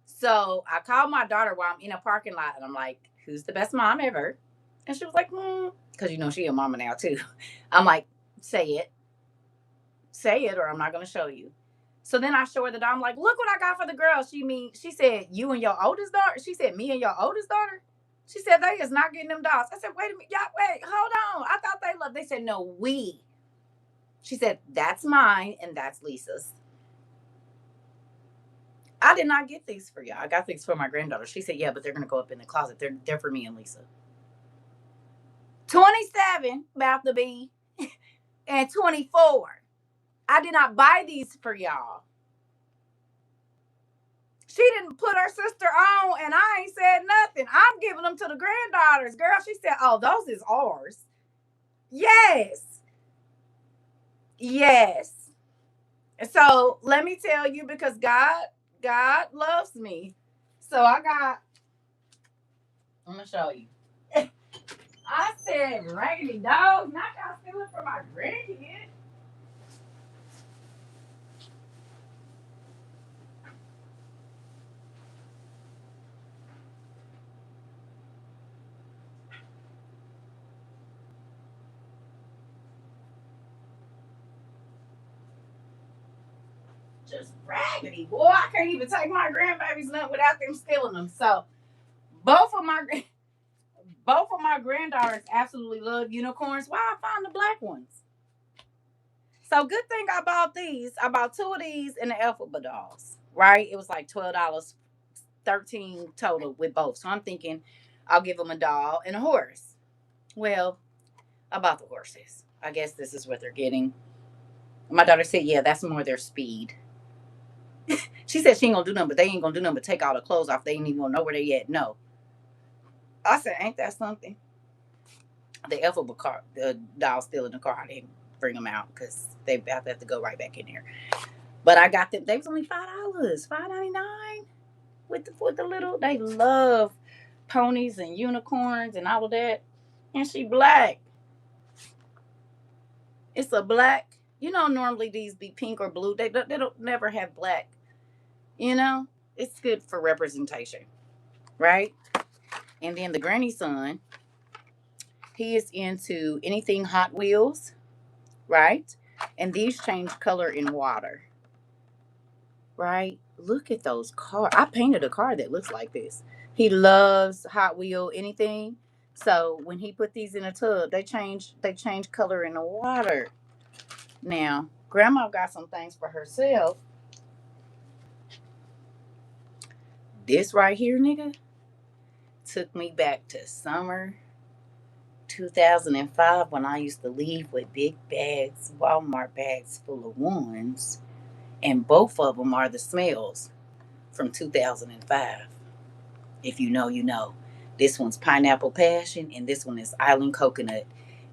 So I called my daughter while I'm in a parking lot, and I'm like, "Who's the best mom ever?" And she was like, because you know she a mama now too. I'm like, say it, or I'm not gonna show you. So then I show her the doll. I'm like, look what I got for the girls. She said, you and your oldest daughter. She said, me and your oldest daughter. She said they is not getting them dolls. I said, wait a minute, y'all, wait, hold on. I thought they loved. They said, no, we. She said, that's mine and that's Lisa's. I did not get these for y'all. I got these for my granddaughter. She said, yeah, but they're gonna go up in the closet. They're for me and Lisa. 27 about to be and 24. I did not buy these for y'all. She didn't put her sister on and I ain't said nothing. I'm giving them to the granddaughters. Girl, she said, oh, those is ours. Yes. Yes. So let me tell you, because God loves me. So I'm gonna show you. I said raggedy dog, not y'all stealing from my grandkids. Just raggedy, boy. I can't even take my grandbabies nothing without them stealing them. So both of my both of my granddaughters absolutely love unicorns. Why I find the black ones? So good thing I bought these. I bought two of these and the Alphabet dolls. Right? It was like $12, 13 total with both. So I'm thinking I'll give them a doll and a horse. Well, I bought the horses. I guess this is what they're getting. My daughter said, yeah, that's more their speed. She said she ain't gonna do nothing, but they ain't gonna do nothing but take all the clothes off. They ain't even gonna know where they at. No. I said, ain't that something? The Alphabet car, the doll still in the car. I didn't bring them out because they about to have to go right back in there. But I got them. They was only $5, $5.99 with the little. They love ponies and unicorns and all of that. And she black. It's a black. You know, normally these be pink or blue. They don't never have black. You know, it's good for representation, right? And then the granny son, he is into anything Hot Wheels, right? And these change color in water, right? Look at those cars. I painted a car that looks like this. He loves Hot Wheel anything. So when he put these in a tub, they change color in the water. Now, grandma got some things for herself. This right here, nigga, took me back to summer 2005 when I used to leave with big bags, Walmart bags full of ones, and both of them are the smells from 2005. If you know, you know. This one's pineapple passion, and this one is island coconut.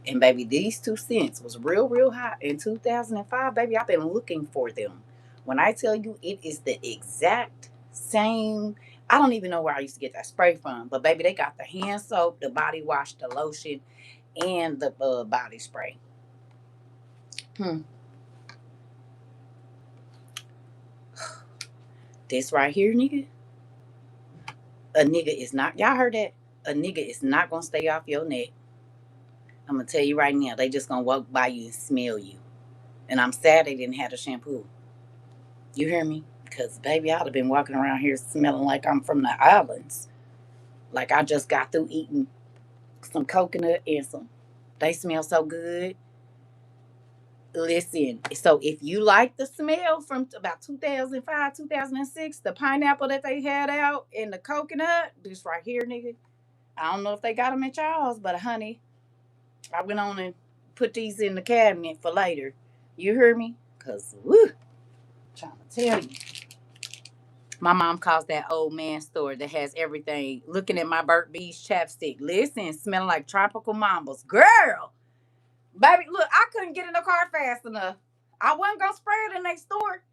And baby, these 2 cents was real, real high in 2005. Baby, I've been looking for them. When I tell you it is the exact same, I don't even know where I used to get that spray from. But baby, they got the hand soap, the body wash, the lotion, and the body spray. Hmm. This right here, nigga. A nigga is not. Y'all heard that? A nigga is not gonna stay off your neck. I'm gonna tell you right now. They just gonna walk by you and smell you. And I'm sad they didn't have the shampoo. You hear me? Because, baby, I'd have been walking around here smelling like I'm from the islands. Like I just got through eating some coconut and some. They smell so good. Listen, so if you like the smell from about 2005, 2006, the pineapple that they had out and the coconut, this right here, nigga. I don't know if they got them at y'all's, but honey, I went on and put these in the cabinet for later. You hear me? Because, woo, trying to tell you. My mom calls that old man store that has everything. Looking at my Burt's Bees chapstick. Listen, smelling like tropical mambas. Girl, baby, look, I couldn't get in the car fast enough. I wasn't going to spray it in their store.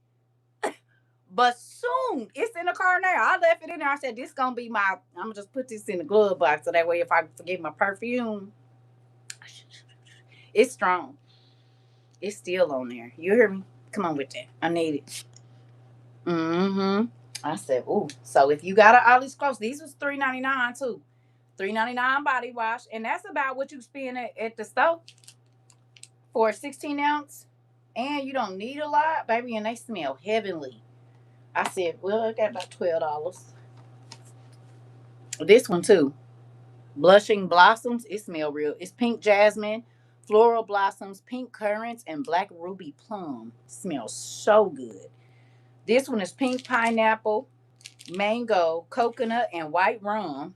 But soon, it's in the car now. I left it in there. I said, this going to be my, I'm going to just put this in the glove box. So that way, if I forget my perfume, it's strong. It's still on there. You hear me? Come on with that. I need it. Mm-hmm. I said, ooh. So if you got an Ollie's Close, these was $3.99 too. $3.99 body wash, and that's about what you spend at the store for a 16 ounce. And you don't need a lot, baby, and they smell heavenly. I said, well, I got about $12. This one too, blushing blossoms. It smell real. It's pink jasmine, floral blossoms, pink currants, and black ruby plum. Smells so good. This one is pink pineapple, mango, coconut, and white rum.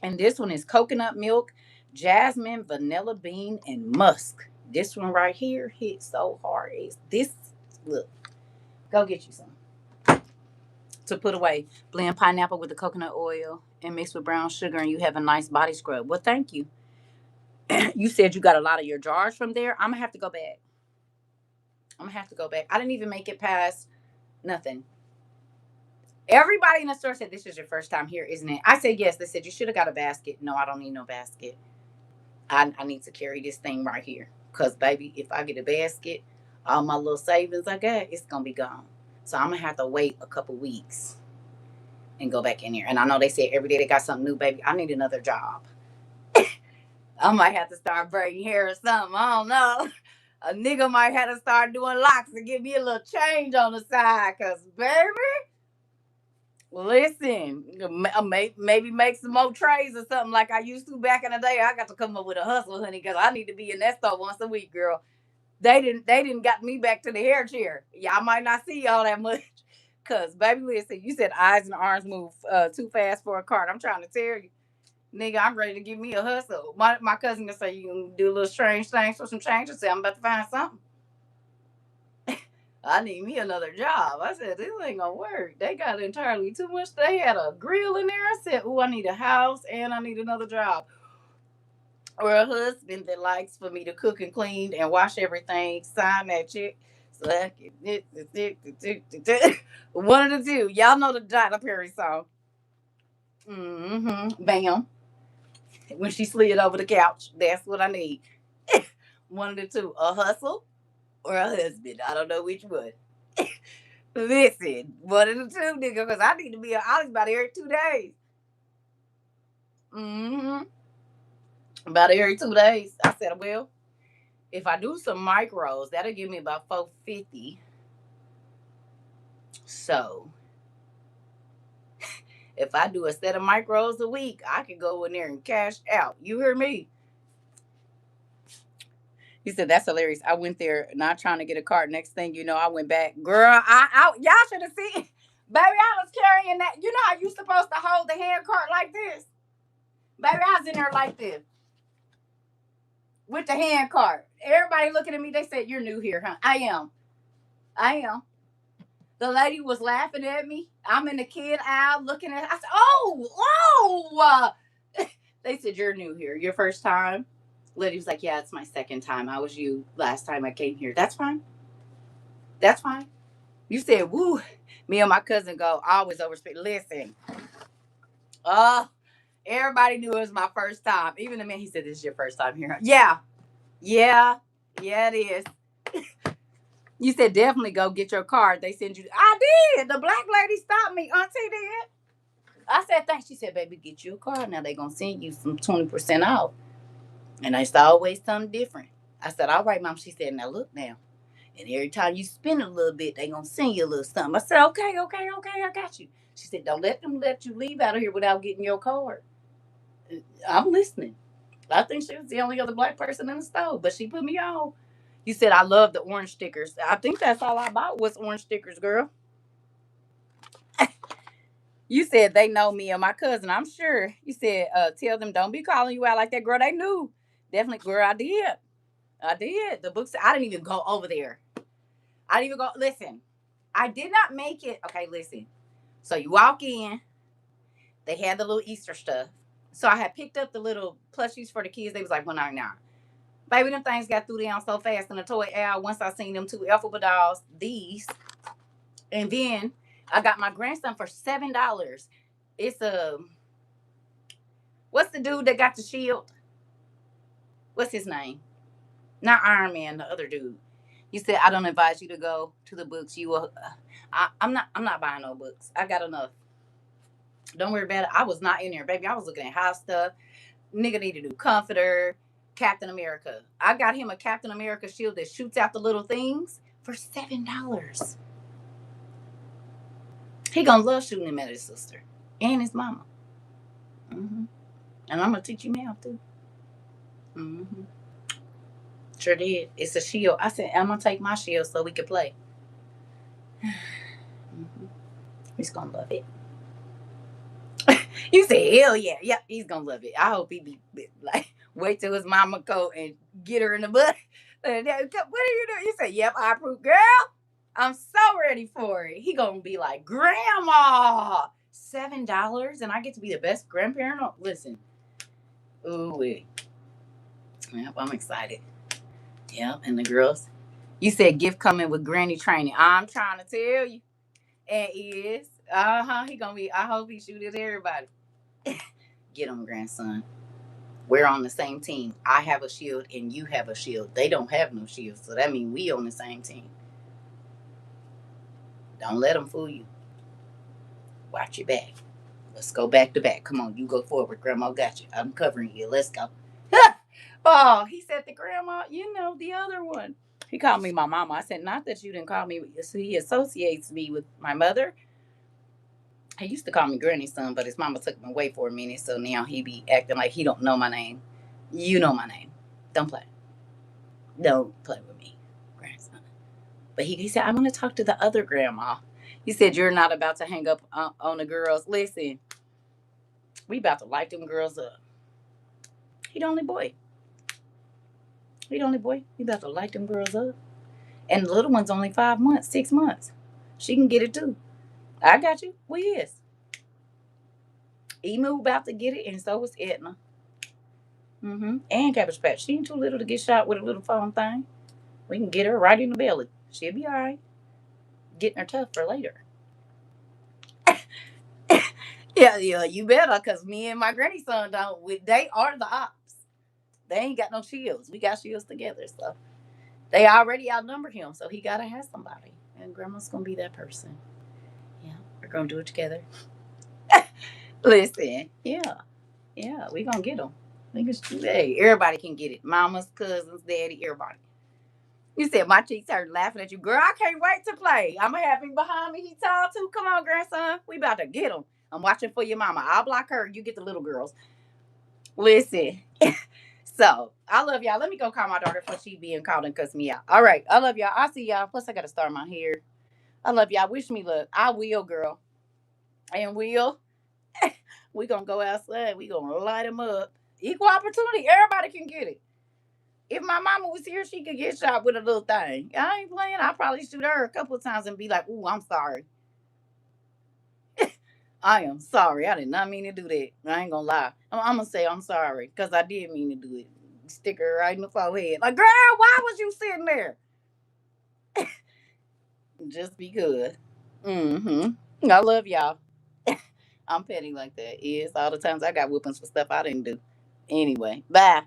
And this one is coconut milk, jasmine, vanilla bean, and musk. This one right here hits so hard. It's this. Look, go get you some to put away. Blend pineapple with the coconut oil and mix with brown sugar, and you have a nice body scrub. Well, thank you. You said you got a lot of your jars from there. I'm gonna have to go back. I'm gonna have to go back. I didn't even make it past nothing. Everybody in the store said, this is your first time here, isn't it? I said, yes. They said, you should have got a basket. No, I don't need no basket. I need to carry this thing right here. Because, baby, if I get a basket, all my little savings I got, it's going to be gone. So I'm going to have to wait a couple weeks and go back in here. And I know they said every day they got something new, baby. I need another job. I might have to start braiding hair or something. I don't know. A nigga might have to start doing locks and give me a little change on the side. Because, baby, listen, maybe make some more trays or something like I used to back in the day. I got to come up with a hustle, honey, because I need to be in that store once a week, girl. They didn't got me back to the hair chair. Y'all might not see all that much. Cause baby, listen, you said eyes and arms move too fast for a cart. I'm trying to tell you. Nigga, I'm ready to give me a hustle. My cousin can say you can do a little strange things for some change. I say I'm about to find something. I need me another job. I said, this ain't gonna work. They got entirely too much. They had a grill in there. I said, oh, I need a house and I need another job. Or a husband that likes for me to cook and clean and wash everything, sign that check. So I can, one of the two. Y'all know the Tyler Perry song. Mm-hmm. Bam. When she slid over the couch. That's what I need. One of the two. A hustle or a husband. I don't know which one. Listen, one of the two, nigga, because I need to be an Ollie's about every 2 days. Mm-hmm. About every 2 days. I said, well, if I do some micros, that'll give me about 450. So if I do a set of micros a week, I can go in there and cash out. You hear me? He said, that's hilarious. I went there not trying to get a cart. Next thing you know, I went back. Girl, y'all should have seen. Baby, I was carrying that. You know how you supposed to hold the hand cart like this? Baby, I was in there like this with the hand cart. Everybody looking at me, they said, you're new here, huh? I am. I am. The lady was laughing at me. I'm in the kid aisle looking at. I said, "Oh." They said, "You're new here. Your first time." Lady was like, "Yeah, it's my second time. I was you last time I came here. That's fine. That's fine." You said, "Woo." Me and my cousin go always overspend. Listen, uh, everybody knew it was my first time. Even the man, he said, "This is your first time here." Yeah, yeah, yeah, it is. You said definitely go get your card. They send you. I did. The black lady stopped me. Auntie did. I said thanks. She said, "Baby, get you a card. Now they gonna send you some 20% off." And it's always something different. I said, "All right, mom." She said, "Now look now. And every time you spend a little bit, they gonna send you a little something." I said, "Okay, okay, okay, I got you." She said, "Don't let them let you leave out of here without getting your card." I'm listening. I think she was the only other black person in the store, but she put me on. You said I love the orange stickers. I think that's all I bought was orange stickers, girl. You said they know me and my cousin. I'm sure. You said, tell them don't be calling you out like that, girl. They knew. Definitely, girl. I did. I did. The books. I didn't even go over there. I didn't even go. Listen, I did not make it. Okay, listen. So you walk in. They had the little Easter stuff. So I had picked up the little plushies for the kids. They was like 199. Baby, them things got through down so fast in the toy aisle. Once I seen them two alphabet dolls, these, and then I got my grandson for $7. It's a what's the dude that got the shield? What's his name? Not Iron Man, the other dude. You said I don't advise you to go to the books. You will. I'm not. I'm not buying no books. I got enough. Don't worry about it. I was not in there, baby. I was looking at house stuff. Nigga need a new comforter. Captain America. I got him a Captain America shield that shoots out the little things for $7. He gonna love shooting him at his sister and his mama. And I'm gonna teach him how too. Mm-hmm. Sure did. It's a shield. I said I'm gonna take my shield so we can play. He's gonna love it. You said hell yeah, yeah. He's gonna love it. I hope he be like wait till his mama go and get her in the butt. What are you doing? You say yep, I approve, girl. I'm so ready for it. He gonna be like grandma. $7 and I get to be the best grandparent. Listen, ooh, yep, I'm excited. Yep, and the girls. You said gift coming with granny training. I'm trying to tell you. And is. He gonna be. I hope he shoot at everybody. Get him, grandson. We're on the same team. I have a shield and you have a shield. They don't have no shield, so that means we on the same team. Don't let them fool you. Watch your back. Let's go back to back. Come on, you go forward. Grandma got you. I'm covering you. Let's go. Oh, he said the grandma, the other one. He called me my mama. I said, not that you didn't call me. So he associates me with my mother. He used to call me granny son, but his mama took him away for a minute. So now he be acting like he don't know my name. You know my name. Don't play. Don't play with me, grandson. But he said, I want to talk to the other grandma. He said, you're not about to hang up on the girls. Listen, we about to light them girls up. He the only boy. He the only boy. He about to light them girls up. And the little one's only 5 months, 6 months. She can get it too. I got you. We is. Emu about to get it, and so is Edna. And Cabbage Patch. She ain't too little to get shot with a little phone thing. We can get her right in the belly. She'll be all right. Getting her tough for later. Yeah, you better, cause me and my granny son don't. They are the ops. They ain't got no shields. We got shields together, so they already outnumber him. So he gotta have somebody, and Grandma's gonna be that person. Yeah, we're gonna do it together. Listen, yeah, we gonna get them. Hey, everybody can get it. Mamas, cousins, daddy, everybody. You said my cheeks hurt laughing at you, girl. I can't wait to play. I'm gonna have him behind me. He tall too. Come on, grandson. We about to get him. I'm watching for your mama. I'll block her. You get the little girls. Listen. So I love y'all. Let me go call my daughter before she being called and cuss me out. All right. I love y'all. I'll see y'all. Plus I gotta start my hair. I love y'all. Wish me luck. I will, girl. And we gonna go outside. We gonna light them up. Equal opportunity. Everybody can get it. If my mama was here, she could get shot with a little thing. I ain't playing. I'll probably shoot her a couple of times and be like, "Ooh, I'm sorry. I am sorry. I did not mean to do that. I ain't gonna lie. I'm gonna say I'm sorry because I did mean to do it. Stick her right in the forehead. Like, girl, why was you sitting there? Just because. Mm-hmm. I love y'all. I'm petty like that. Is all the times I got whoopings for stuff I didn't do. Anyway, bye.